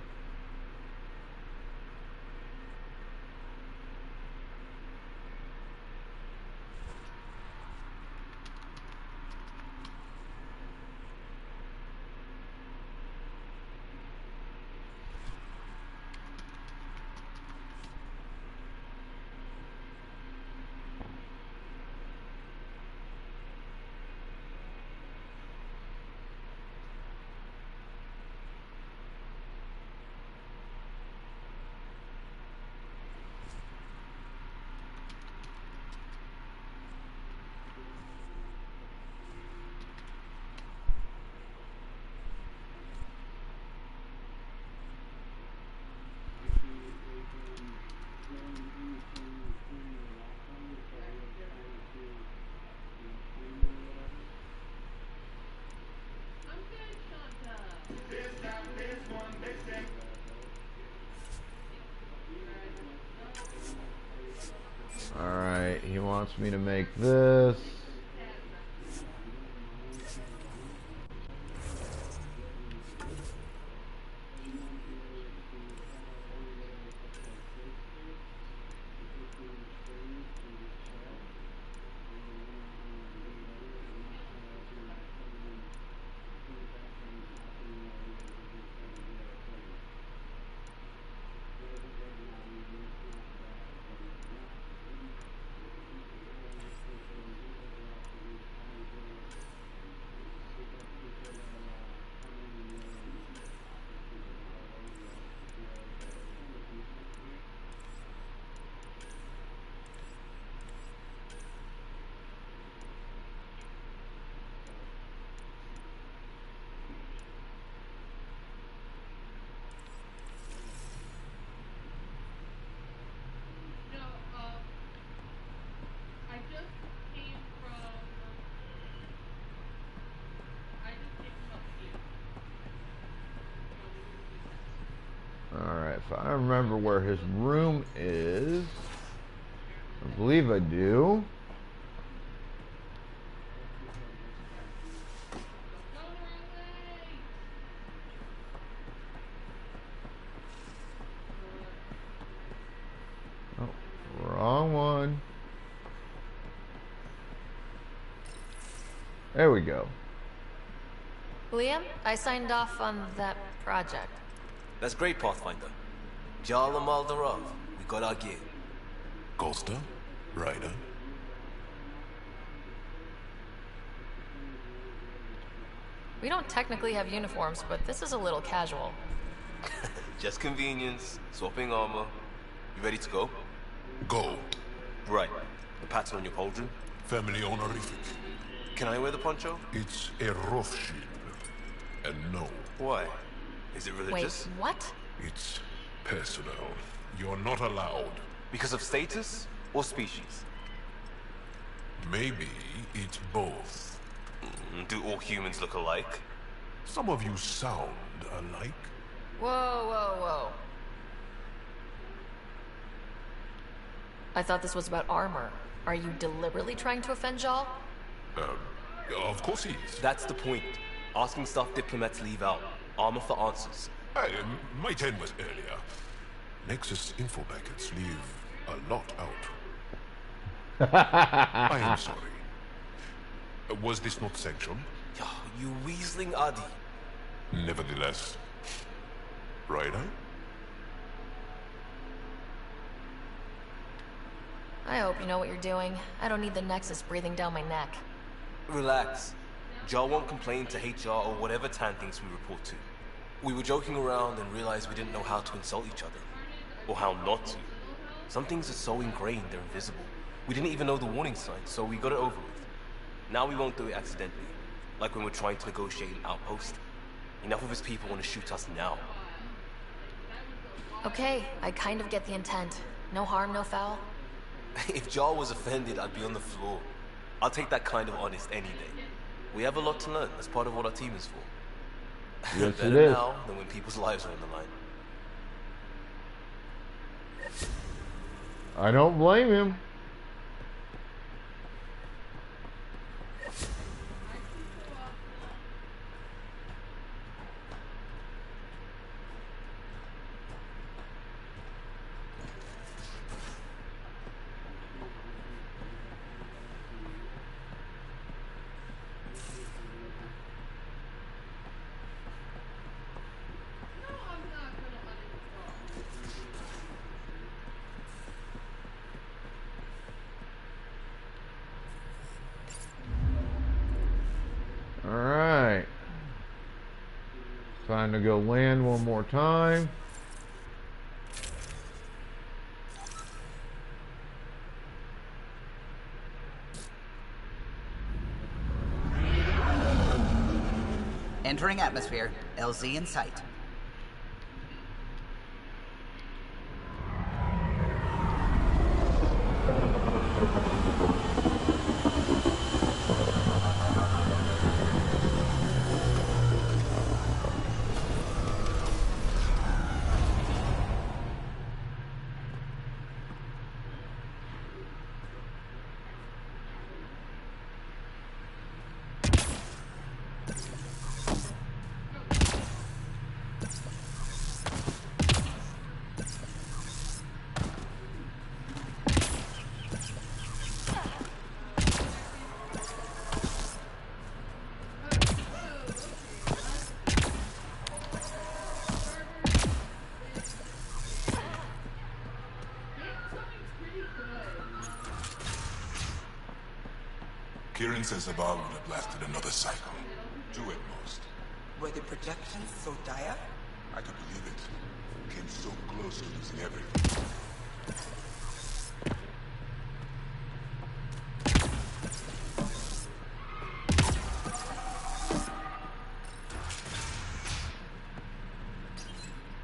Alright, he wants me to make this. Alright, if I remember where his room is, I believe I do. Oh, wrong one. There we go. Liam, I signed off on that project. That's great, Pathfinder. Jarl and Maldarov, we got our gear. Costa? Ryder? We don't technically have uniforms, but this is a little casual. Just convenience, swapping armor. You ready to go? Go. Right. The pattern on your pauldron? Family honorific. Can I wear the poncho? It's a Rothschild. And no. Why? Is it religious? Wait, what? It's personal. You're not allowed. Because of status or species? Maybe it's both. Do all humans look alike? Some of you sound alike. Whoa, whoa, whoa. I thought this was about armor. Are you deliberately trying to offend Jarl? Of course he is. That's the point. Asking stuff diplomats leave out. Armor for answers. My turn was earlier. Nexus info packets leave a lot out. I am sorry. Was this not sanctioned? You weaseling Adi. Nevertheless. Ryder? I hope you know what you're doing. I don't need the Nexus breathing down my neck. Relax. Jarl won't complain to HR or whatever Tan thinks we report to. We were joking around and realized we didn't know how to insult each other. Or how not to. Some things are so ingrained they're invisible. We didn't even know the warning signs, so we got it over with. Now we won't do it accidentally. Like when we're trying to negotiate an outpost. Enough of his people want to shoot us now. Okay, I kind of get the intent. No harm, no foul. If Jarl was offended, I'd be on the floor. I'll take that kind of honest any day. We have a lot to learn. That's part of what our team is for. Yes, Better it is. now than when people's lives are on the line. I don't blame him. Find to go land one more time. Entering atmosphere. LZ in sight. Kieran says Zaval would have blasted another cycle. Two at most. Were the projections so dire? I could believe it. Came so close to losing everything.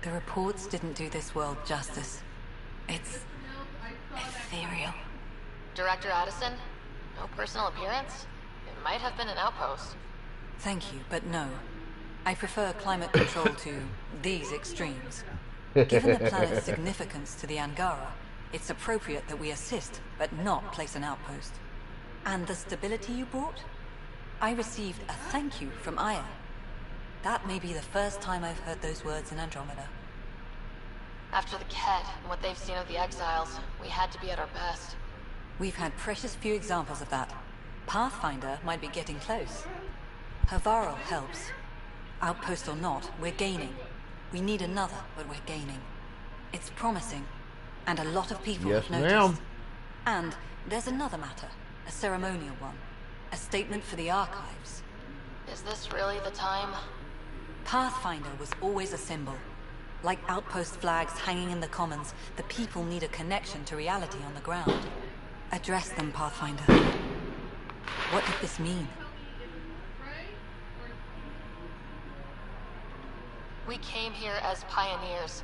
The reports didn't do this world justice. It's ethereal. Director Addison? No personal appearance? It might have been an outpost. Thank you, but no. I prefer climate control to these extremes. Given the planet's significance to the Angara, it's appropriate that we assist, but not place an outpost. And the stability you brought? I received a thank you from Aya. That may be the first time I've heard those words in Andromeda. After the Ket and what they've seen of the exiles, we had to be at our best. We've had precious few examples of that. Pathfinder might be getting close. Havarl helps. Outpost or not, we're gaining. We need another, but we're gaining. It's promising. And a lot of people have noticed. Ma'am. And there's another matter. A ceremonial one. A statement for the archives. Is this really the time? Pathfinder was always a symbol. Like outpost flags hanging in the commons, the people need a connection to reality on the ground. Address them, Pathfinder. What did this mean? We came here as pioneers,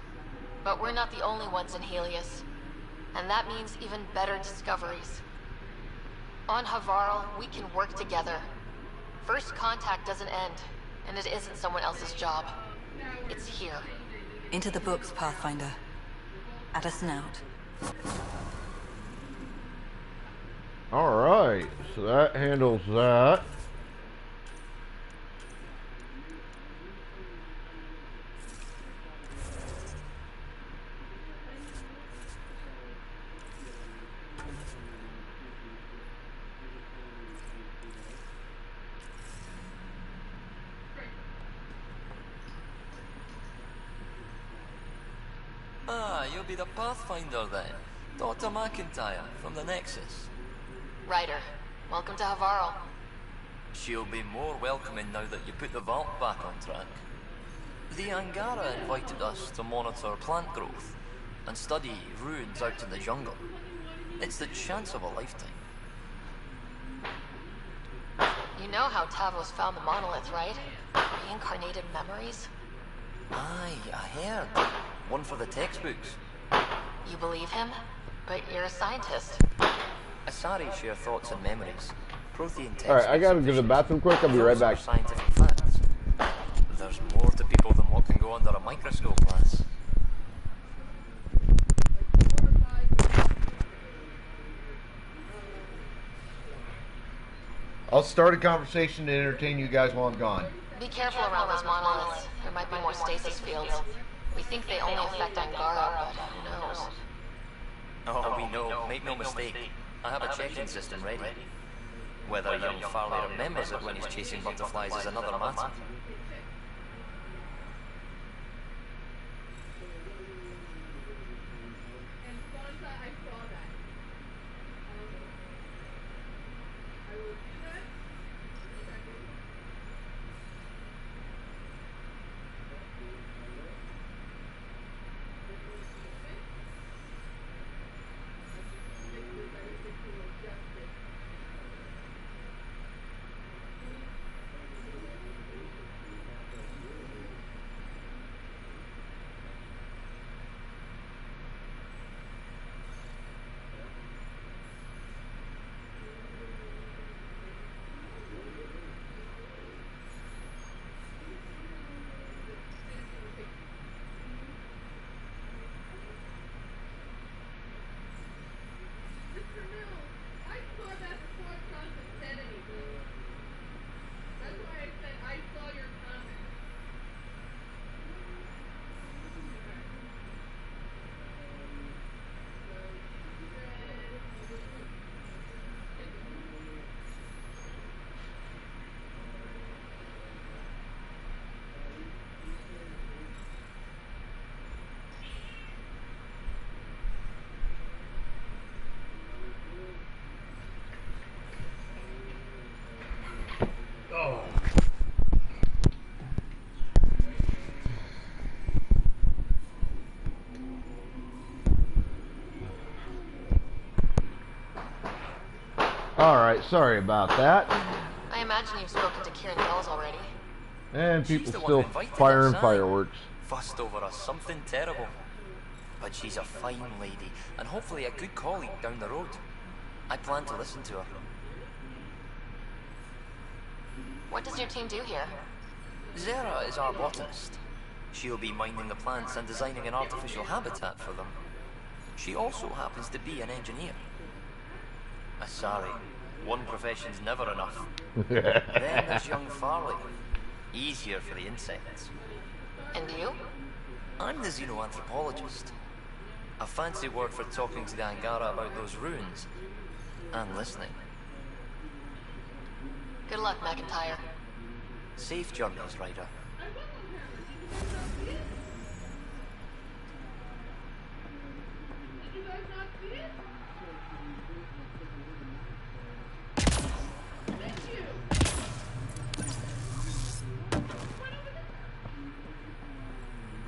but we're not the only ones in Helios. And that means even better discoveries. On Havarl, we can work together. First contact doesn't end, and it isn't someone else's job. It's here. Into the books, Pathfinder. Addison out. Alright, so that handles that. Ah, you'll be the Pathfinder then. Dr. McIntyre from the Nexus. Ryder, welcome to Havarl. She'll be more welcoming now that you put the vault back on track. The Angara invited us to monitor plant growth and study ruins out in the jungle. It's the chance of a lifetime. You know how Tavos found the monolith, right? Reincarnated memories? Aye, I heard. One for the textbooks. You believe him? But you're a scientist. Asari share thoughts and memories. Prothean textbooks. Alright, I gotta go to the bathroom quick. I'll be right back. Scientific facts. There's more to people than what can go under a microscope, lass. I'll start a conversation to entertain you guys while I'm gone. Be careful around those monoliths. There might be more stasis fields. We think they only affect Angara, but who knows? Oh, we know. Make no mistake. I have a check-in system ready. Whether young Farley remembers it when he's chasing butterflies is another matter. Alright, sorry about that. I imagine you've spoken to Kieran Bells already. And She's people the one still who invited firing us, aye. fireworks. Fussed over us something terrible. But she's a fine lady, and hopefully a good colleague down the road. I plan to listen to her. What does your team do here? Zera is our botanist. She'll be minding the plants and designing an artificial habitat for them. She also happens to be an engineer. Sorry, one profession's never enough. Then there's young Farley. Easier for the insects. And you? I'm the xenoanthropologist. A fancy word for talking to the Angara about those ruins. And listening. Good luck, McIntyre. Safe journeys, Ryder.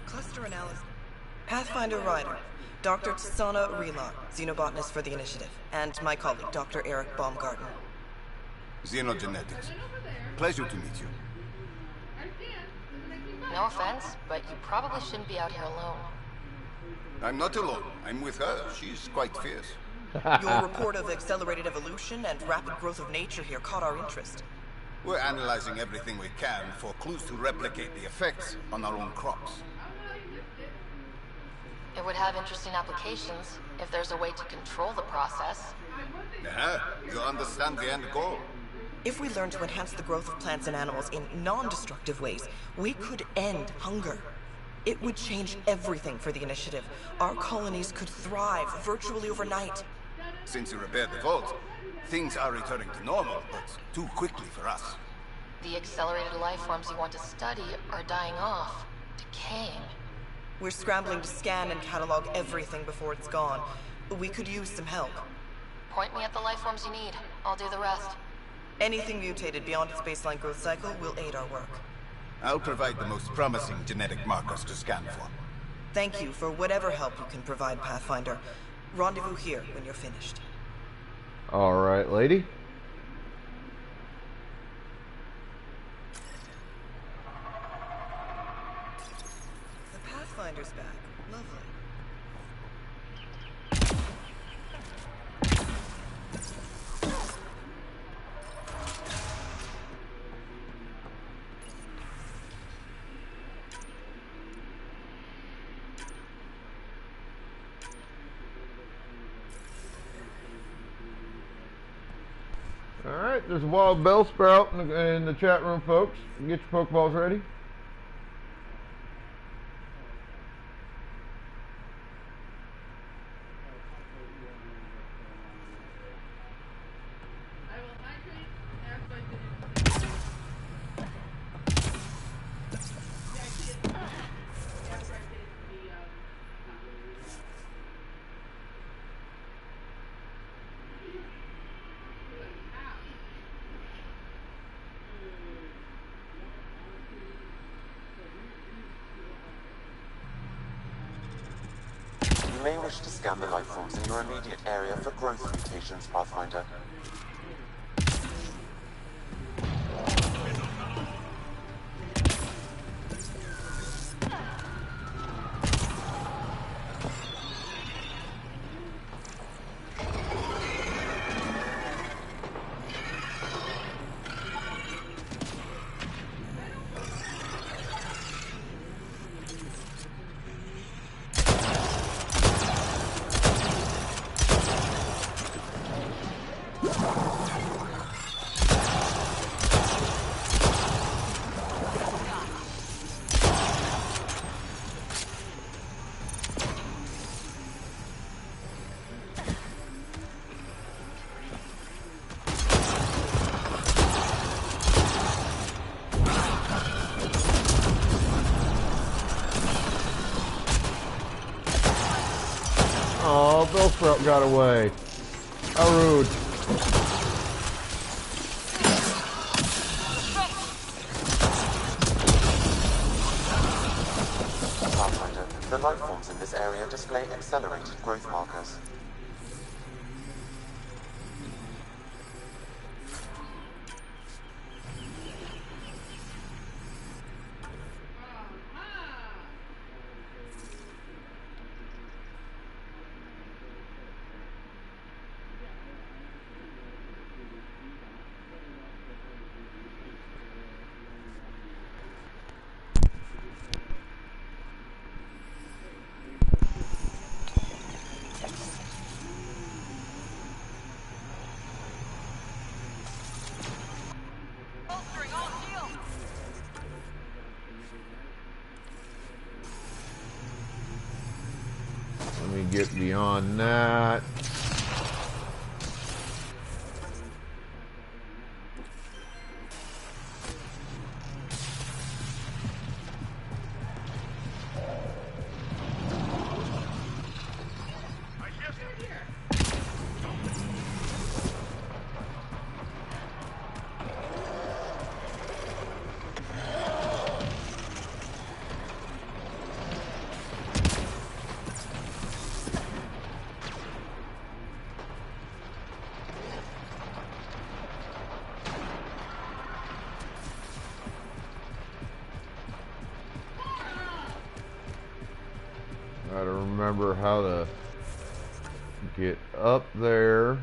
Cluster analysis. Pathfinder Ryder. Dr. Tsana Relar, xenobotanist for the initiative, and my colleague, Dr. Eric Baumgarten. Xenogenetics. Pleasure to meet you. No offense, but you probably shouldn't be out here alone. I'm not alone. I'm with her. She's quite fierce. Your report of accelerated evolution and rapid growth of nature here caught our interest. We're analyzing everything we can for clues to replicate the effects on our own crops. It would have interesting applications if there's a way to control the process. You understand the end goal. If we learn to enhance the growth of plants and animals in non-destructive ways, we could end hunger. It would change everything for the initiative. Our colonies could thrive virtually overnight. Since you repaired the vault, things are returning to normal, but too quickly for us. The accelerated life forms you want to study are dying off, decaying. We're scrambling to scan and catalog everything before it's gone. We could use some help. Point me at the life forms you need. I'll do the rest. Anything mutated beyond its baseline growth cycle will aid our work. I'll provide the most promising genetic markers to scan for. Thank you for whatever help you can provide, Pathfinder. Rendezvous here when you're finished. Alright, lady. The Pathfinder's back. Lovely. Alright, there's a wild bell sprout in the chat room, folks. Get your Pokeballs ready. You may wish to scan the life forms in your immediate area for growth mutations, Pathfinder. Oh, Bellsprout got away. How rude. Pathfinder, the life forms in this area display accelerated growth markers. me get beyond that. Gotta remember how to get up there.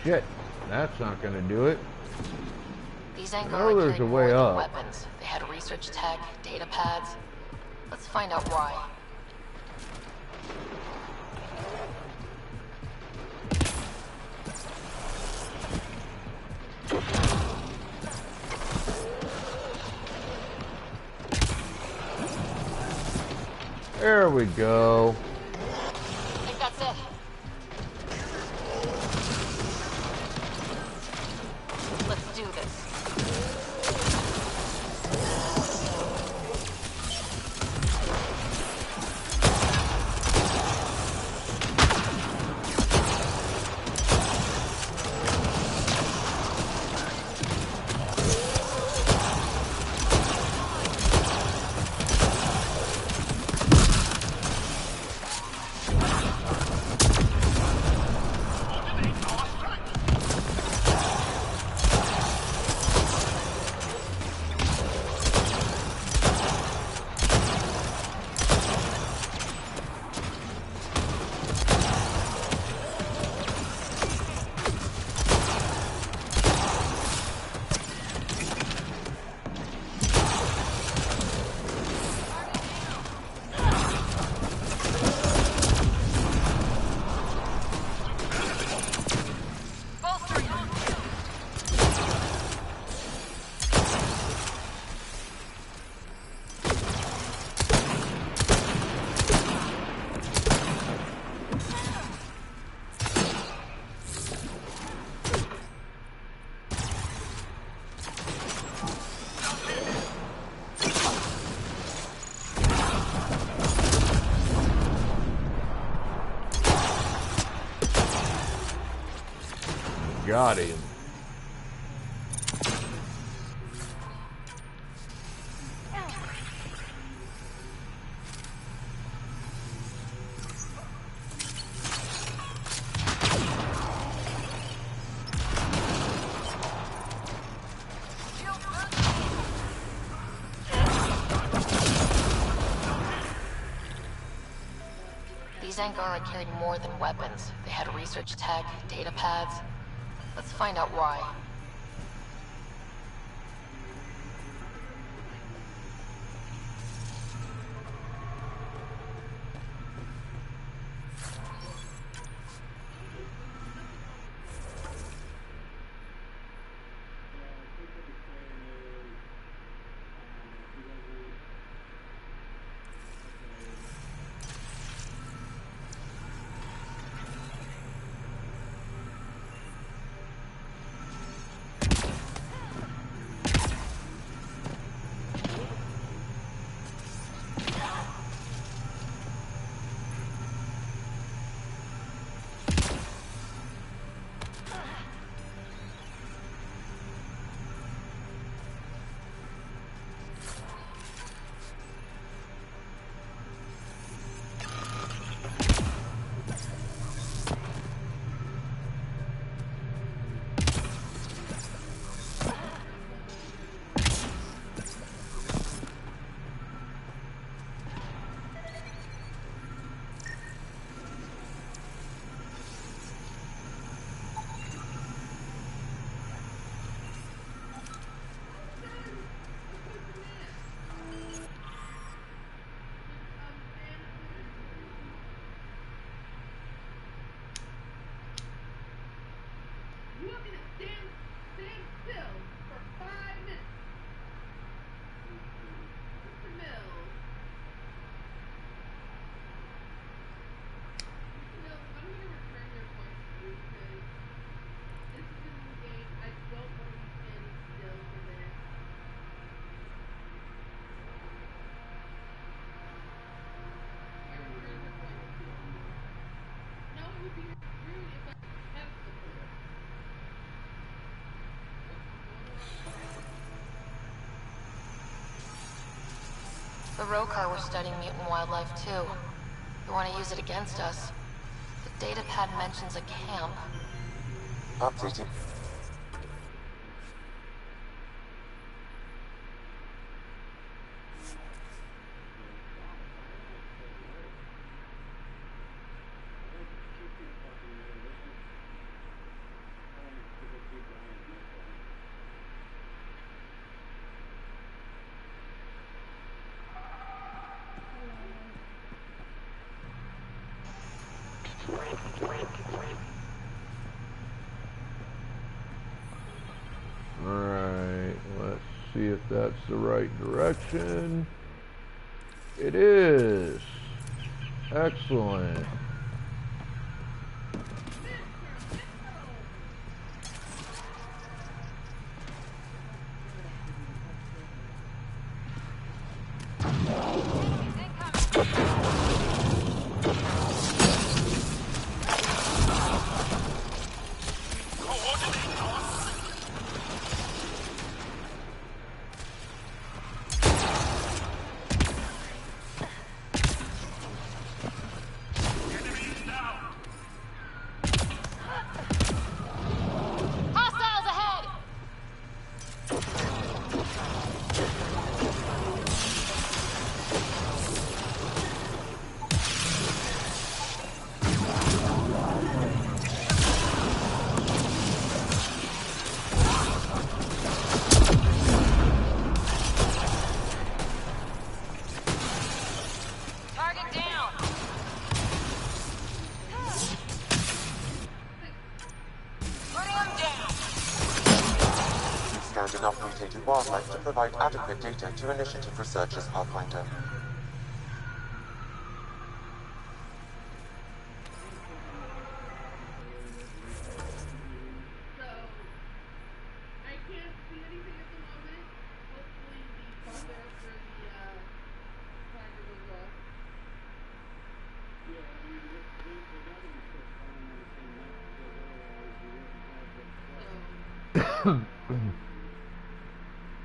Shit, that's not gonna do it. These I Angara know there's carried a more way than up. weapons. They had research tech, data pads. Let's find out why. There we go. I think that's it. Let's do this. Got him. These Angara carried more than weapons. They had research tech, data pads. Let's find out why. The Rokar were studying mutant wildlife too. They want to use it against us. The datapad mentions a camp. Updating. Alright, let's see if that's the right direction. It is. Excellent. Hostiles ahead! Target down! Putting him down! You've scanned enough mutated wildlife to provide adequate data to Initiative researchers, Pathfinder. So, I can't see anything at the moment. Hopefully the bump after the timer goes off. Yeah, I mean, they gotta be so far on the same map because otherwise you wouldn't have the So,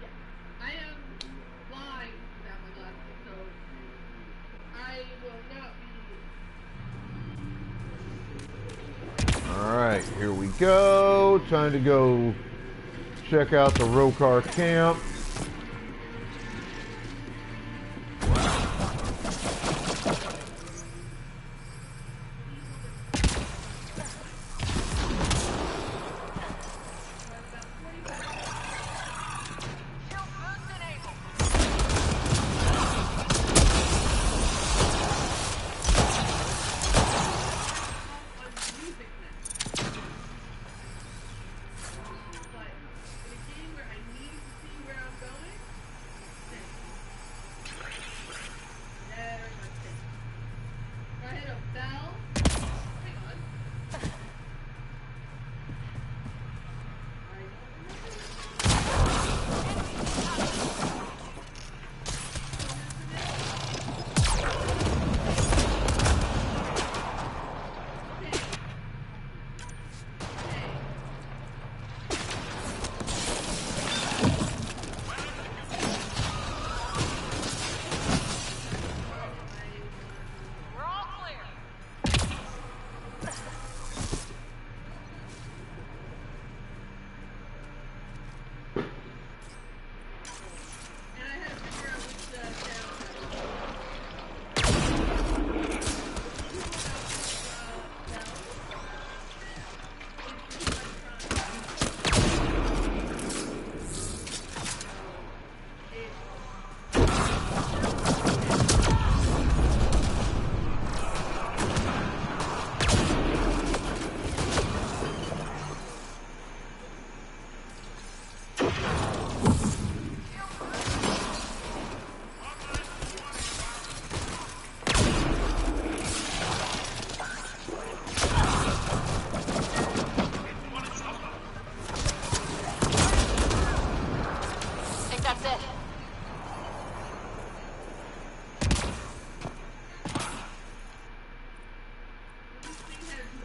yeah. I am blind without my glasses, so I will not be. Alright, here we go. Time to go check out the Rokar camp.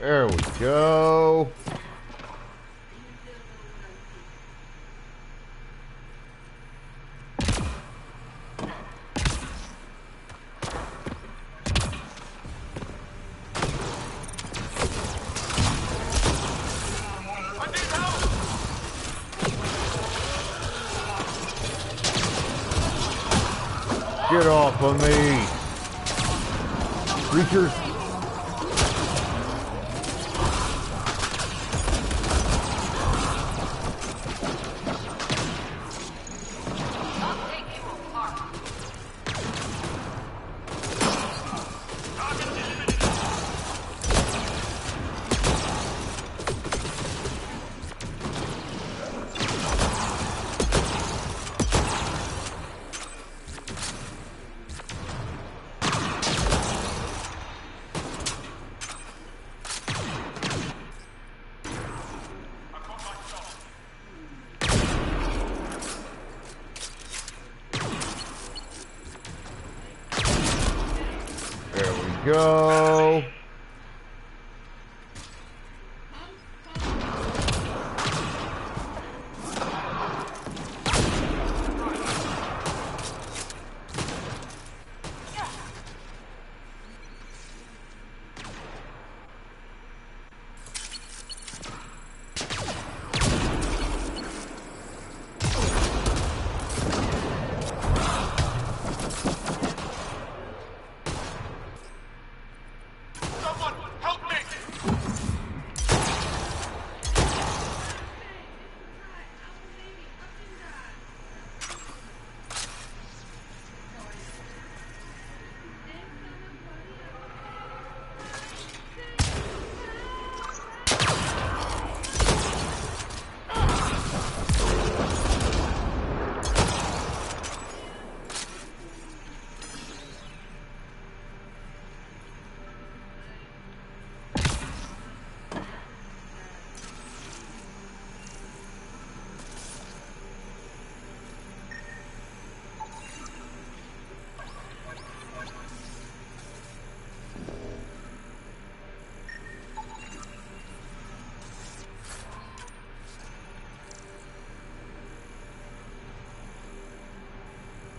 There we go. Get off of me. Creatures. Go.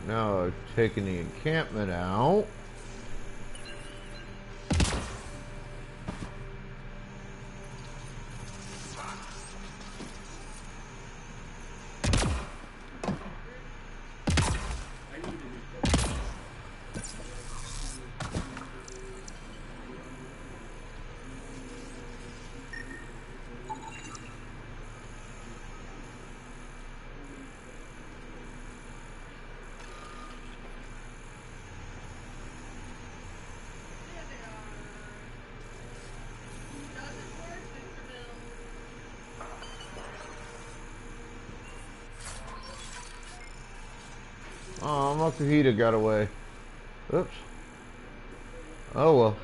Now I've taken the encampment out. Oh, Makahita got away. Oops. Oh well.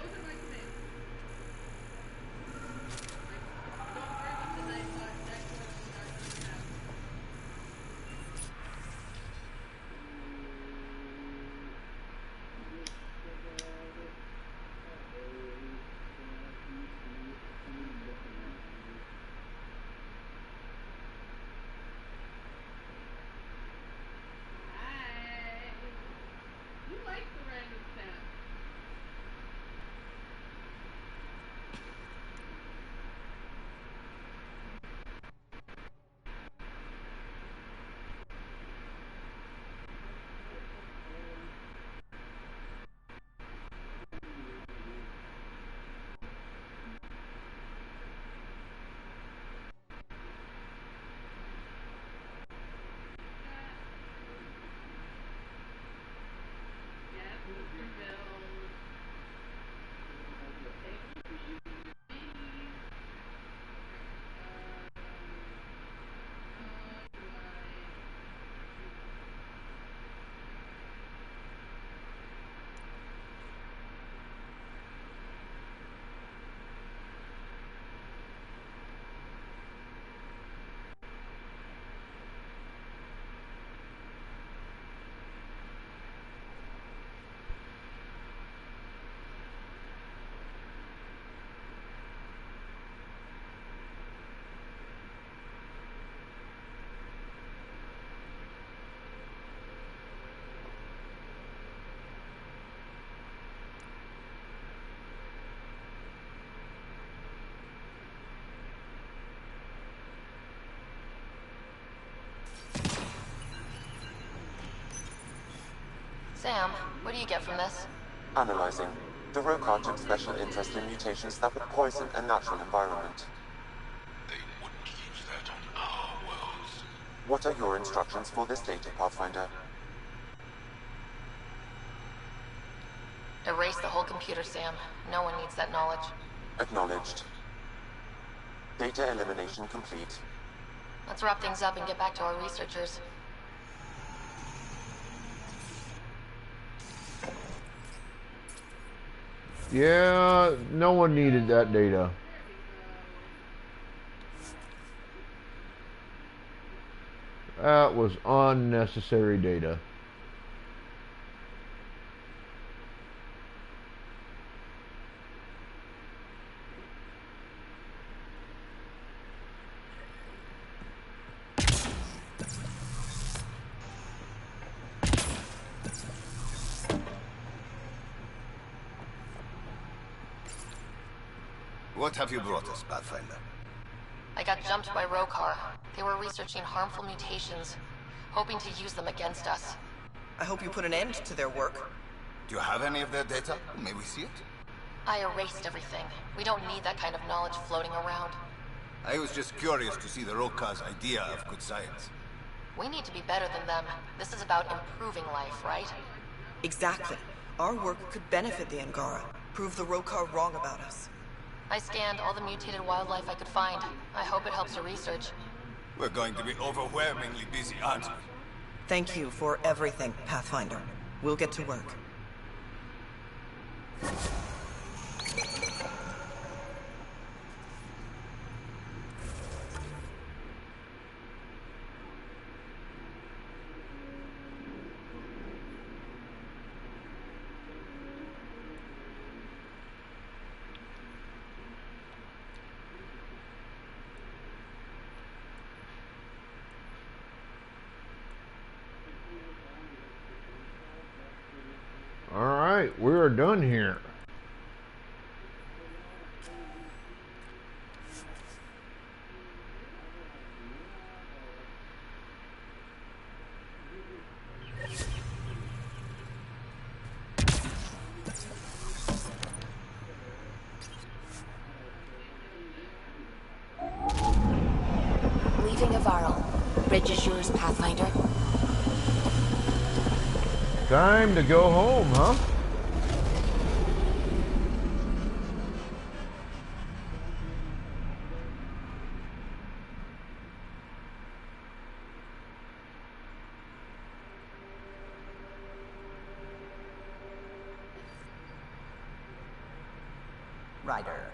What do you get from this? Analyzing. The Rokar took special interest in mutations that would poison a natural environment. They wouldn't use that on our worlds. What are your instructions for this data, Pathfinder? Erase the whole computer, Sam. No one needs that knowledge. Acknowledged. Data elimination complete. Let's wrap things up and get back to our researchers. Yeah, no one needed that data. That was unnecessary data. What have you brought us, Pathfinder? I got jumped by Rokar. They were researching harmful mutations, hoping to use them against us. I hope you put an end to their work. Do you have any of their data? May we see it? I erased everything. We don't need that kind of knowledge floating around. I was just curious to see the Rokar's idea of good science. We need to be better than them. This is about improving life, right? Exactly. Our work could benefit the Angara, prove the Rokar wrong about us. I scanned all the mutated wildlife I could find. I hope it helps the research. We're going to be overwhelmingly busy, aren't we? Thank you for everything, Pathfinder. We'll get to work. Alright, we're done here. Leaving Avarl. Bridge is yours, Pathfinder. Time to go home, huh? Ryder.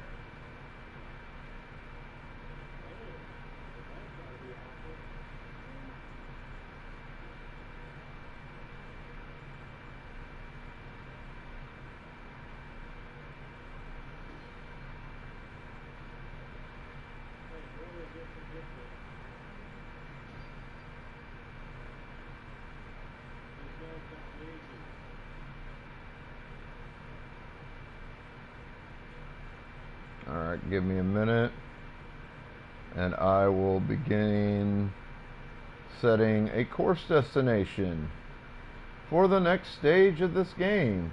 Alright, give me a minute and I will begin setting a course destination for the next stage of this game.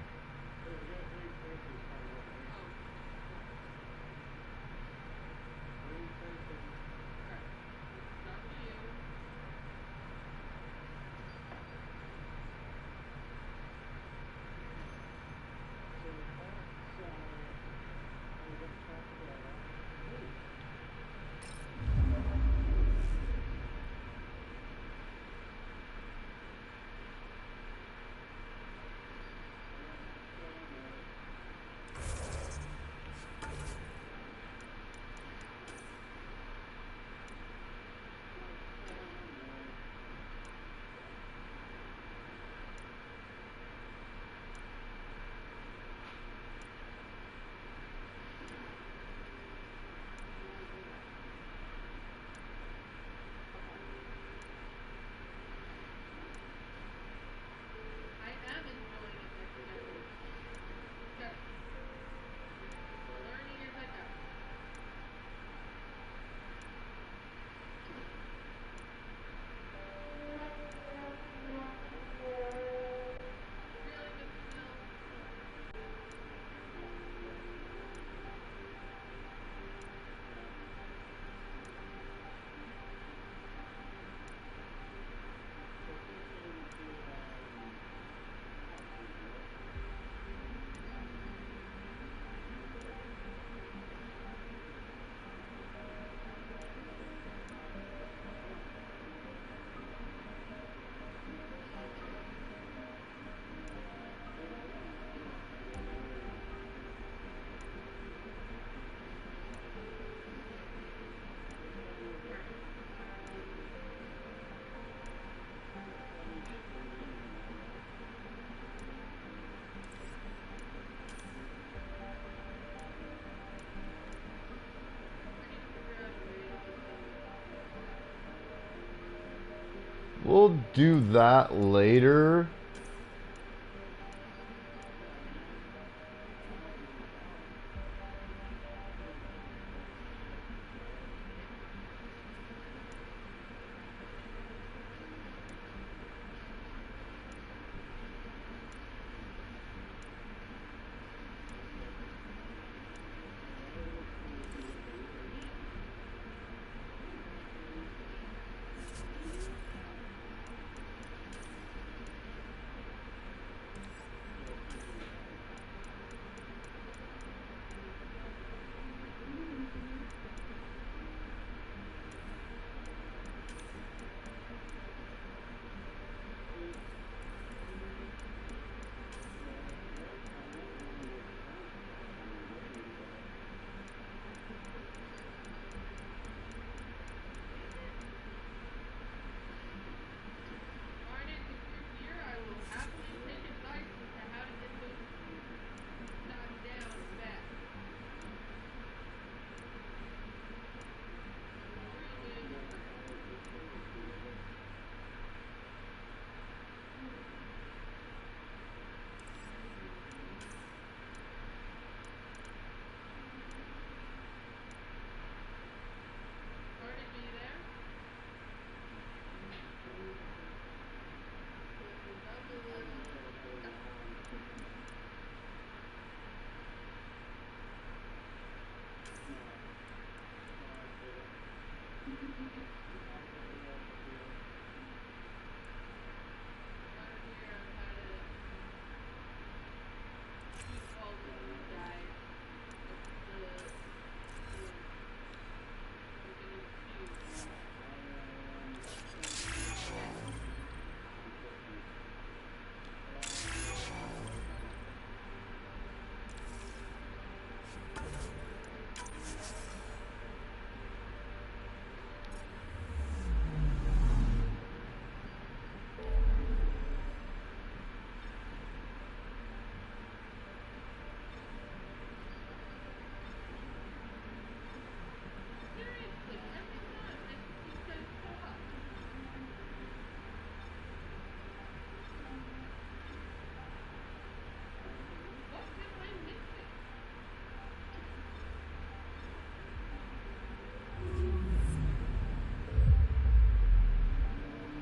We'll do that later.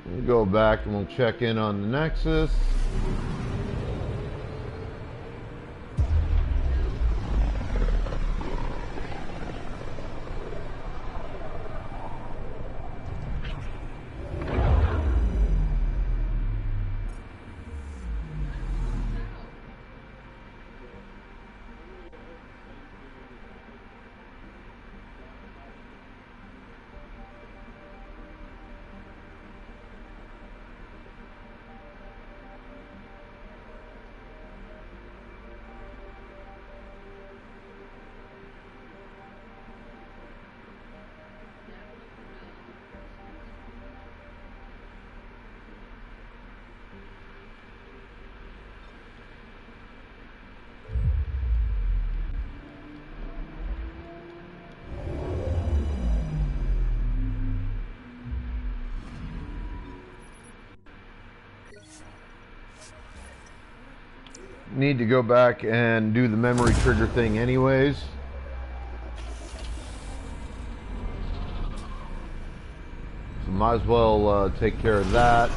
We'll go back and we'll check in on the Nexus. Need to go back and do the memory trigger thing anyways. So might as well take care of that.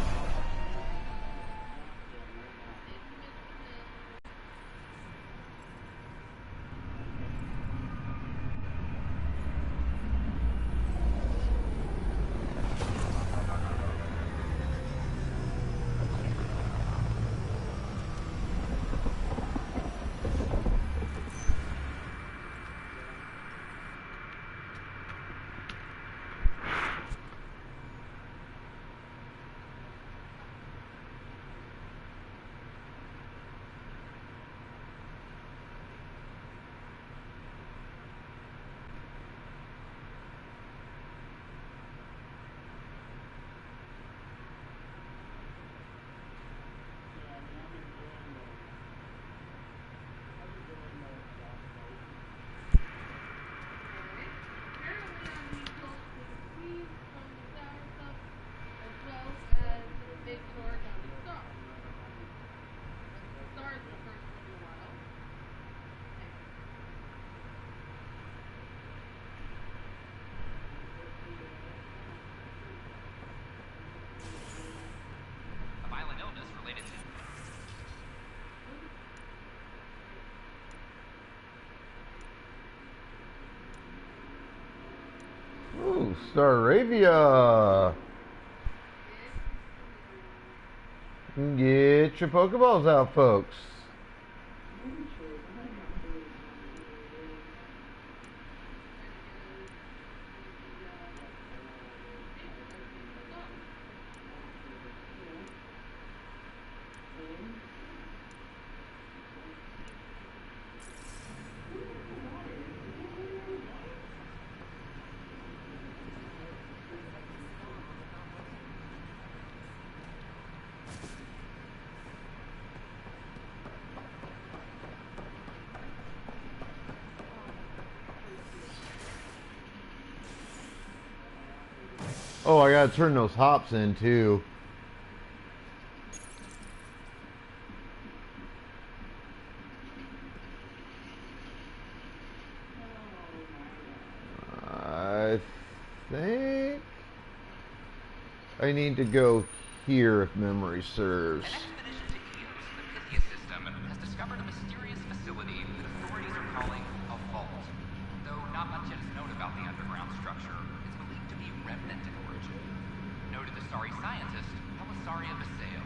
Staravia. Get your Pokeballs out, folks. Oh, I gotta turn those hops in too. I think I need to go here if memory serves. An expedition to Eos, the Pythia system, has discovered a mysterious facility that authorities are calling a vault. Though not much is known about the underground structure, it's believed to be remnant in origin. Noted Asari scientist, Pelisaria Baseo.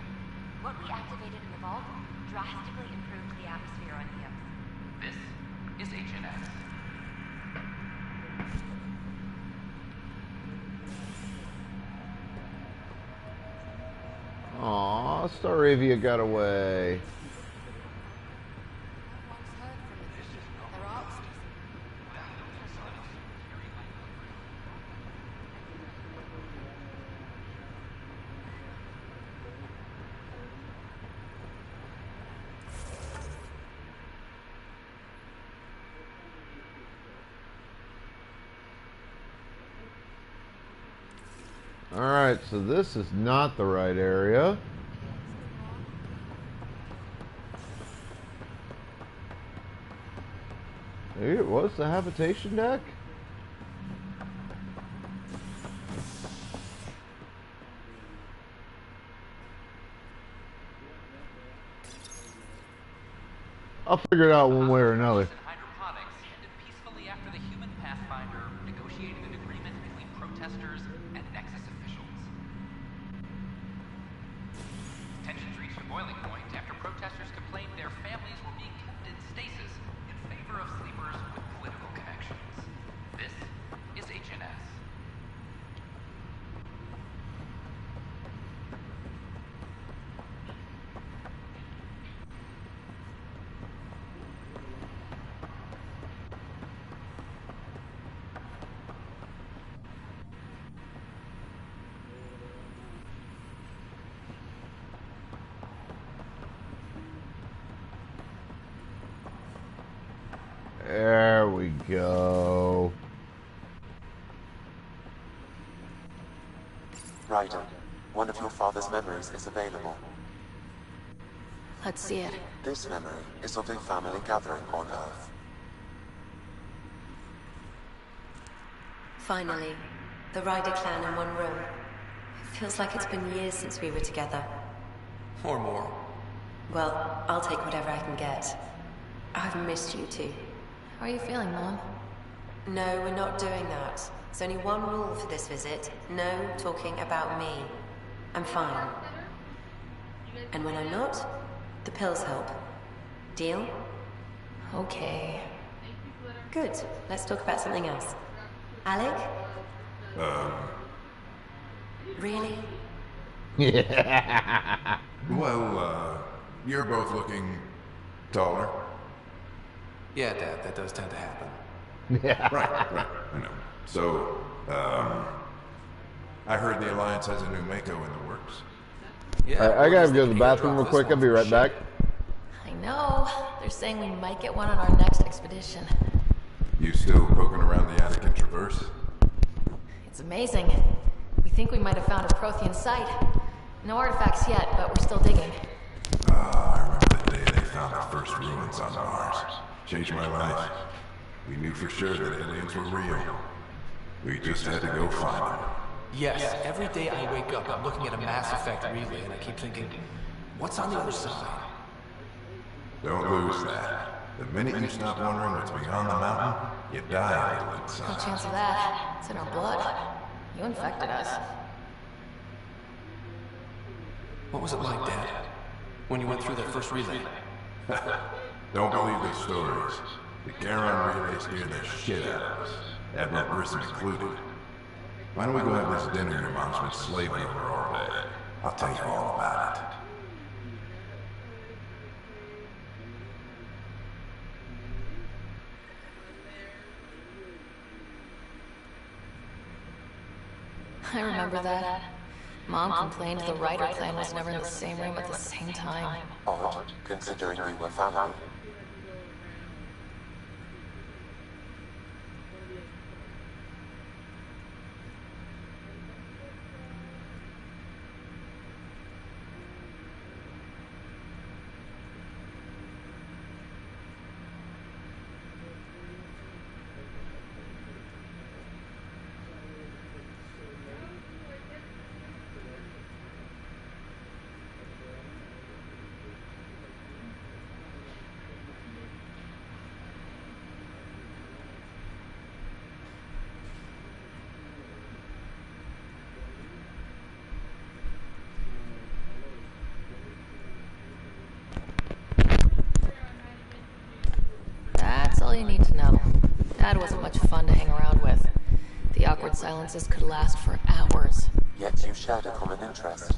What we activated in the vault drastically improved the atmosphere on Eos. This is HNS. Aw, Staravia got away. Alright, so this is not the right area. Maybe it was the habitation deck? I'll figure it out one way or another. Hydroponics ended peacefully after the human Pathfinder negotiated an agreement between protesters and Nexus officials. Tensions reached a boiling point after protesters complained their families were being kept in stasis in favor of sleepers with political connections. This is HNS. There we go. Ryder, one of your father's memories is available. Let's see it. This memory is of a family gathering on Earth. Finally, the Ryder clan in one room. It feels like it's been years since we were together. Or more. Well, I'll take whatever I can get. I've missed you too. How are you feeling, Mom? No, we're not doing that. There's only one rule for this visit. No talking about me. I'm fine. And when I'm not, the pills help. Deal? Okay. Good. Let's talk about something else. Alec? Really? Yeah. Well, you're both looking taller. Yeah, Dad, that does tend to happen. Yeah. Right, I know. So, I heard the Alliance has a new Mako in the works. Yeah, I gotta go to the bathroom real quick. I'll be right back. I know. They're saying we might get one on our next expedition. You still poking around the attic in Traverse? It's amazing. We think we might have found a Prothean site. No artifacts yet, but we're still digging. I remember the day they found the first ruins on Mars. Changed my life. We knew for sure that aliens were real. We just had to go find them. Yes, every day I wake up, I'm looking at a Mass Effect relay, and I keep thinking, what's on the other side? Don't lose that. The minute you stop wondering what's beyond the mountain, you die a little No inside. chance of that. It's in our blood. You infected us. What was it like, Dad? When you went through that first relay? Don't believe the stories. The Garon relay scared the shit out of us. Admiral Grissom included. Why don't we go have this dinner your mom's been slaving over all day? I'll tell you all about it. I remember that. Mom complained the Rider clan was never in the same room at the same time. Odd, considering we were family. That's all you need to know. Dad wasn't much fun to hang around with. The awkward silences could last for hours. Yet you shared a common interest.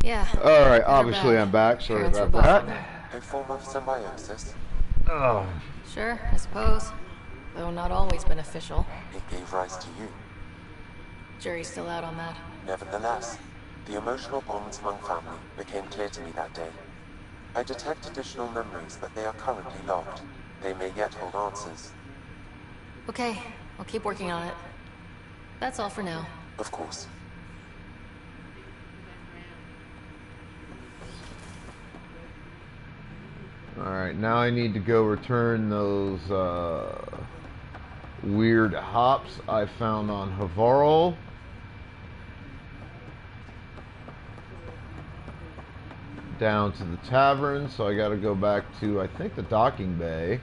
Yeah. Alright, obviously I'm back. Sorry about that. A form of symbiosis. Oh. Sure, I suppose. Though not always beneficial. It gave rise to you. Jury's still out on that. Nevertheless, the emotional bonds among family became clear to me that day. I detect additional memories, but they are currently locked. They may yet hold answers. Okay, I'll keep working on it. That's all for now. Of course. Alright, now I need to go return those weird hops I found on Havarl. Down to the tavern, so I gotta go back to, I think, the docking bay.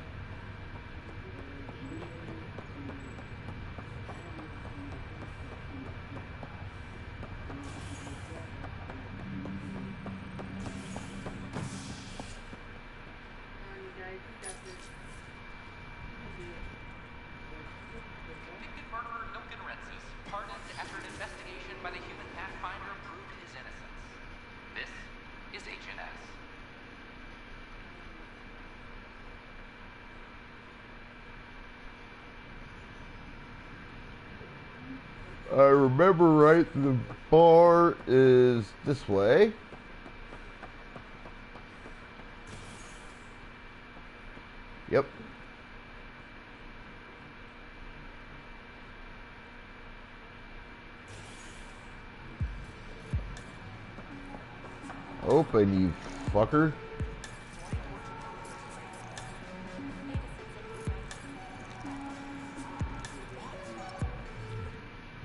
Convicted murderer Milken Rensis, pardoned after an investigation by the human Pathfinder proved his innocence. This is HNS. I remember right, the bar is this way. Yep. Open, you fucker.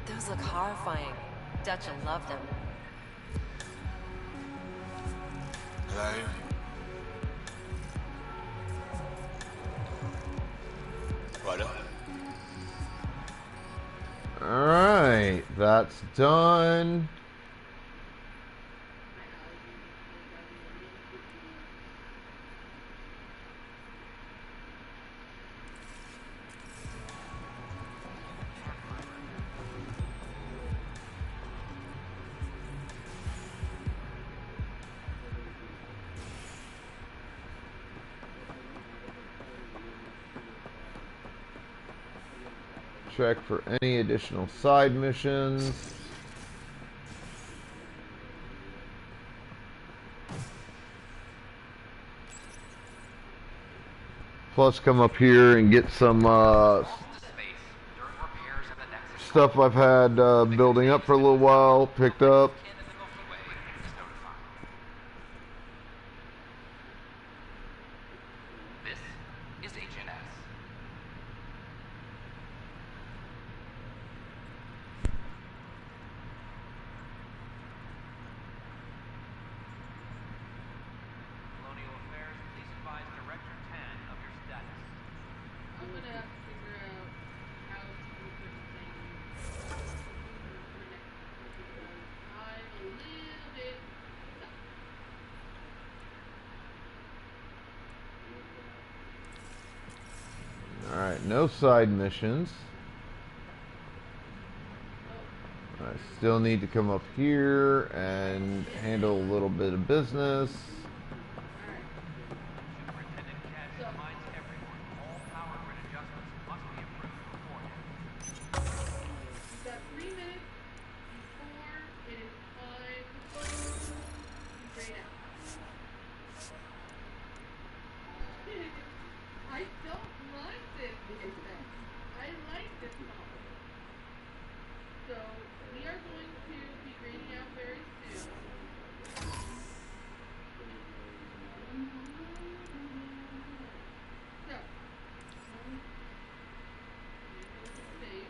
Those look horrifying. Dutch will love them. Hello? Righto. Alright, that's done. Check for any additional side missions. Plus come up here and get some stuff I've had building up for a little while, picked up. This is HNS. Colonial Affairs, please advise Director 10 of your status. I'm gonna have to figure out how to put things. Alright, no side missions. I still need to come up here and handle a little bit of business. You've got 3 minutes before it is time to grade out. I don't mind this, Jason. I like this song. So, we are going to be grading out very soon. So, save.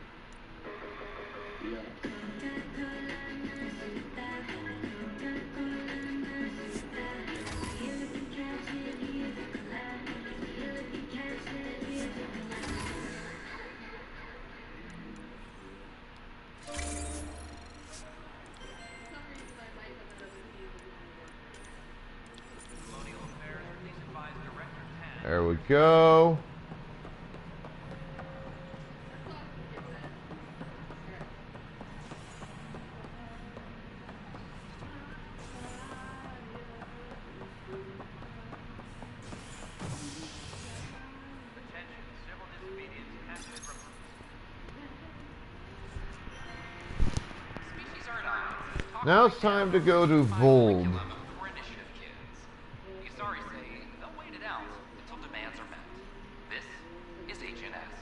There we go. Now it's time to go to Vold. For initiative kids. The Asari say they'll wait it out until demands are met. This is HNS.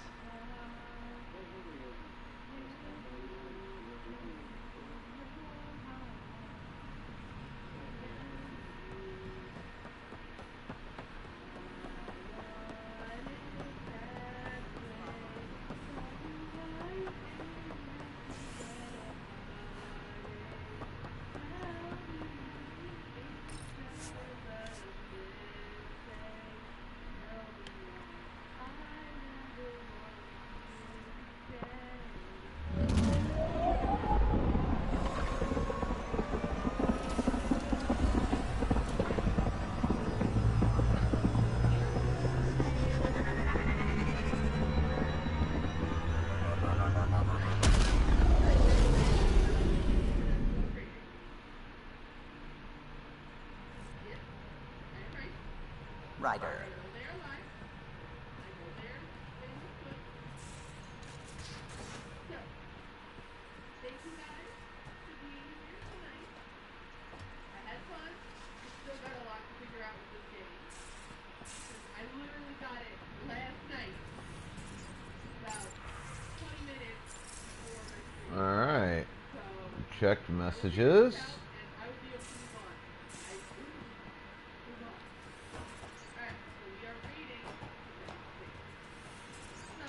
Ryder. Thank you guys for being here tonight. I had fun. We still got a lot to figure out with this game. I literally got it last night. About 20 minutes before. Alright. Checked messages. I would be able to move on. Move on. Alright, so we are reading. So,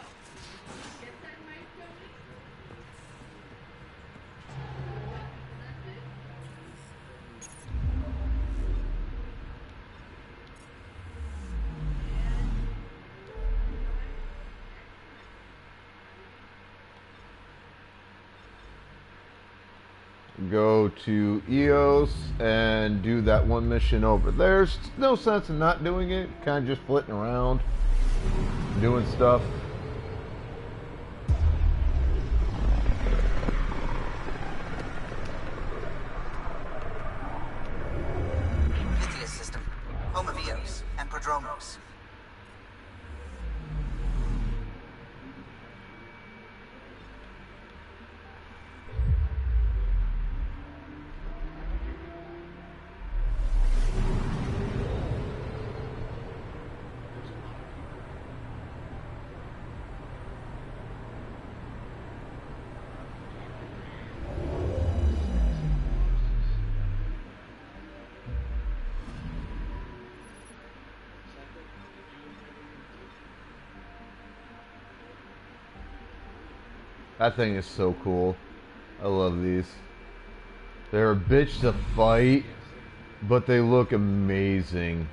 get that mic going. Go to EOS and do that one mission over there. There's no sense in not doing it. Kind of just flitting around, doing stuff. Pythias system. Home of EOS and Prodromos. That thing is so cool. I love these. They're a bitch to fight, but they look amazing.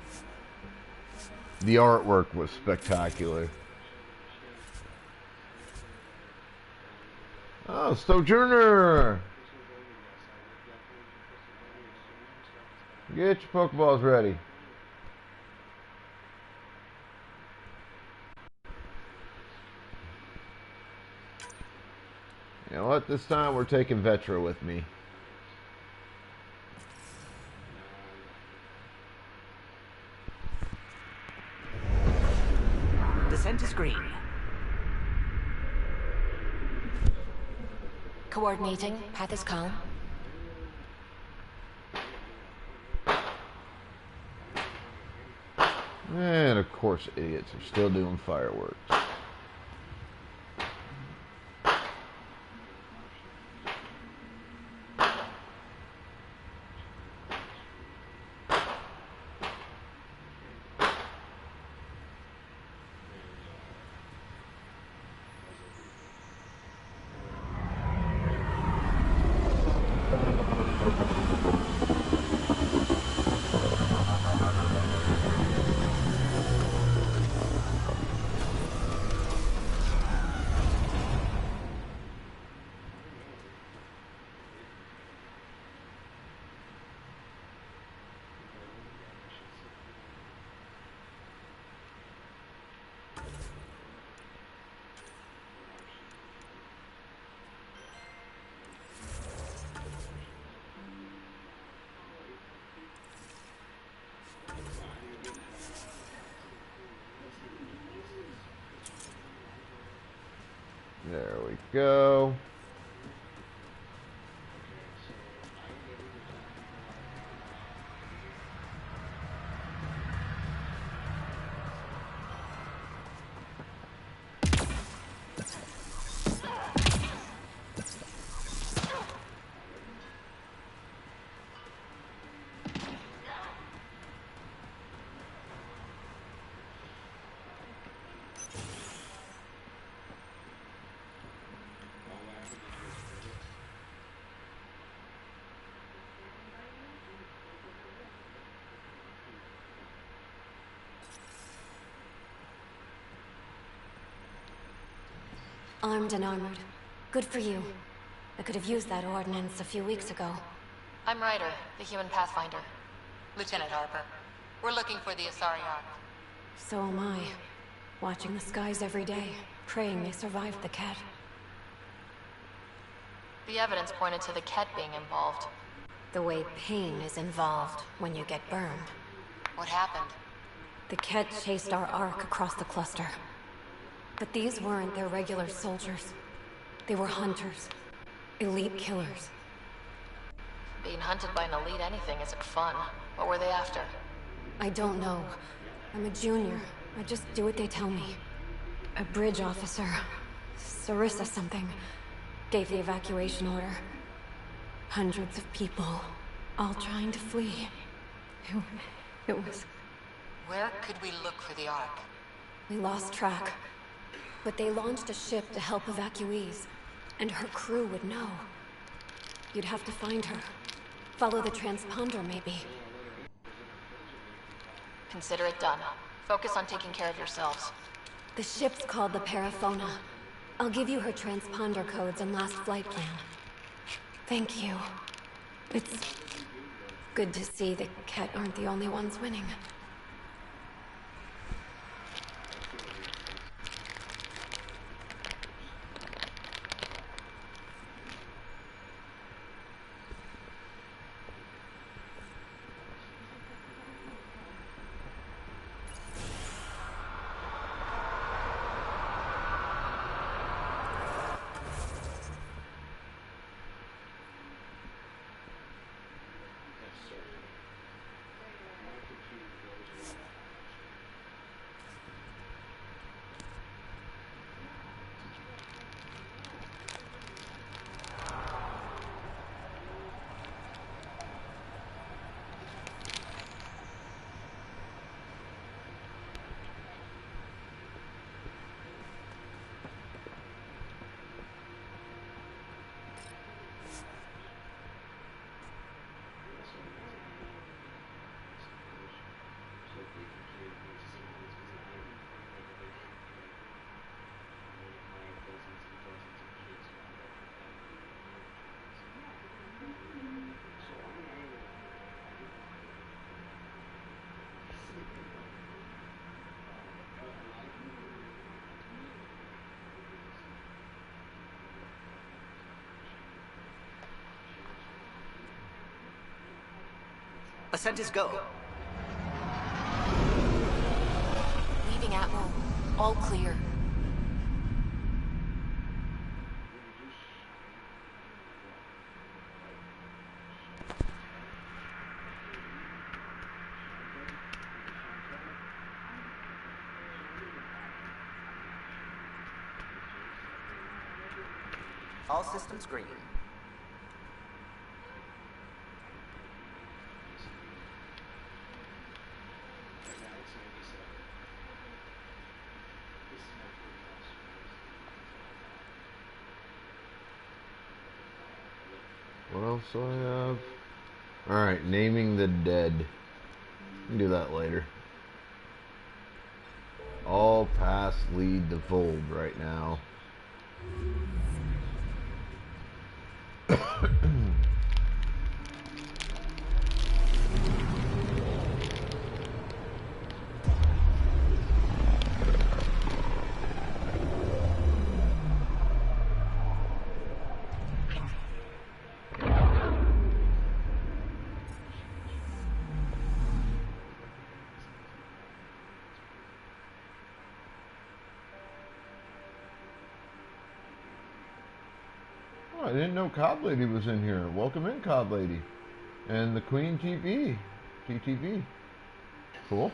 The artwork was spectacular. Oh, Sojourner! Get your Pokeballs ready. You know what? This time we're taking Vetra with me. Descent is green. Coordinating. Path is calm. And of course, idiots are still doing fireworks. There we go. Armed and armored. Good for you. I could have used that ordnance a few weeks ago. I'm Ryder, the human pathfinder. Lieutenant Harper, we're looking for the Asari Ark. So am I. Watching the skies every day, praying they survived the Ket. The evidence pointed to the Ket being involved. The way pain is involved when you get burned. What happened? The Ket chased our Ark across the cluster. But these weren't their regular soldiers. They were hunters. Elite killers. Being hunted by an elite anything isn't fun. What were they after? I don't know. I'm a junior. I just do what they tell me. A bridge officer, Sarissa something, gave the evacuation order. Hundreds of people, all trying to flee. It was... Where could we look for the Ark? We lost track. But they launched a ship to help evacuees, and her crew would know. You'd have to find her. Follow the transponder, maybe. Consider it done. Focus on taking care of yourselves. The ship's called the Paraphona. I'll give you her transponder codes and last flight plan. Thank you. It's good to see the Ket aren't the only ones winning. Ascent is go. Leaving Atmo. All clear. All systems green. What else do I have? Alright, naming the dead. We can do that later. All paths lead to Vold right now. I didn't know Cod Lady was in here. Welcome in, Cod Lady. And the Queen TV. TTV. Cool.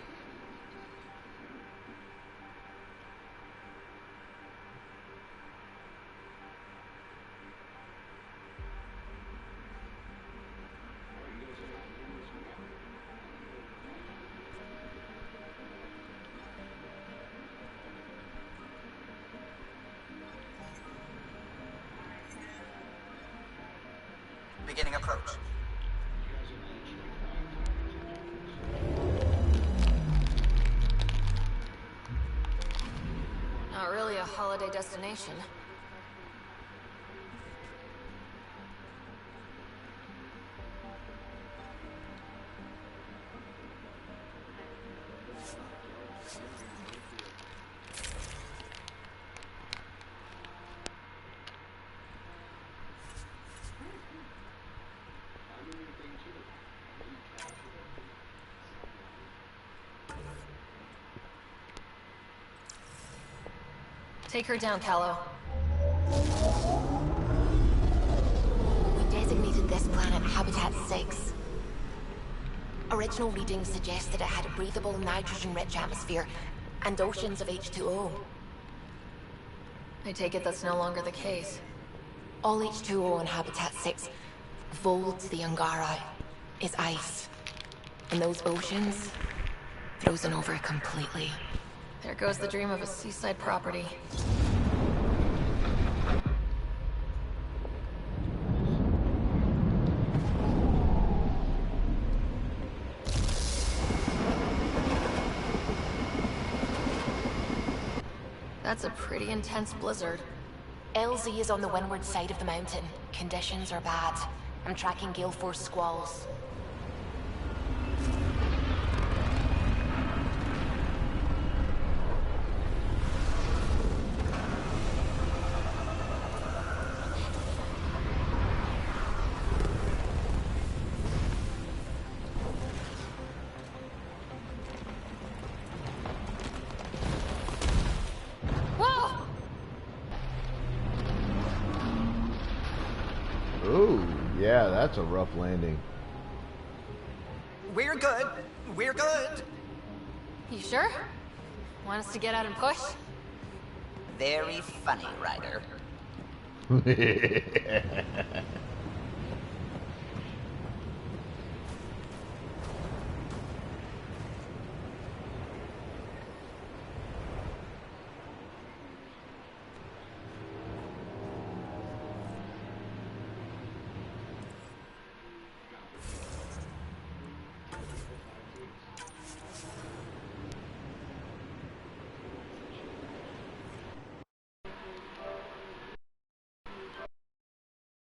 Beginning approach. Not really a holiday destination. Take her down, Callow. We designated this planet Habitat 6. Original readings suggest that it had a breathable, nitrogen-rich atmosphere and oceans of H2O. I take it that's no longer the case. All H2O on Habitat 6, Vold to the Angara, is ice. And those oceans, frozen over completely. There goes the dream of a seaside property. That's a pretty intense blizzard. LZ is on the windward side of the mountain. Conditions are bad. I'm tracking gale force squalls. Oh, yeah, that's a rough landing. We're good. We're good. You sure? Want us to get out and push? Very funny, Ryder.